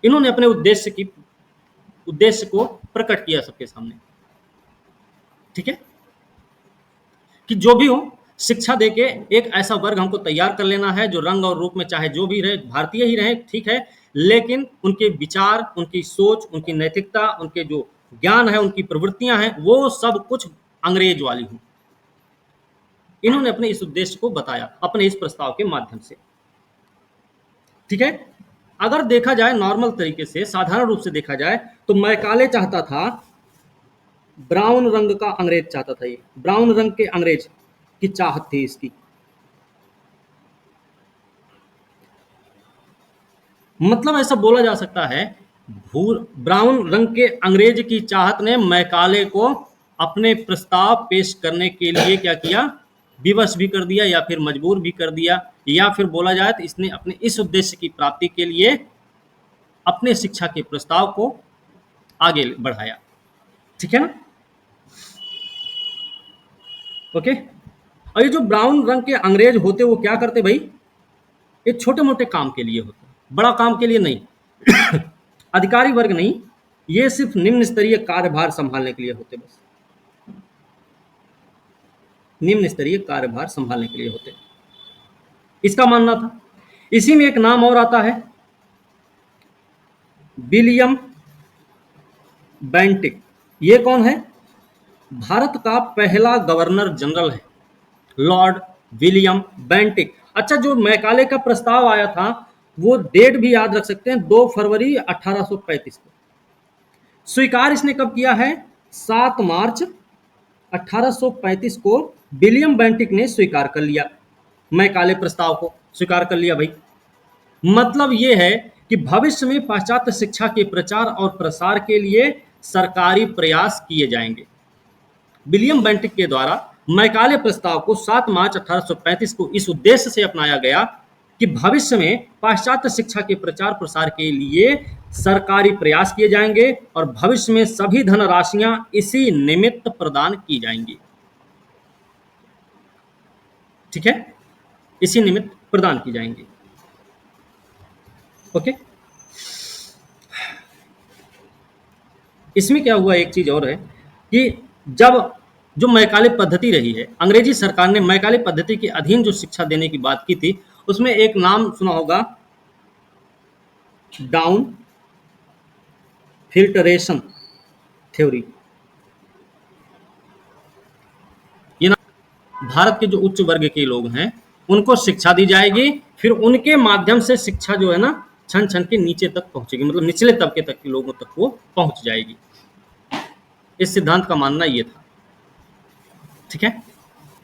इन्होंने अपने उद्देश्य को प्रकट किया सबके सामने। ठीक है, कि जो भी हो, शिक्षा देके एक ऐसा वर्ग हमको तैयार कर लेना है जो रंग और रूप में चाहे जो भी रहे, भारतीय ही रहे, ठीक है, लेकिन उनके विचार, उनकी सोच, उनकी नैतिकता, उनके जो ज्ञान है, उनकी प्रवृत्तियां हैं, वो सब कुछ अंग्रेज वाली हों। इन्होंने अपने इस उद्देश्य को बताया अपने इस प्रस्ताव के माध्यम से। ठीक है, अगर देखा जाए नॉर्मल तरीके से, साधारण रूप से देखा जाए, तो मैकाले चाहता था ब्राउन रंग का अंग्रेज चाहता था। ये ब्राउन रंग के अंग्रेज की चाहत थी इसकी। मतलब ऐसा बोला जा सकता है, ब्राउन रंग के अंग्रेज की चाहत ने मैकाले को अपने प्रस्ताव पेश करने के लिए क्या किया? विवश भी कर दिया, या फिर मजबूर भी कर दिया, या फिर बोला जाए तो इसने अपने इस उद्देश्य की प्राप्ति के लिए अपने शिक्षा के प्रस्ताव को आगे बढ़ाया। ठीक है ना? ओके। और ये जो ब्राउन रंग के अंग्रेज होते, वो क्या करते भाई? ये छोटे मोटे काम के लिए होते, बड़ा काम के लिए नहीं। अधिकारी वर्ग नहीं, ये सिर्फ निम्न स्तरीय कार्यभार संभालने के लिए होते, बस निम्न स्तरीय कार्यभार संभालने के लिए होते, इसका मानना था। इसी में एक नाम और आता है, विलियम बेंटिक। ये कौन है? भारत का पहला गवर्नर जनरल है, लॉर्ड विलियम बेंटिक। अच्छा, जो मैकाले का प्रस्ताव आया था, वो डेट भी याद रख सकते हैं, 2 फरवरी 1835 को। स्वीकार इसने कब किया है? 7 मार्च 1835 को विलियम बेंटिक ने स्वीकार कर लिया, मैकाले प्रस्ताव को स्वीकार कर लिया भाई। मतलब ये है कि भविष्य में पाश्चात्य शिक्षा के प्रचार और प्रसार के लिए सरकारी प्रयास किए जाएंगे। विलियम बेंटिक के द्वारा मैकाले प्रस्ताव को 7 मार्च 1835 को इस उद्देश्य से अपनाया गया कि भविष्य में पाश्चात्य शिक्षा के प्रचार प्रसार के लिए सरकारी प्रयास किए जाएंगे और भविष्य में सभी धनराशियां इसी निमित्त प्रदान की जाएंगी। ठीक है, इसी निमित्त प्रदान की जाएंगी। ओके। इसमें क्या हुआ, एक चीज और है कि जब जो मैकाले पद्धति रही है, अंग्रेजी सरकार ने मैकाले पद्धति के अधीन जो शिक्षा देने की बात की थी, उसमें एक नाम सुना होगा, डाउन फिल्टरेशन थ्योरी। ये ना, भारत के जो उच्च वर्ग के लोग हैं उनको शिक्षा दी जाएगी, फिर उनके माध्यम से शिक्षा जो है ना छन छन के नीचे तक पहुंचेगी, मतलब निचले तबके तक के लोगों तक वो पहुंच जाएगी। इस सिद्धांत का मानना ये था। ठीक है,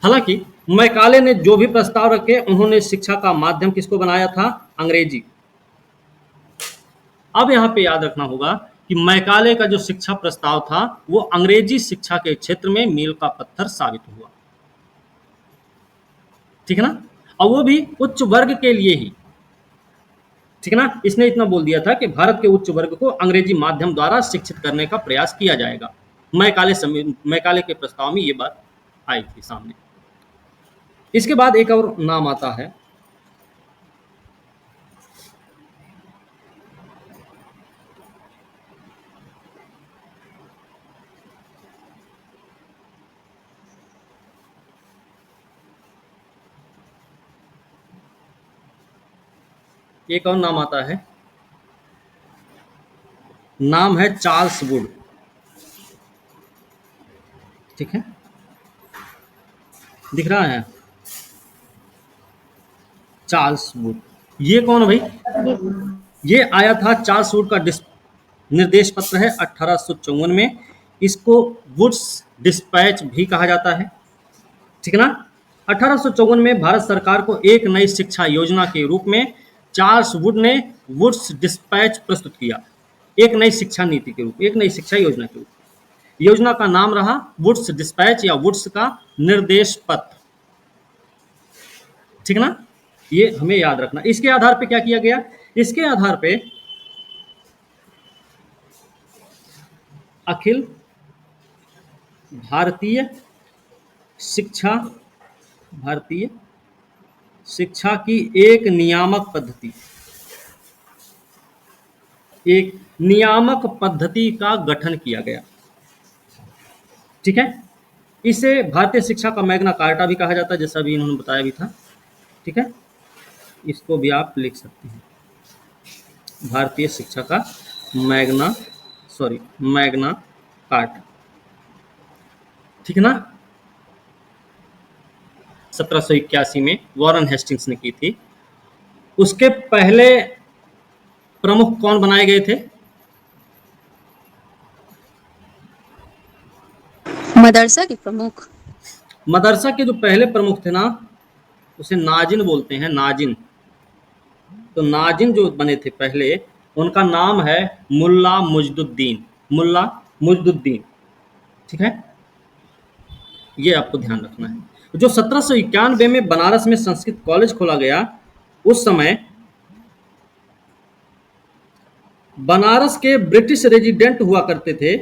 हालांकि मैकाले ने जो भी प्रस्ताव रखे, उन्होंने शिक्षा का माध्यम किसको बनाया था? अंग्रेजी। अब यहाँ पे याद रखना होगा कि मैकाले का जो शिक्षा प्रस्ताव था, वो अंग्रेजी शिक्षा के क्षेत्र में मील का पत्थर साबित हुआ। ठीक है ना? और वो भी उच्च वर्ग के लिए ही। ठीक है ना? इसने इतना बोल दिया था कि भारत के उच्च वर्ग को अंग्रेजी माध्यम द्वारा शिक्षित करने का प्रयास किया जाएगा। मैकाले के प्रस्ताव में ये बात आई थी सामने। इसके बाद एक और नाम आता है, एक और नाम आता है, नाम है चार्ल्स वुड। ठीक है, दिख रहा है चार्ल्स वुड। ये कौन है भाई? ये आया था चार्ल्स वुड का निर्देश पत्र है 1854 में। इसको वुड्स डिस्पैच भी कहा जाता है, ठीक है ना। 1854 में भारत सरकार को एक नई शिक्षा योजना के रूप में चार्ल्स वुड ने वुड्स डिस्पैच प्रस्तुत किया, एक नई शिक्षा नीति के रूप, एक नई शिक्षा योजना के रूप। योजना का नाम रहा वुड्स डिस्पैच या वुड्स का निर्देश पत्र, ठीक है ना। ये हमें याद रखना। इसके आधार पे क्या किया गया, इसके आधार पे अखिल भारतीय शिक्षा, भारतीय शिक्षा की एक नियामक पद्धति, एक नियामक पद्धति का गठन किया गया, ठीक है। इसे भारतीय शिक्षा का मैग्ना कार्टा भी कहा जाता है, जैसा भी इन्होंने बताया भी था, ठीक है। इसको भी आप लिख सकते हैं, भारतीय शिक्षा का मैग्ना कार्टा, ठीक है ना। 1781 में वॉरेन हेस्टिंग्स ने की थी। उसके पहले प्रमुख कौन बनाए गए थे? मदरसा के प्रमुख। मदरसा के जो पहले प्रमुख थे ना, उसे नाजिन बोलते हैं, नाजिन। तो नाजिन जो बने थे पहले, उनका नाम है मुल्ला मुजदुद्दीन, मुल्ला मुजदुद्दीन, ठीक है। ये आपको ध्यान रखना है। जो 1791 में बनारस में संस्कृत कॉलेज खोला गया, उस समय बनारस के ब्रिटिश रेजिडेंट हुआ करते थे,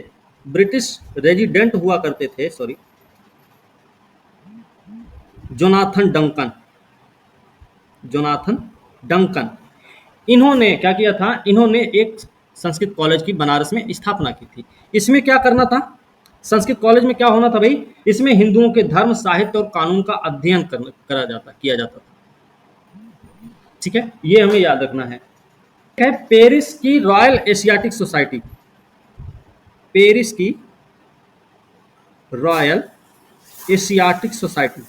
जोनाथन डंकन। इन्होंने क्या किया था, इन्होंने एक संस्कृत कॉलेज की बनारस में स्थापना की थी। इसमें क्या करना था, संस्कृत कॉलेज में क्या होना था भाई, इसमें हिंदुओं के धर्म, साहित्य और कानून का अध्ययन किया जाता था, ठीक है। ये हमें याद रखना है। पेरिस की रॉयल एशियाटिक सोसाइटी, पेरिस की रॉयल एशियाटिक सोसाइटी,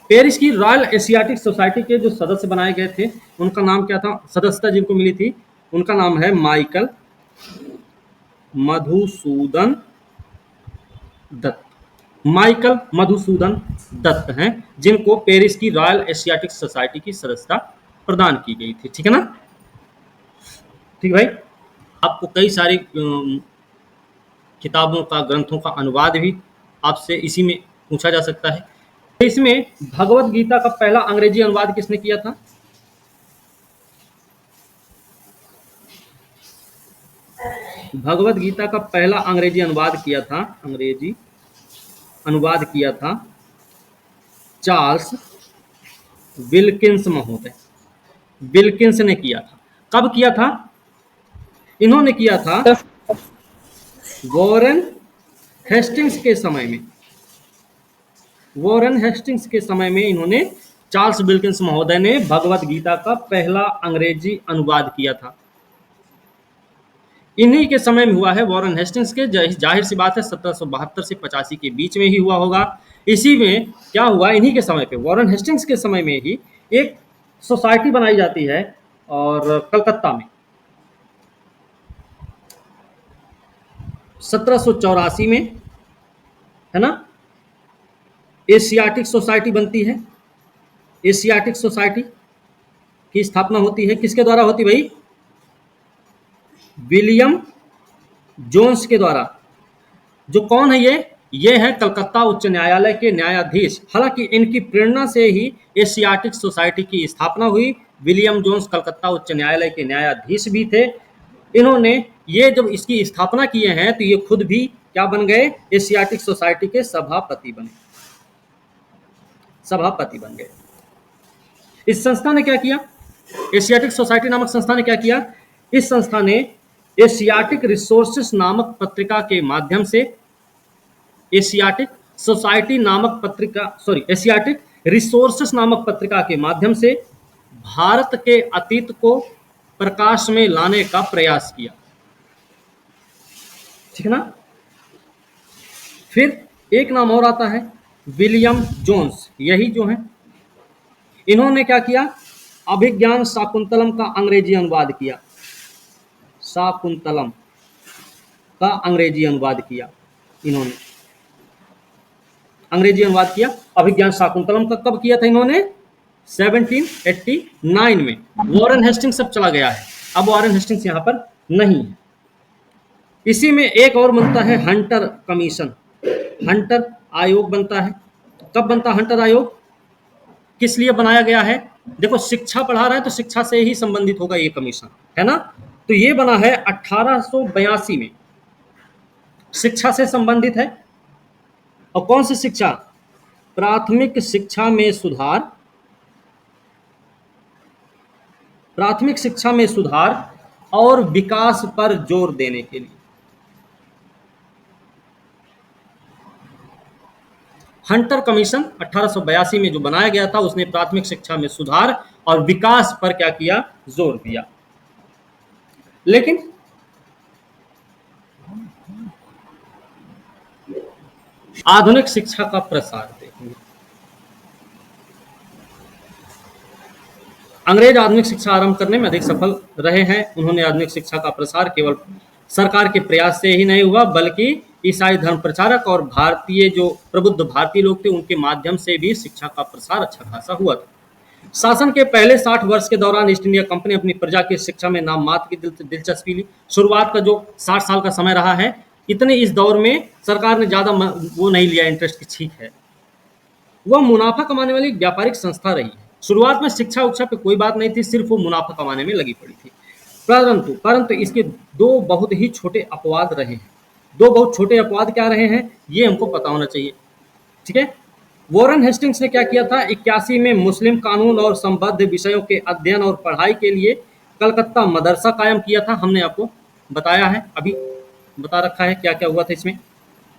पेरिस की रॉयल एशियाटिक सोसाइटी के जो सदस्य बनाए गए थे, उनका नाम क्या था, सदस्यता जिनको मिली थी, उनका नाम है माइकल मधुसूदन दत्त। माइकल मधुसूदन दत्त हैं, जिनको पेरिस की रॉयल एशियाटिक सोसाइटी की सदस्यता प्रदान की गई थी, ठीक है ना। ठीक भाई, आपको कई सारी किताबों का, ग्रंथों का अनुवाद भी आपसे इसी में पूछा जा सकता है। इसमें भगवत गीता का पहला अंग्रेजी अनुवाद किसने किया था? भगवत गीता का पहला अंग्रेजी अनुवाद किया था चार्ल्स विल्किंस महोदय, विल्किंस ने किया था। कब किया था? इन्होंने किया था वॉरेन हेस्टिंग्स के समय में। वॉरेन हेस्टिंग्स के समय में इन्होंने, चार्ल्स विल्किंस महोदय ने भगवत गीता का पहला अंग्रेजी अनुवाद किया था। इन्हीं के समय में हुआ है। वॉरेन हेस्टिंग्स के, जाहिर सी बात है 1772 से 85 के बीच में ही हुआ होगा। इसी में क्या हुआ, इन्हीं के समय पे, वॉरेन हेस्टिंग्स के समय में ही एक सोसाइटी बनाई जाती है, और कलकत्ता में 1784 में, है ना, एशियाटिक सोसाइटी बनती है। एशियाटिक सोसाइटी की स्थापना होती है, किसके द्वारा होती भाई? विलियम जोन्स के द्वारा। जो कौन है ये है कलकत्ता उच्च न्यायालय के न्यायाधीश। हालांकि इनकी प्रेरणा से ही एशियाटिक सोसाइटी की स्थापना हुई। विलियम जोन्स कलकत्ता उच्च न्यायालय के न्यायाधीश भी थे। इन्होंने ये जब इसकी स्थापना किए हैं, तो ये खुद भी क्या बन गए? एशियाटिक सोसाइटी के सभापति बन गए। इस संस्था ने क्या किया? एशियाटिक सोसाइटी नामक संस्था ने क्या किया? इस संस्था ने एशियाटिक रिसोर्सेस नामक पत्रिका के माध्यम से, एशियाटिक रिसोर्सेस नामक पत्रिका के माध्यम से भारत के अतीत को प्रकाश में लाने का प्रयास किया, ठीक है ना। फिर एक नाम और आता है, विलियम जोन्स। यही जो है, इन्होंने क्या किया? अभिज्ञान शाकुंतलम का अंग्रेजी अनुवाद किया। शाकुंतलम का अंग्रेजी अनुवाद किया इन्होंने, अंग्रेजी अनुवाद किया अभिज्ञान शाकुंतलम का। कब किया था इन्होंने? 1789 में। वॉरेन हेस्टिंग्स सब चला गया है, अब वॉरेन हेस्टिंग्स यहाँ पर नहीं है। इसी में एक और बनता है हंटर कमीशन, हंटर आयोग बनता है। कब बनता है हंटर आयोग? किस लिए बनाया गया है? देखो, शिक्षा पढ़ा रहा है तो शिक्षा से ही संबंधित होगा ये कमीशन, है ना। तो ये बना है 1882 में, शिक्षा से संबंधित है। और कौन सी शिक्षा? प्राथमिक शिक्षा में सुधार, प्राथमिक शिक्षा में सुधार और विकास पर जोर देने के लिए। हंटर कमीशन 1882 में जो बनाया गया था, उसने प्राथमिक शिक्षा में सुधार और विकास पर क्या किया? जोर दिया। लेकिन आधुनिक शिक्षा का प्रसार देखेंगे। अंग्रेज आधुनिक शिक्षा आरंभ करने में अधिक सफल रहे हैं। उन्होंने आधुनिक शिक्षा का प्रसार केवल सरकार के प्रयास से ही नहीं हुआ, बल्कि ईसाई धर्म प्रचारक और भारतीय जो प्रबुद्ध भारतीय लोग थे, उनके माध्यम से भी शिक्षा का प्रसार अच्छा खासा हुआ था। शासन के पहले 60 वर्ष के दौरान ईस्ट इंडिया कंपनी अपनी प्रजा की शिक्षा में नाम मात्र की दिलचस्पी ली। शुरुआत का जो 60 साल का समय रहा है, इतने इस दौर में सरकार ने ज़्यादा वो नहीं लिया इंटरेस्ट की, ठीक है। वह मुनाफा कमाने वाली व्यापारिक संस्था रही है। शुरुआत में शिक्षा उच्छा पे कोई बात नहीं थी, सिर्फ वो मुनाफा कमाने में लगी पड़ी थी। परंतु इसके दो बहुत ही छोटे अपवाद रहे हैं। दो बहुत छोटे अपवाद क्या रहे हैं, ये हमको पता होना चाहिए, ठीक है। वॉरेन हेस्टिंग्स ने क्या किया था? 81 में मुस्लिम कानून और संबद्ध विषयों के अध्ययन और पढ़ाई के लिए कलकत्ता मदरसा कायम किया था। हमने आपको बताया है, अभी बता रखा है क्या क्या हुआ था इसमें,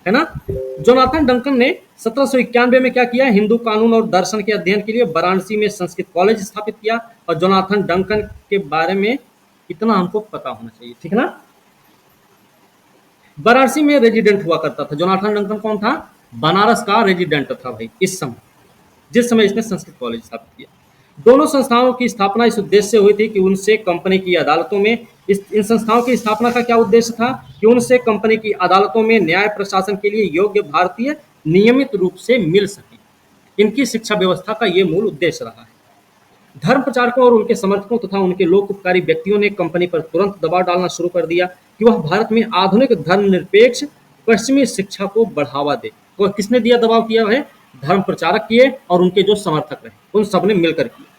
है ना। जोनाथन डंकन ने 1791 में क्या किया? हिंदू कानून और दर्शन के अध्ययन के लिए वाराणसी में संस्कृत कॉलेज स्थापित किया। और जोनाथन डंकन के बारे में इतना हमको पता होना चाहिए, ठीक है ना। वाराणसी में रेजिडेंट हुआ करता था। जोनाथन डंकन कौन था? बनारस का रेजिडेंट था भाई इस समय, जिस समय इसने संस्कृत कॉलेज स्थापित किया। दोनों संस्थाओं की स्थापना इस उद्देश्य से हुई थी कि उनसे कंपनी की अदालतों में, इन संस्थाओं की स्थापना का क्या उद्देश्य था? कि उनसे कंपनी की अदालतों में न्याय प्रशासन के लिए योग्य भारतीय नियमित रूप से मिल सके। इनकी शिक्षा व्यवस्था का ये मूल उद्देश्य रहा है। धर्म प्रचारकों और उनके समर्थकों तथा उनके लोकोपकारी व्यक्तियों ने कंपनी पर तुरंत दबाव डालना शुरू कर दिया कि वह भारत में आधुनिक धर्मनिरपेक्ष पश्चिमी शिक्षा को बढ़ावा दे। तो किसने दिया दबाव किया है? धर्म प्रचारक किए और उनके जो समर्थक रहे, उन सब ने मिलकर किया।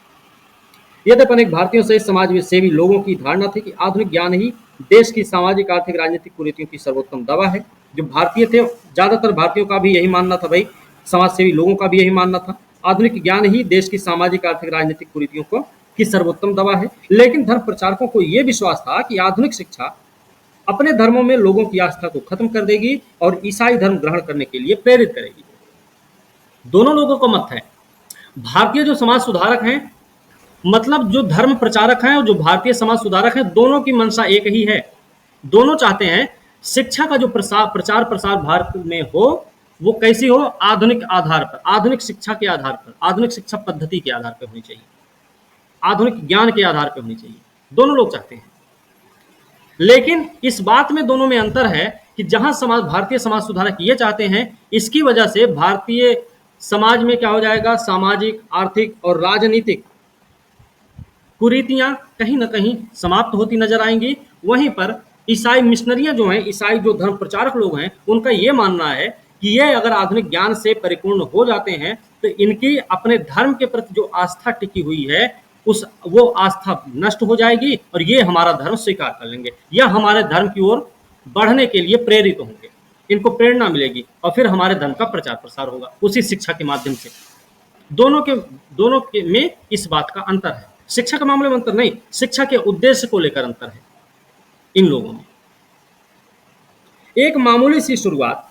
यद्यपि अनेक भारतीयों सहित समाज सेवी लोगों की धारणा थी कि आधुनिक ज्ञान ही देश की सामाजिक आर्थिक राजनीतिक कुरीतियों की सर्वोत्तम दवा है। जो भारतीय थे, ज्यादातर भारतीयों का भी यही मानना था भाई, समाज सेवी लोगों का भी यही मानना था, आधुनिक ज्ञान ही देश की सामाजिक आर्थिक राजनीतिक कुरीतियों को की सर्वोत्तम दवा है। लेकिन धर्म प्रचारकों को यह विश्वास था कि आधुनिक शिक्षा अपने धर्मों में लोगों की आस्था को खत्म कर देगी और ईसाई धर्म ग्रहण करने के लिए प्रेरित करेगी। दोनों लोगों को मत है। भारतीय जो समाज सुधारक हैं, मतलब जो धर्म प्रचारक हैं और जो भारतीय समाज सुधारक हैं, दोनों की मंशा एक ही है। दोनों चाहते हैं शिक्षा का जो प्रचार प्रसार भारत में हो, वो कैसी हो? आधुनिक आधार पर, आधुनिक शिक्षा के आधार पर, आधुनिक शिक्षा पद्धति के आधार पर होनी चाहिए, आधुनिक ज्ञान के आधार पर होनी चाहिए। दोनों लोग चाहते हैं। लेकिन इस बात में दोनों में अंतर है कि जहां समाज, भारतीय समाज सुधारक ये चाहते हैं, इसकी वजह से भारतीय समाज में क्या हो जाएगा? सामाजिक, आर्थिक और राजनीतिक कुरीतियां कहीं ना कहीं समाप्त होती नजर आएंगी। वहीं पर ईसाई मिशनरियां जो हैं, ईसाई जो धर्म प्रचारक लोग हैं, उनका ये मानना है कि ये अगर आधुनिक ज्ञान से परिपूर्ण हो जाते हैं तो इनकी अपने धर्म के प्रति जो आस्था टिकी हुई है, वो आस्था नष्ट हो जाएगी और ये हमारा धर्म स्वीकार कर लेंगे या हमारे धर्म की ओर बढ़ने के लिए प्रेरित होंगे, इनको प्रेरणा मिलेगी और फिर हमारे धर्म का प्रचार प्रसार होगा उसी शिक्षा के माध्यम से। दोनों के में इस बात का अंतर है। शिक्षा के मामले में अंतर नहीं, शिक्षा के उद्देश्य को लेकर अंतर है इन लोगों में। एक मामूली सी शुरुआत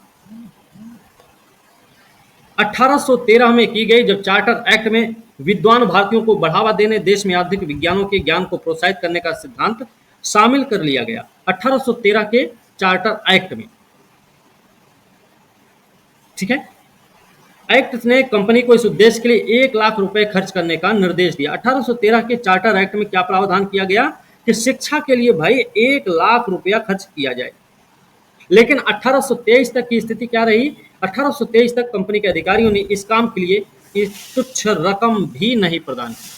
1813 में की गई, जब चार्टर एक्ट में विद्वान भारतीयों को बढ़ावा देने, देश में आधुनिक विज्ञानों के ज्ञान को प्रोत्साहित करने का सिद्धांत शामिल कर लिया गया। 1813 के चार्टर एक्ट में, ठीक है। एक्ट ने कंपनी को इस उद्देश्य के लिए 1 लाख रुपए खर्च करने का निर्देश दिया। 1813 के चार्टर एक्ट में क्या प्रावधान किया गया कि शिक्षा के लिए भाई 1 लाख रुपया खर्च किया जाए। लेकिन 1823 तक की स्थिति क्या रही? 1823 तक कंपनी के अधिकारियों ने इस काम के लिए इस तुच्छ रकम भी नहीं प्रदान की,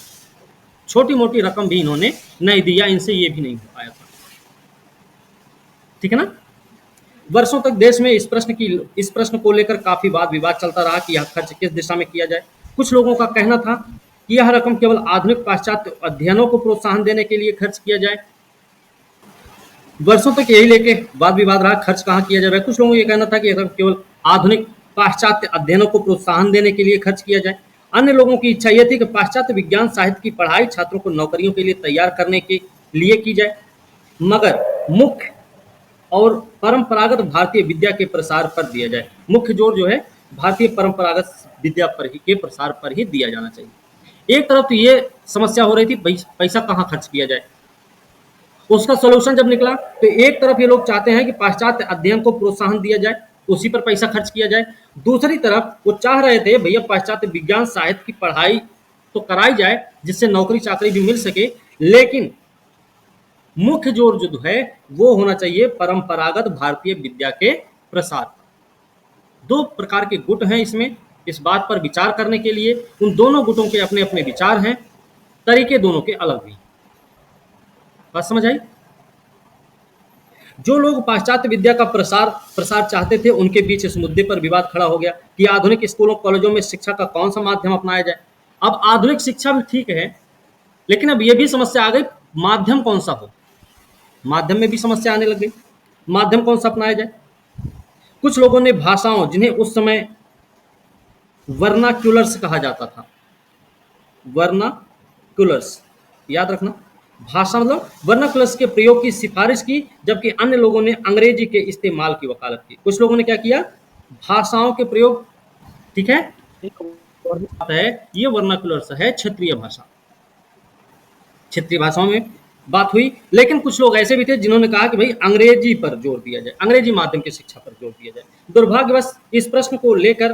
छोटी मोटी रकम भी इन्होंने नहीं दी, या इनसे ये भी नहीं हो पाया था। ठीक है ना। वर्षों तक देश में इस प्रश्न को लेकर काफी वाद विवाद चलता रहा कि यह खर्च किस दिशा में किया जाए। कुछ लोगों का कहना था कि यह रकम केवल आधुनिक पाश्चात्य अध्ययनों को प्रोत्साहन देने के लिए खर्च किया जाए। वर्षों तक यही लेके वाद विवाद रहा, खर्च कहाँ किया जाए। कुछ लोगों का यह कहना था कि यह रकम केवल आधुनिक पाश्चात्य अध्ययनों को प्रोत्साहन देने के लिए खर्च किया जाए। अन्य लोगों की इच्छा यह थी कि पाश्चात्य विज्ञान साहित्य की पढ़ाई छात्रों को नौकरियों के लिए तैयार करने के लिए की जाए, मगर मुख्य और परंपरागत भारतीय विद्या के प्रसार पर दिया जाए। मुख्य जोर जो है भारतीय परंपरागत विद्या पर ही के प्रसार पर ही दिया जाना चाहिए। एक तरफ तो ये समस्या हो रही थी पैसा कहाँ खर्च किया जाए, उसका सोल्यूशन जब निकला तो एक तरफ ये लोग चाहते हैं कि पाश्चात्य अध्ययन को प्रोत्साहन दिया जाए, उसी पर पैसा खर्च किया जाए। दूसरी तरफ वो चाह रहे थे भैया पाश्चात्य विज्ञान साहित्य की पढ़ाई तो कराई जाए जिससे नौकरी चाकरी भी मिल सके, लेकिन मुख्य जोर जो है वो होना चाहिए परंपरागत भारतीय विद्या के प्रसार पर। दो प्रकार के गुट हैं इसमें, इस बात पर विचार करने के लिए। उन दोनों गुटों के अपने अपने विचार हैं, तरीके दोनों के अलग भी। बात समझ आई? जो लोग पाश्चात्य विद्या का प्रसार चाहते थे उनके बीच इस मुद्दे पर विवाद खड़ा हो गया कि आधुनिक स्कूलों कॉलेजों में शिक्षा का कौन सा माध्यम अपनाया जाए। अब आधुनिक शिक्षा भी ठीक है, लेकिन अब यह भी समस्या आ गई माध्यम कौन सा हो। माध्यम में भी समस्या आने लग गई, माध्यम कौन सा अपनाया जाए। कुछ लोगों ने भाषाओं, जिन्हें उस समय वर्नाक्युलर्स कहा जाता था, वर्नाक्युलर्स याद रखना, भाषा मतलब वर्नाक्युलर्स के प्रयोग की सिफारिश की, जबकि अन्य लोगों ने अंग्रेजी के इस्तेमाल की वकालत की। कुछ लोगों ने क्या किया, भाषाओं के प्रयोग, ठीक है, ये वर्नाक्युलर्स है क्षेत्रीय भाषा, क्षेत्रीय भाषाओं में बात हुई। लेकिन कुछ लोग ऐसे भी थे जिन्होंने कहा कि भाई अंग्रेजी पर जोर दिया जाए, अंग्रेजी माध्यम की शिक्षा पर जोर दिया जाए। दुर्भाग्यवश इस प्रश्न को लेकर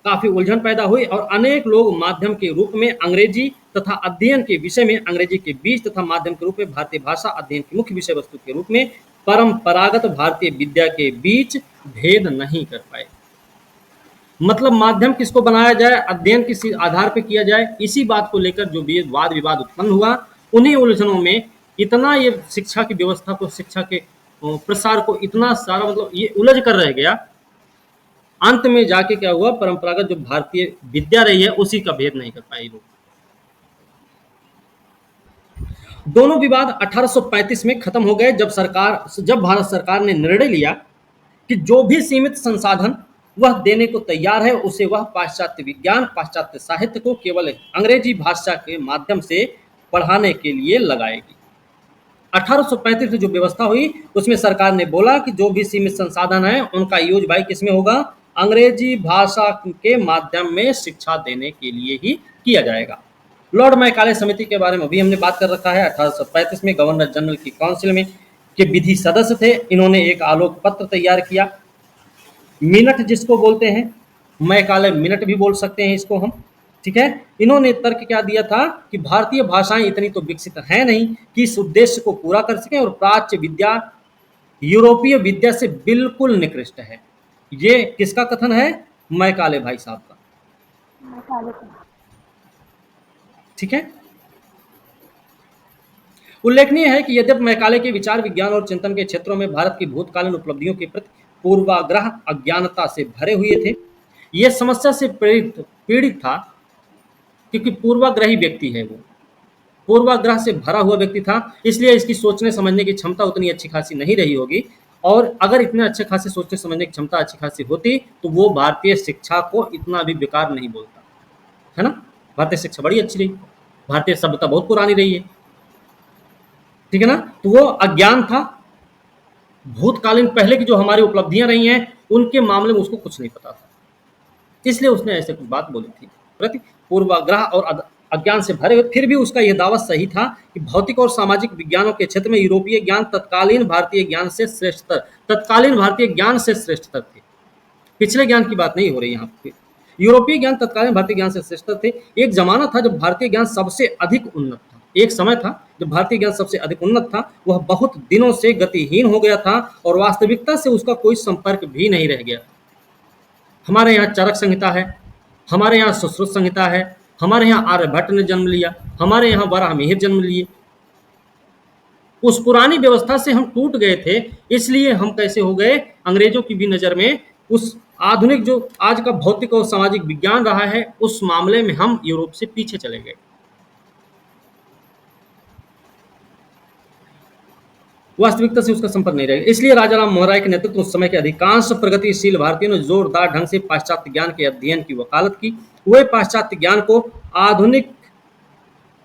काफी उलझन पैदा हुई और अनेक लोग माध्यम के रूप में अंग्रेजी तथा अध्ययन के विषय में अंग्रेजी के बीच तथा माध्यम के रूप में भारतीय भाषा अध्ययन की मुख्य विषय वस्तु के रूप में परंपरागत भारतीय विद्या के बीच भेद नहीं कर पाए। मतलब माध्यम किसको बनाया जाए, अध्ययन किस आधार पर किया जाए, इसी बात को लेकर जो वाद विवाद उत्पन्न हुआ, उन्हीं उलझनों में इतना ये शिक्षा की व्यवस्था को, शिक्षा के प्रसार को इतना सारा मतलब ये उलझ कर रह गया। अंत में जाके क्या हुआ, परंपरागत जो भारतीय विद्या रही है उसी का भेद नहीं कर पाए लोग। दोनों विवाद 1835 में खत्म हो गए, जब भारत सरकार ने निर्णय लिया कि जो भी सीमित संसाधन वह देने को तैयार है उसे वह पाश्चात्य विज्ञान, पाश्चात्य साहित्य को केवल अंग्रेजी भाषा के माध्यम से पढ़ाने के लिए लगाएगी। 1835 में जो व्यवस्था हुई उसमें सरकार ने बोला कि जो भी सीमित संसाधन है उनका यूज भाई किसमें होगा, अंग्रेजी भाषा के माध्यम में शिक्षा देने के लिए ही किया जाएगा। लॉर्ड मैकाले समिति के बारे में भी हमने बात कर रखा है। 1835 में गवर्नर जनरल की काउंसिल में के विधि सदस्य थे, इन्होंने एक आलोक पत्र तैयार किया, मिनट जिसको बोलते हैं, मैकाले मिनट भी बोल सकते हैं इसको हम, ठीक है। इन्होंने तर्क क्या दिया था कि भारतीय भाषाएं इतनी तो विकसित हैं नहीं कि इस उद्देश्य को पूरा कर सकें और प्राच्य विद्या यूरोपीय विद्या से बिल्कुल निकृष्ट है। ये किसका कथन है, मैकाले भाई साहब का, ठीक है। उल्लेखनीय है कि यद्यपि मैकाले के विचार विज्ञान और चिंतन के क्षेत्रों में भारत की भूतकालीन उपलब्धियों के प्रति पूर्वाग्रह अज्ञानता से भरे हुए थे, यह समस्या से पीड़ित था क्योंकि पूर्वाग्रही व्यक्ति है, वो पूर्वाग्रह से भरा हुआ व्यक्ति था, इसलिए इसकी सोचने समझने की क्षमता उतनी अच्छी खासी नहीं रही होगी। और अगर इतने अच्छे खासे सोचने समझने की क्षमता अच्छी खासी होती तो वो भारतीय शिक्षा को इतना भी बेकार नहीं बोलता, है ना। भारतीय शिक्षा बड़ी अच्छी रही, भारतीय सभ्यता बहुत पुरानी रही है, ठीक है ना। तो वो अज्ञान था, भूतकालीन पहले की जो हमारी उपलब्धियां रही हैं उनके मामले में उसको कुछ नहीं पता था, इसलिए उसने ऐसे कुछ बात बोली थी। प्रति पूर्वाग्रह और अज्ञान से भरे हुए, फिर भी उसका यह दावा सही था कि भौतिक और सामाजिक विज्ञानों के क्षेत्र में यूरोपीय ज्ञान तत्कालीन भारतीय ज्ञान से श्रेष्ठतर थे। पिछले ज्ञान की बात नहीं हो रही यहाँ पे। यूरोपीय ज्ञान तत्कालीन भारतीय ज्ञान से श्रेष्ठ थे। एक जमाना था जब भारतीय ज्ञान सबसे अधिक उन्नत था, एक समय था जब भारतीय ज्ञान सबसे अधिक उन्नत था, वह बहुत दिनों से गतिहीन हो गया था और वास्तविकता से उसका कोई संपर्क भी नहीं रह गया। हमारे यहाँ चरक संहिता है, हमारे यहाँ सुश्रुत संहिता है, हमारे यहाँ आर्यभट्ट ने जन्म लिया, हमारे यहाँ वराहमिहिर जन्म लिए। उस पुरानी व्यवस्था से हम टूट गए थे, इसलिए हम कैसे हो गए अंग्रेजों की भी नज़र में, उस आधुनिक जो आज का भौतिक और सामाजिक विज्ञान रहा है उस मामले में हम यूरोप से पीछे चले गए। वास्तविकता से उसका संपर्क नहीं रहेगा। इसलिए राजा राम मोहन राय के नेतृत्व उस समय के अधिकांश प्रगतिशील भारतीयों ने जोरदार ढंग से पाश्चात्य ज्ञान के अध्ययन की वकालत की। वे पाश्चात्य ज्ञान को आधुनिक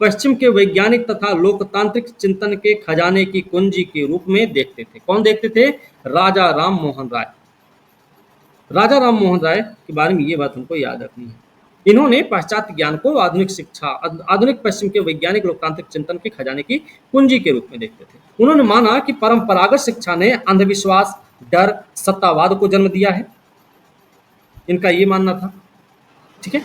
पश्चिम के वैज्ञानिक तथा लोकतांत्रिक चिंतन के खजाने की कुंजी के रूप में देखते थे। कौन देखते थे? राजा राम मोहन राय। राजा राम मोहन राय के बारे में ये बात हमको याद रखनी है। इन्होंने पाश्चात्य ज्ञान को आधुनिक शिक्षा, आधुनिक पश्चिम के वैज्ञानिक लोकतांत्रिक चिंतन के खजाने की कुंजी के रूप में देखते थे। उन्होंने माना कि परंपरागत शिक्षा ने अंधविश्वास, डर, सत्तावाद को जन्म दिया है। इनका ये मानना था। ठीक है।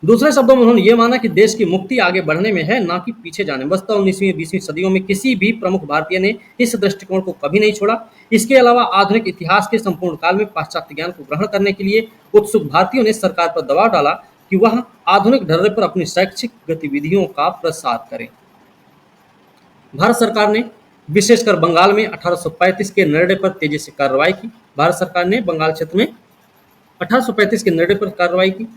दूसरे शब्दों में उन्होंने ये माना कि देश की मुक्ति आगे बढ़ने में है, ना कि पीछे जाने में। वस्तुतः 19वीं 20वीं सदियों में किसी भी प्रमुख भारतीय ने इस दृष्टिकोण को कभी नहीं छोड़ा। इसके अलावा आधुनिक इतिहास के संपूर्ण काल में पाश्चात्य ज्ञान को ग्रहण करने के लिए उत्सुक भारतीयों ने सरकार पर दबाव डाला कि वह आधुनिक ढर्रे पर अपनी शैक्षिक गतिविधियों का प्रसार करे। भारत सरकार ने विशेषकर बंगाल में 1835 के निर्णय पर तेजी से कार्रवाई की। भारत सरकार ने बंगाल क्षेत्र में 1835 के निर्णय पर कार्रवाई की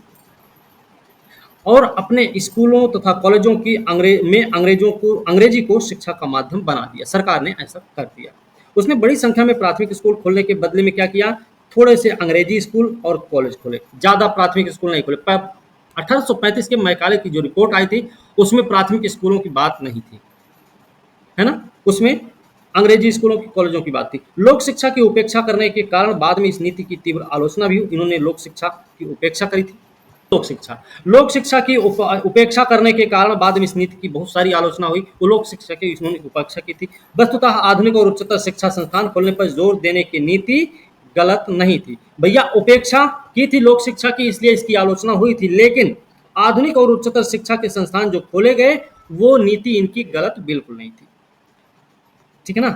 और अपने स्कूलों तथा कॉलेजों की अंग्रेजी को शिक्षा का माध्यम बना दिया। सरकार ने ऐसा कर दिया। उसने बड़ी संख्या में प्राथमिक स्कूल खोलने के बदले में क्या किया? थोड़े से अंग्रेजी स्कूल और कॉलेज खोले, ज़्यादा प्राथमिक स्कूल नहीं खोले। 1835 के मैकाले की जो रिपोर्ट आई थी उसमें प्राथमिक स्कूलों की बात नहीं थी, है ना, उसमें अंग्रेजी स्कूलों की, कॉलेजों की बात थी। लोक शिक्षा की उपेक्षा करने के कारण बाद में इस नीति की तीव्र आलोचना भी हुई। इन्होंने लोक शिक्षा की उपेक्षा करी थी। लोक शिक्षा की उपेक्षा करने के कारण बाद में इस नीति की बहुत सारी आलोचना हुई। वो लोक शिक्षा की इन्होंने उपेक्षा की थी। वस्तुतः आधुनिक और उच्चतर शिक्षा संस्थान खोलने पर जोर देने की नीति गलत नहीं थी। भैया उपेक्षा की थी लोक शिक्षा की, इसलिए इसकी आलोचना हुई थी, लेकिन आधुनिक और उच्चतर शिक्षा के संस्थान जो खोले गए वो नीति इनकी गलत बिल्कुल नहीं थी। ठीक है ना।